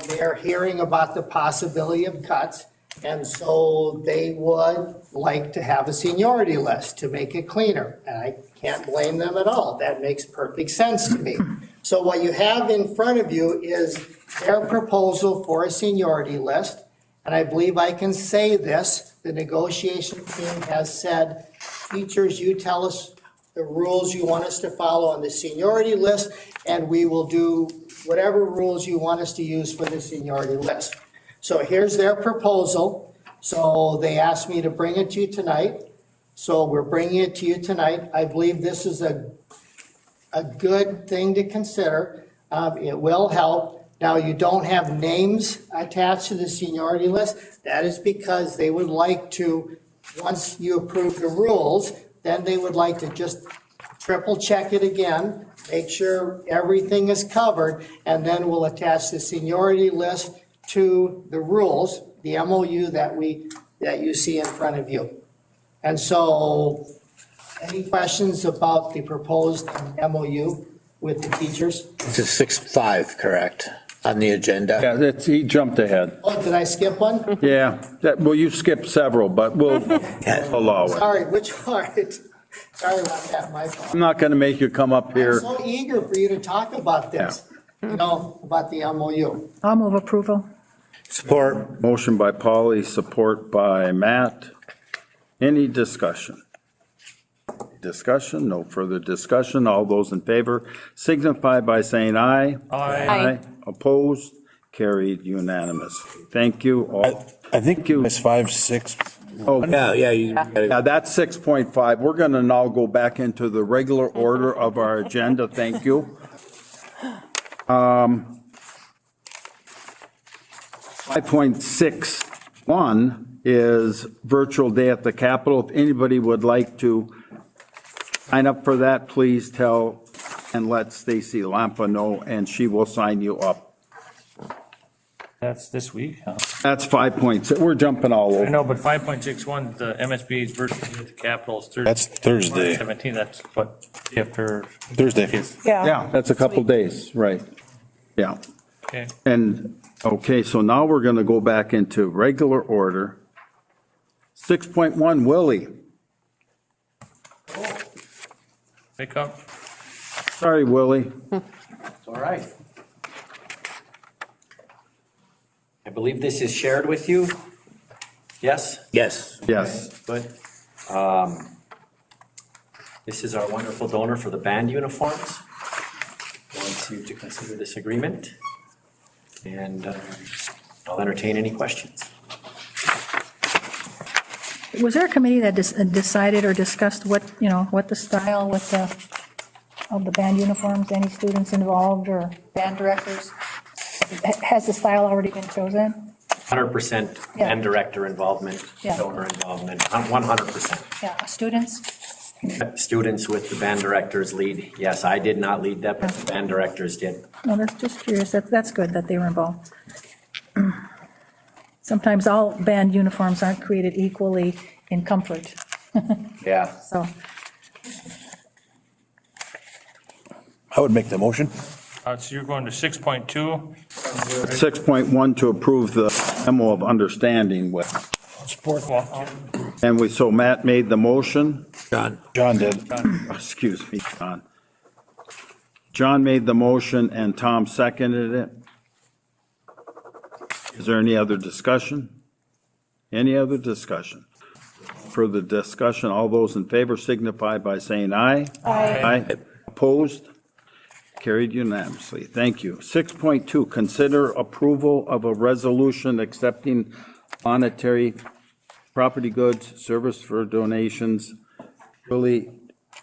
they are hearing about the possibility of cuts. And so they would like to have a seniority list to make it cleaner. And I can't blame them at all. That makes perfect sense to me. So what you have in front of you is their proposal for a seniority list. And I believe I can say this, the negotiation team has said, teachers, you tell us the rules you want us to follow on the seniority list, and we will do whatever rules you want us to use for the seniority list. So here's their proposal. So they asked me to bring it to you tonight. So we're bringing it to you tonight. I believe this is a good thing to consider. It will help. Now, you don't have names attached to the seniority list. That is because they would like to, once you approve the rules, then they would like to just triple check it again, make sure everything is covered, and then we'll attach the seniority list to the rules, the MOU that you see in front of you. And so, any questions about the proposed MOU with the teachers? This is 6.5, correct, on the agenda? Yeah, he jumped ahead. Oh, did I skip one? Yeah, well, you skipped several, but we'll allow it. Sorry, which part? Sorry about that, my fault. I'm not going to make you come up here. I'm so eager for you to talk about this, about the MOU. I'll move approval. Support. Motion by Polly, support by Matt. Any discussion? Discussion? No further discussion. All those in favor signify by saying aye. Aye. Opposed? Carried unanimous. Thank you all. I think it's 5, 6. Oh, Yeah, that's 6.5. We're going to now go back into the regular order of our agenda. Thank you. 5.61 is virtual day at the Capitol. If anybody would like to sign up for that, please tell and let Stacy Lampa know, and she will sign you up. That's this week, huh? That's 5.6. We're jumping all I over. know, but 5.61, the MSBA's virtual at the Capitol is Thursday. That's Thursday. 17, that's what, after. Thursday. Yeah, that's a couple days, right. Yeah. Okay. And, okay, so now we're going to go back into regular order. 6.1, Willie. Pick up. Sorry, Willie. It's all right. I believe this is shared with you. Yes? Yes. Yes. Good. This is our wonderful donor for the band uniforms. Wants you to consider this agreement, and I'll entertain any questions. Was there a committee that decided or discussed what the style of the band uniforms, any students involved or band directors? Has the style already been chosen? 100% Yeah. band director involvement, Yeah. donor involvement, 100%. Yeah, students? Students with the band directors lead. Yes, I did not lead that, but the band directors did. No, that's just curious. That's good that they were involved. Sometimes all band uniforms aren't created equally in comfort. Yeah. So, I would make the motion. So you're going to 6.2. 6.1 to approve the memo of understanding with. Support. And so Matt made the motion. John. John did. Excuse me, John. John made the motion and Tom seconded it. Is there any other discussion? Any other discussion? Further discussion, all those in favor signify by saying aye. Aye. Opposed? Carried unanimously. Thank you. 6.2, consider approval of a resolution accepting monetary property goods, service for donations. Really,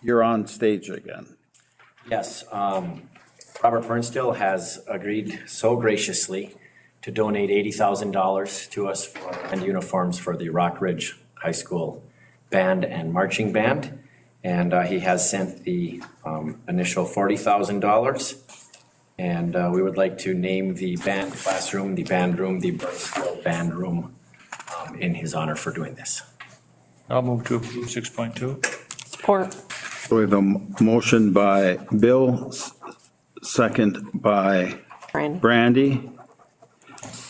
you're on stage again. Yes, Robert Bernstill has agreed so graciously to donate $80,000 to us for and uniforms for the Rock Ridge High School Band and Marching Band. And he has sent the initial $40,000. And we would like to name the band classroom, the band room, the Bernstill Band Room in his honor for doing this. I'll move to approve 6.2. Support. We have a motion by Bill, second by Brandy.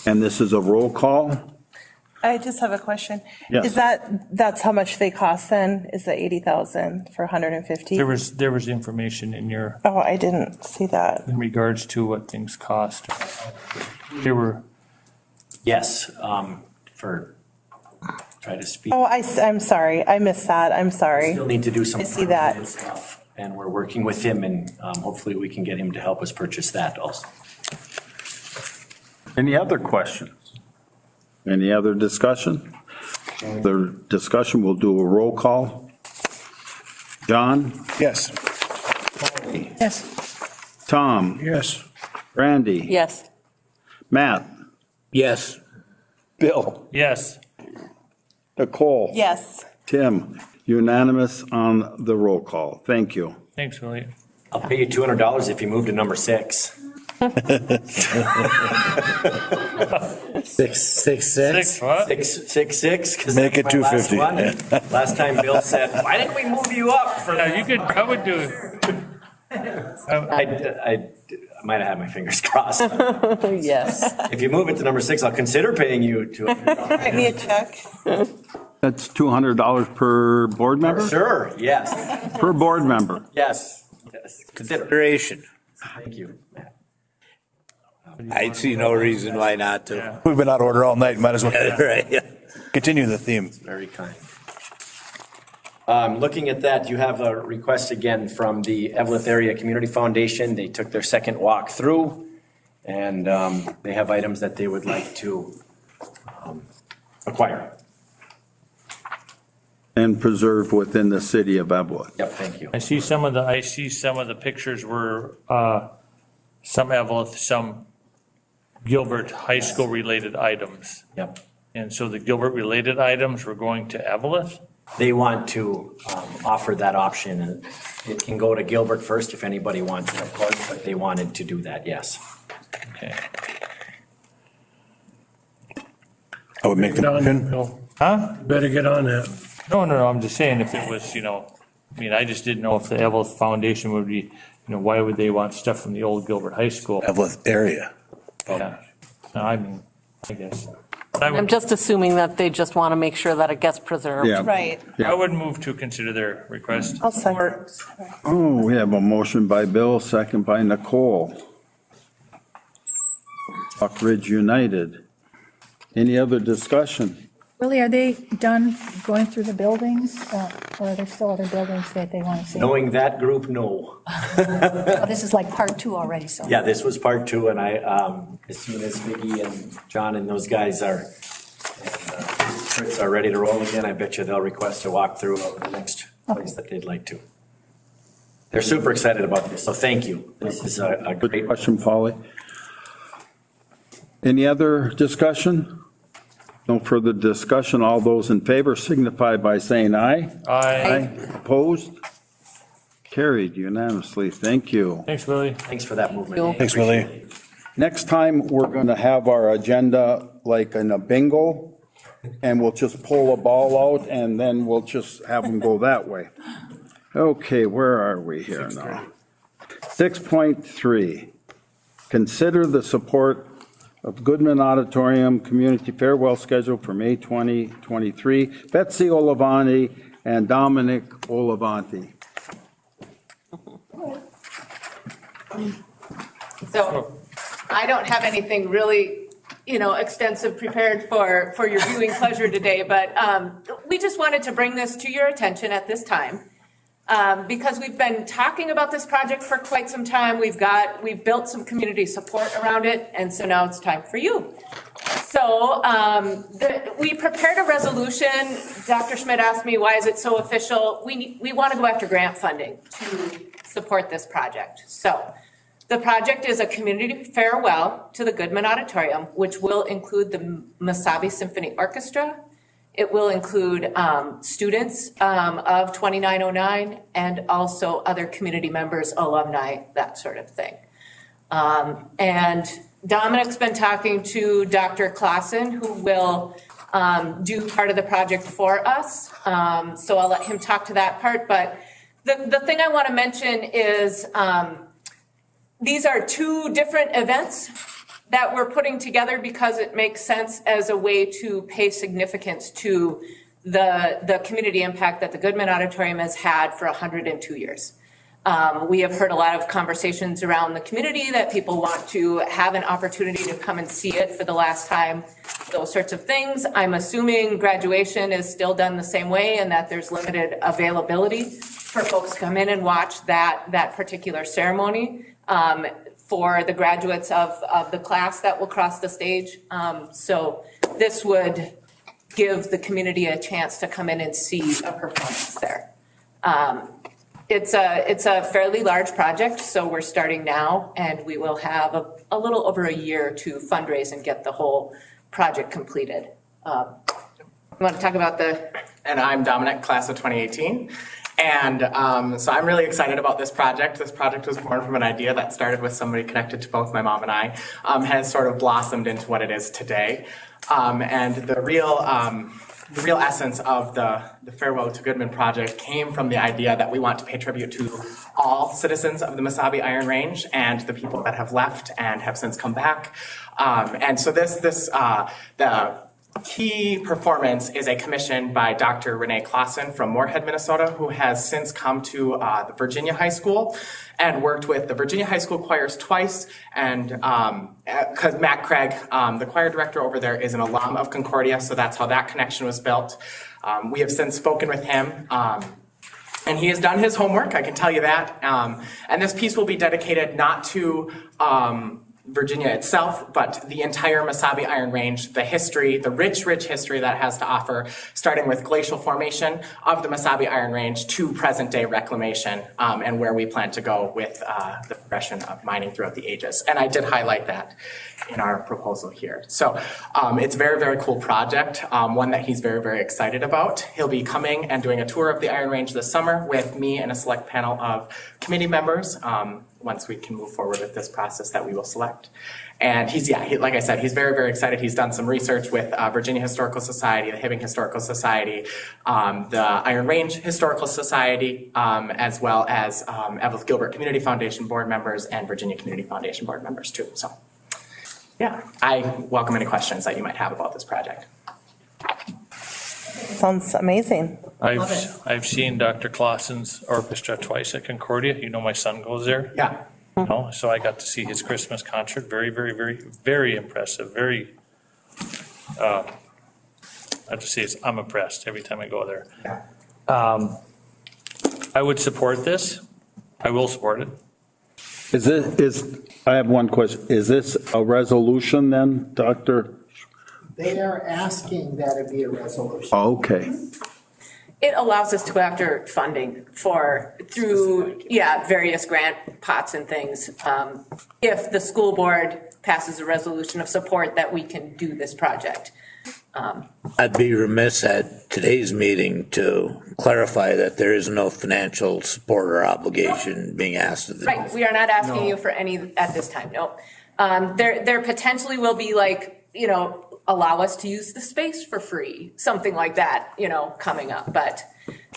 And this is a roll call. I just have a question. Yes. That's how much they cost then? Is the 80,000 for 150? There was information in your, Oh, I didn't see that. in regards to what things cost. There were, Yes, try to speak. Oh, I'm sorry. I missed that. I'm sorry. Still need to do some. I see that. Stuff, and we're working with him, and hopefully we can get him to help us purchase that also. Any other questions? Any other discussion? The discussion, we'll do a roll call. John? Yes. Yes. Tom? Yes. Brandy? Yes. Matt? Yes. Bill? yes. Nicole? Yes. Tim? Unanimous on the roll call. Thank you. Thanks, Willie. I'll pay you $200 if you move to number 6. 666. What? 666. 'Cause Make that's it my last 250. one. Last time Bill said, why didn't we move you up for Yeah, you could, I would do it. I might have had my fingers crossed. Yes. If you move it to number 6, I'll consider paying you Write me a check. That's $200 per board member? Sure, yes, Per board member. yes. Consider. Consideration. Thank you, Matt. I see no reason why not to. We've been out of order all night, might as well Right, yeah. continue the theme. Very kind. Looking at that, you have a request again from the Evelyn Area Community Foundation. They took their second walk through, and they have items that they would like to acquire. And preserve within the city of Evelyn. Yep, thank you. I see some of the pictures were, some Evelyn, some Gilbert High School related items. Yep. And so the Gilbert related items were going to Evelyn? They want to offer that option, and it can go to Gilbert first if anybody wants it, of course, but they wanted to do that, yes. Okay. I would make the motion. Huh? Better get on that. No, I'm just saying if it was, I mean, I just didn't know if the Evelyn Foundation would be, why would they want stuff from the old Gilbert High School? Evelyn area. Yeah. No, I mean, I guess. But I I'm would, just assuming that they just want to make sure that it gets preserved. Yeah. Right. I would move to consider their request. I'll second. Oh, we have a motion by Bill, second by Nicole. Rock Ridge United. Any other discussion? Really, are they done going through the buildings? Or are there still other buildings that they want to see? Knowing that group, no. Oh, this is like part 2 already, so. Yeah, this was part 2, and I, as soon as Vicki and John and those guys are, Fritz are ready to roll again, I bet you they'll request a walkthrough of the next place that they'd like to. They're super excited about this, so thank you. This is a Good great question, Polly. Any other discussion? No further discussion. All those in favor signify by saying aye. Aye. Opposed? Carried unanimously. Thank you. Thanks, Willie. Thanks for that movement. Thanks, Willie. Next time, we're going to have our agenda like in a bingo, and we'll just pull a ball out, and then we'll just have them go that way. Okay, where are we here now? 6.3, consider the support of Goodman Auditorium Community Farewell Schedule for May 2023. Betsy Olavanti and Dominic Olavanti. So I don't have anything really, extensive prepared for your viewing pleasure today, but we just wanted to bring this to your attention at this time. because we've been talking about this project for quite some time. We've built some community support around it, and so now it's time for you. So we prepared a resolution. Dr. Schmidt asked me, why is it so official? We want to go after grant funding to support this project. So the project is a community farewell to the Goodman Auditorium, which will include the Mesabi Symphony Orchestra. It will include students of 2909 and also other community members, alumni, that sort of thing. And Dominic's been talking to Dr. Clausen, who will do part of the project for us. So I'll let him talk to that part. But the thing I want to mention is these are two different events that we're putting together because it makes sense as a way to pay significance to the community impact that the Goodman Auditorium has had for 102 years. We have heard a lot of conversations around the community that people want to have an opportunity to come and see it for the last time, those sorts of things. I'm assuming graduation is still done the same way and that there's limited availability for folks to come in and watch that particular ceremony for the graduates of the class that will cross the stage. So this would give the community a chance to come in and see a performance there. It's a fairly large project, so we're starting now, and we will have a little over a year to fundraise and get the whole project completed. You want to talk about And I'm Dominic, class of 2018. And so I'm really excited about this project. This project was born from an idea that started with somebody connected to both my mom and I, has sort of blossomed into what it is today. And the real essence of the Farewell to Goodman project came from the idea that we want to pay tribute to all citizens of the Mesabi Iron Range and the people that have left and have since come back. And so the key performance is a commission by Dr. Renee Clausen from Moorhead, Minnesota, who has since come to the Virginia High School and worked with the Virginia High School choirs twice. And because Matt Craig, the choir director over there, is an alum of Concordia, so that's how that connection was built. We have since spoken with him. And he has done his homework, I can tell you that. And this piece will be dedicated not to Virginia itself, but the entire Mesabi Iron Range, the history, the rich history that it has to offer, starting with glacial formation of the Mesabi Iron Range to present day reclamation, and where we plan to go with the progression of mining throughout the ages. And I did highlight that in our proposal here. So it's a very, very cool project, one that he's very, very excited about. He'll be coming and doing a tour of the Iron Range this summer with me and a select panel of committee members, once we can move forward with this process that we will select. And like I said, he's very, very excited. He's done some research with Virginia Historical Society, the Hibbing Historical Society, the Iron Range Historical Society, as well as Evelyn Gilbert Community Foundation board members and Virginia Community Foundation board members too. So yeah, I welcome any questions that you might have about this project. Sounds amazing. I've seen Dr. Clausen's orchestra twice at Concordia. You know, my son goes there. Yeah. You know, so I got to see his Christmas concert. Very, very, very, very impressive. Very, I have to say, I'm impressed every time I go there. Yeah. I would support this. I will support it. I have one question. Is this a resolution then, Dr.? They are asking that it be a resolution. Okay. It allows us to go after funding through various grant pots and things. If the school board passes a resolution of support that we can do this project. I'd be remiss at today's meeting to clarify that there is no financial support or obligation being asked of them. Right, we are not asking you for any at this time, no. There potentially will be allow us to use the space for free, something like that, coming up. But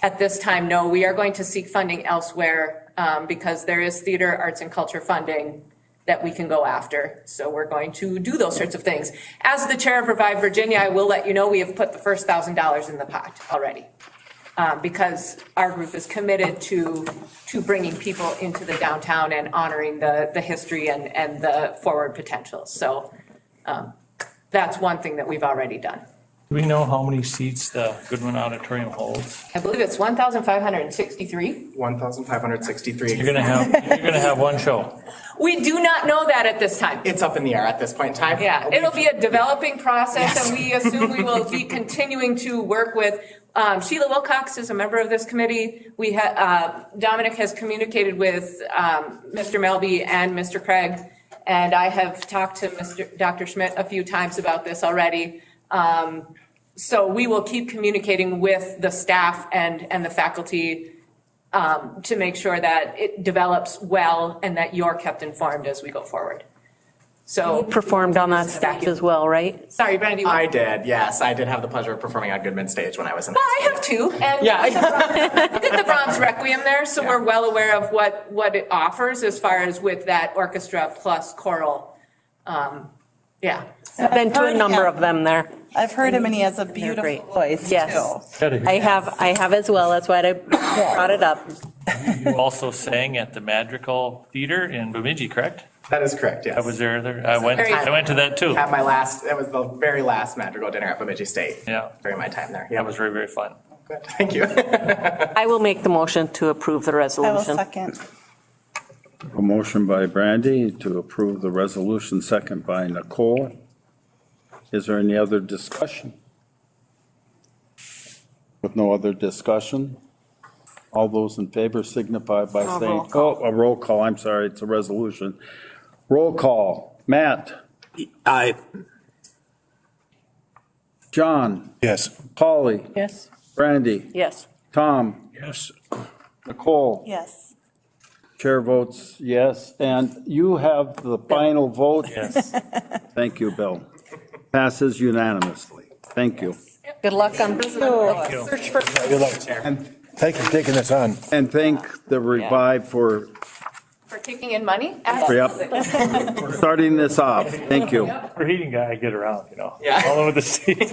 at this time, no, we are going to seek funding elsewhere because there is theater, arts, and culture funding that we can go after. So we're going to do those sorts of things. As the chair of Revive Virginia, I will let you know we have put the first $1,000 in the pot already because our group is committed to bringing people into the downtown and honoring the history and the forward potential. So that's one thing that we've already done. Do we know how many seats the Goodman Auditorium holds? I believe it's 1,563. 1,563. You're gonna have one show. We do not know that at this time. It's up in the air at this point in time. Yeah, it'll be a developing process, and we assume we will be continuing to work with. Sheila Wilcox is a member of this committee. Dominic has communicated with Mr. Melby and Mr. Craig, and I have talked to Dr. Schmidt a few times about this already. So we will keep communicating with the staff and the faculty to make sure that it develops well and that you're kept informed as we go forward. So You performed on that stage as well, right? Sorry, Brandy. I did, yes. I did have the pleasure of performing on Goodman stage when I was in Well, I have too. And Yeah. we did the Brahms Requiem there, so we're well aware of what it offers as far as with that orchestra plus choral. Yeah. I've been to a number of them there. I've heard him and he has a They're beautiful great. voice Yes. too. I have as well. That's why I brought it up. You also sang at the Madrigal Theater in Bemidji, correct? That is correct, yes. I was there. I went to that too. At that was the very last Madrigal dinner at Bemidji State. Yeah. During my time there. That was very, very fun. Good, thank you. I will make the motion to approve the I will resolution. second. A motion by Brandy to approve the resolution, second by Nicole. Is there any other discussion? With no other discussion, all those in favor signify by saying, a roll call, I'm sorry, it's a resolution. Roll call, Matt. Aye. John. Yes. Polly. Yes. Brandy. Yes. Tom. Yes. Nicole. Yes. Chair votes yes, and you have the final vote. Yes. Thank you, Bill. Passes unanimously. Thank you. Good luck on search for. Good luck. And thank you for taking this on. And thank the Revive for Taking in money? starting this off. Thank you. For heating guy, I get around, you know. Yeah. All over the city.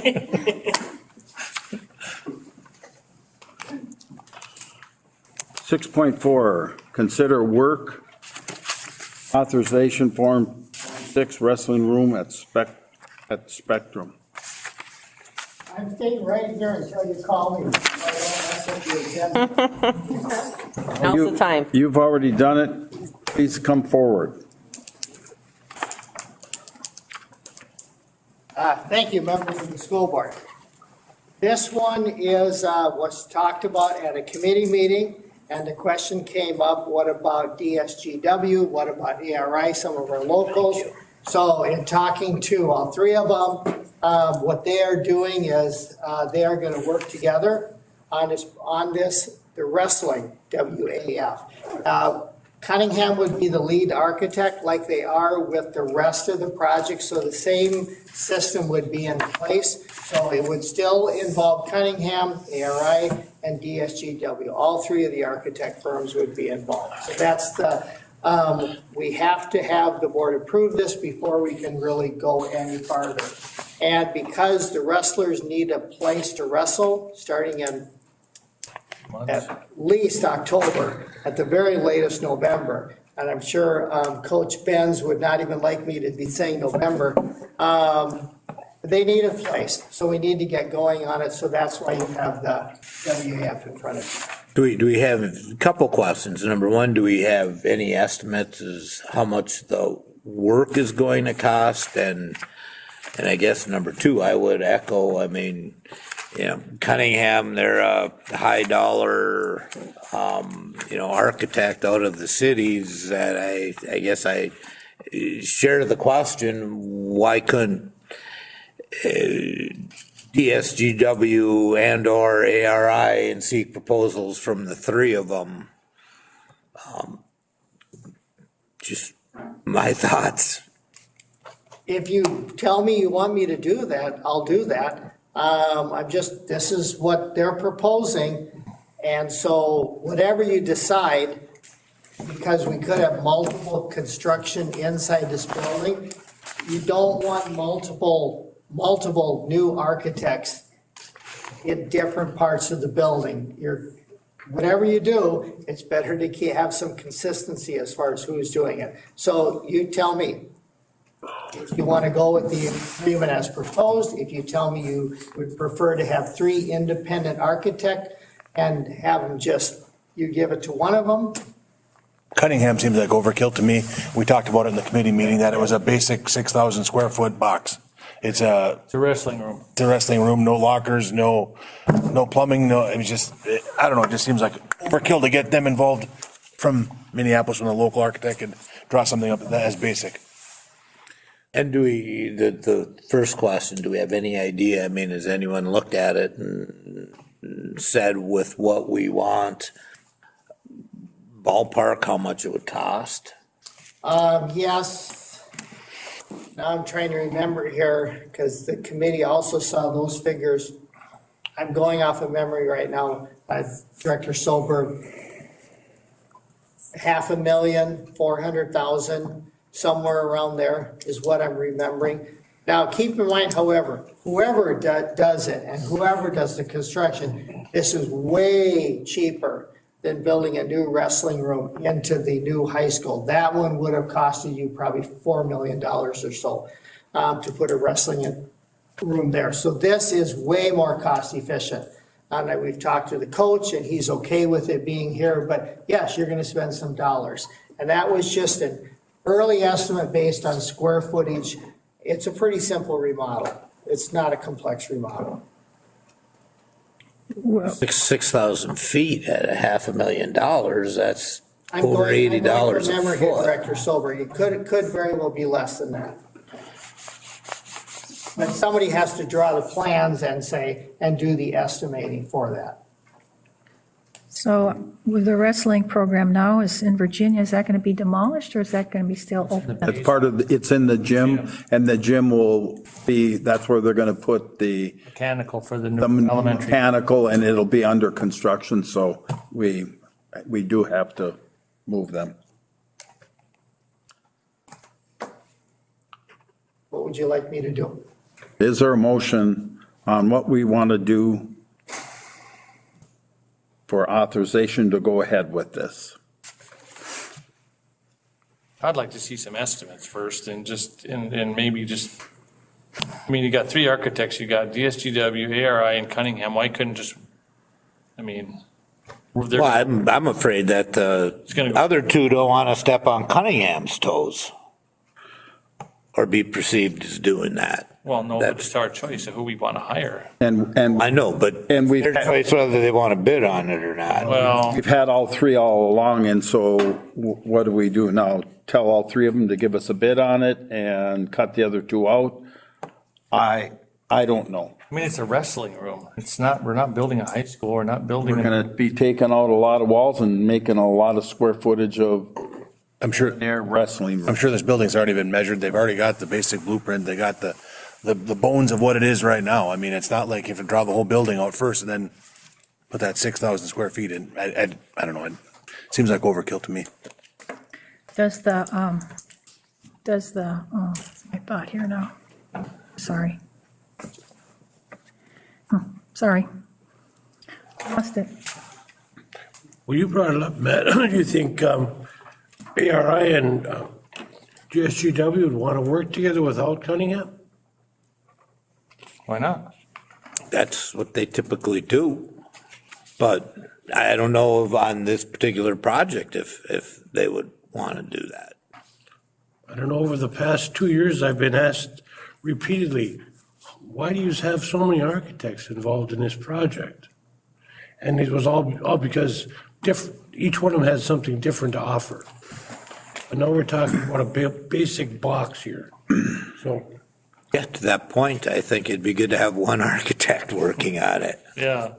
6.4, consider work authorization form 6 wrestling room at Spectrum. I'm staying right here until you call me. Now's the time. You've already done it. Please come forward. Thank you, members of the school board. This one is what's talked about at a committee meeting, and the question came up, what about DSGW? What about ARI, some of our locals? So in talking to all three of them, what they are doing is they are going to work together on this, the wrestling, WAF. Cunningham would be the lead architect like they are with the rest of the project, so the same system would be in place. So it would still involve Cunningham, ARI, and DSGW. All three of the architect firms would be involved. So that's the, we have to have the board approve this before we can really go any farther. And because the wrestlers need a place to wrestle, starting in at least October, at the very latest November. And I'm sure Coach Benz would not even like me to be saying November. They need a place, so we need to get going on it. So that's why you have the WAF in front of you. Do we have a couple questions? Number one, do we have any estimates as how much the work is going to cost? And I guess number two, I would echo, I mean, you know, Cunningham, they're a high dollar, architect out of the cities that I guess I share the question, why couldn't DSGW and or ARI and seek proposals from the three of them? Just my thoughts. If you tell me you want me to do that, I'll do that. This is what they're proposing. And so whatever you decide, because we could have multiple construction inside this building, you don't want multiple new architects in different parts of the building. Whatever you do, it's better to have some consistency as far as who's doing it. So you tell me. If you want to go with the agreement as proposed, if you tell me you would prefer to have 3 independent architect and have them just, you give it to one of them. Cunningham seems like overkill to me. We talked about it in the committee meeting that it was a basic 6,000 square foot box. It's a wrestling room. It's a wrestling room, no lockers, no plumbing, no, it was just, I don't know, it just seems like overkill to get them involved from Minneapolis, from the local architect, and draw something up that as basic. And do we, the first question, do we have any idea? I mean, has anyone looked at it and said with what we want, ballpark, how much it would cost? Yes. Now I'm trying to remember here, because the committee also saw those figures. I'm going off of memory right now. Director Solberg, $500,000, 400,000, somewhere around there is what I'm remembering. Now, keep in mind, however, whoever does it and whoever does the construction, this is way cheaper than building a new wrestling room into the new high school. That one would have costed you probably $4 million or so to put a wrestling room there. So this is way more cost efficient. We've talked to the coach and he's okay with it being here, but yes, you're gonna spend some dollars. And that was just an early estimate based on square footage. It's a pretty simple remodel. It's not a complex remodel. 6,000 feet at $500,000, that's over $80 a Remember here, foot. Director Sober, it could very well be less than that. But somebody has to draw the plans and do the estimating for that. So with the wrestling program now is in Virginia, is that going to be demolished or is that going to be still open? It's part of, it's in the gym, and the gym will be, that's where they're going to put the Mechanical for the new elementary. mechanical, and it'll be under construction, so we do have to move them. What would you like me to do? Is there a motion on what we want to do for authorization to go ahead with this? I'd like to see some estimates first and just, and maybe just, I mean, you got 3 architects, you got DSGW, ARI, and Cunningham. Why couldn't just, I mean. Well, I'm afraid that the other 2 don't want to step on Cunningham's toes or be perceived as doing that. Well, no, but it's our choice of who we want to hire. And I know, but their choice whether they want to bid on it or not. Well, we've had all 3 all along, and so what do we do now? Tell all 3 of them to give us a bid on it and cut the other 2 out? I don't know. I mean, it's a wrestling room. It's not, we're not building a high school, we're not building. We're going to be taking out a lot of walls and making a lot of square footage of, I'm sure, their wrestling room. I'm sure this building's already been measured. They've already got the basic blueprint. They got the bones of what it is right now. I mean, it's not like you have to draw the whole building out first and then put that 6,000 square feet in. I don't know. It seems like overkill to me. Does the, my thought here now, sorry. Sorry. Lost it. Well, you brought it up, Matt. Do you think ARI and GSGW would want to work together without Cunningham? Why not? That's what they typically do. But I don't know if on this particular project if they would want to do that. I don't know, over the past 2 years, I've been asked repeatedly, why do you have so many architects involved in this project? And it was all because each one of them has something different to offer. I know we're talking about a basic box here, so. Yeah, to that point, I think it'd be good to have one architect working on it. Yeah.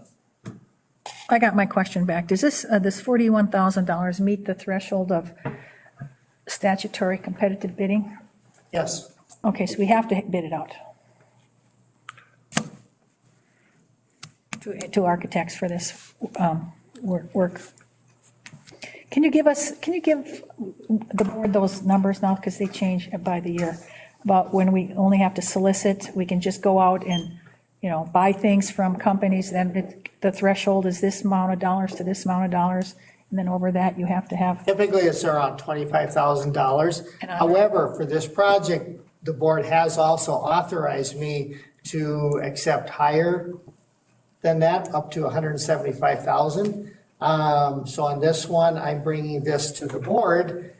I got my question back. Does this $41,000 meet the threshold of statutory competitive bidding? Yes. Okay, so we have to bid it out to architects for this work. Can you give the board those numbers now, because they change by the year, about when we only have to solicit, we can just go out and, buy things from companies, then the threshold is this amount of dollars to this amount of dollars, and then over that you have to have. Typically, it's around $25,000. However, for this project, the board has also authorized me to accept higher than that, up to 175,000. So on this one, I'm bringing this to the board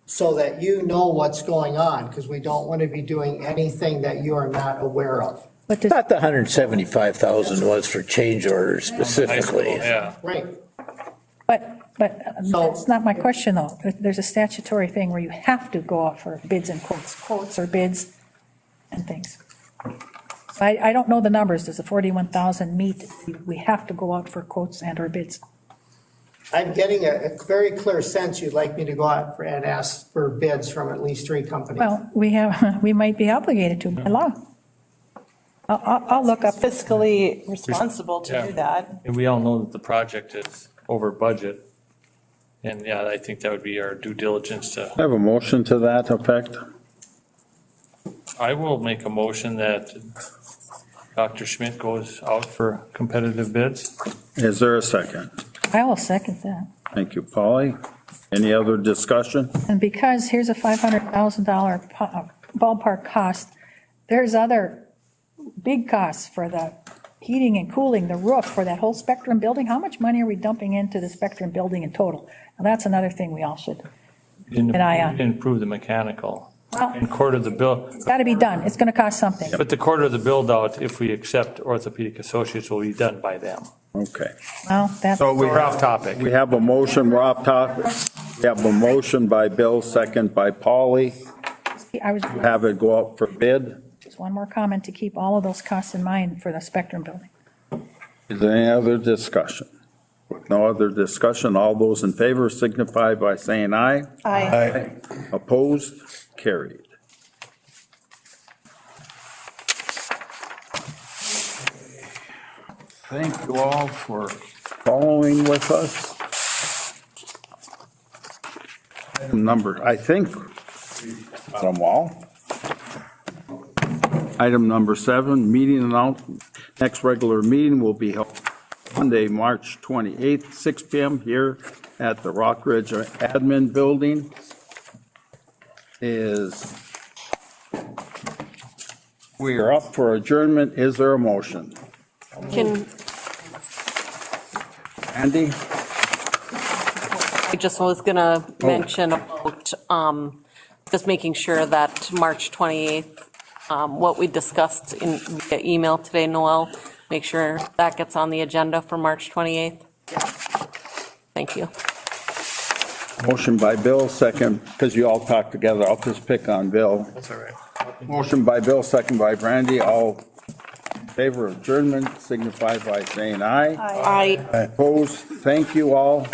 so that you know what's going on, because we don't want to be doing anything that you are not aware of. I thought the 175,000 was for change orders specifically. Yeah. Right. But that's not my question, though. There's a statutory thing where you have to go out for bids and quotes or bids and things. I don't know the numbers. Does the 41,000 meet? We have to go out for quotes and or bids. I'm getting a very clear sense you'd like me to go out and ask for bids from at least 3 companies. Well, we might be obligated to by law. I'll look up. Fiscally responsible to do that. And we all know that the project is over budget. And yeah, I think that would be our due diligence to. I have a motion to that effect. I will make a motion that Dr. Schmidt goes out for competitive bids. Is there a second? I will second that. Thank you, Polly. Any other discussion? And because here's a $500,000 ballpark cost, there's other big costs for the heating and cooling, the roof for that whole Spectrum building. How much money are we dumping into the Spectrum building in total? Now, that's another thing we all should keep an eye on. Improve the mechanical. Well, And quarter the bill. it's got to be done. It's going to cost something. But the quarter of the build out, if we accept Orthopedic Associates, will be done by them. Okay. Well, that's. So We're off topic. We have a motion, we're off topic. We have a motion by Bill, second by Polly. I was, Have it go out for bid. just one more comment to keep all of those costs in mind for the Spectrum building. Is there any other discussion? With no other discussion, all those in favor signify by saying aye. Aye. Opposed? Carried. Thank you all for following with us. Item number, I think, got them all. Item number 7, meeting announcement. Next regular meeting will be held Monday, March 28th, 6 PM here at the Rock Ridge Admin Building. We are up for adjournment. Is there a motion? Can, Andy? I just was gonna mention about, just making sure that March 28th, what we discussed in the email today, Noel, make sure that gets on the agenda for March 28th. Thank you. Motion by Bill, second, because you all talk together. I'll just pick on Bill. That's all right. Motion by Bill, second by Brandy. All in favor of adjournment signify by saying aye. Aye. Opposed? Thank you all.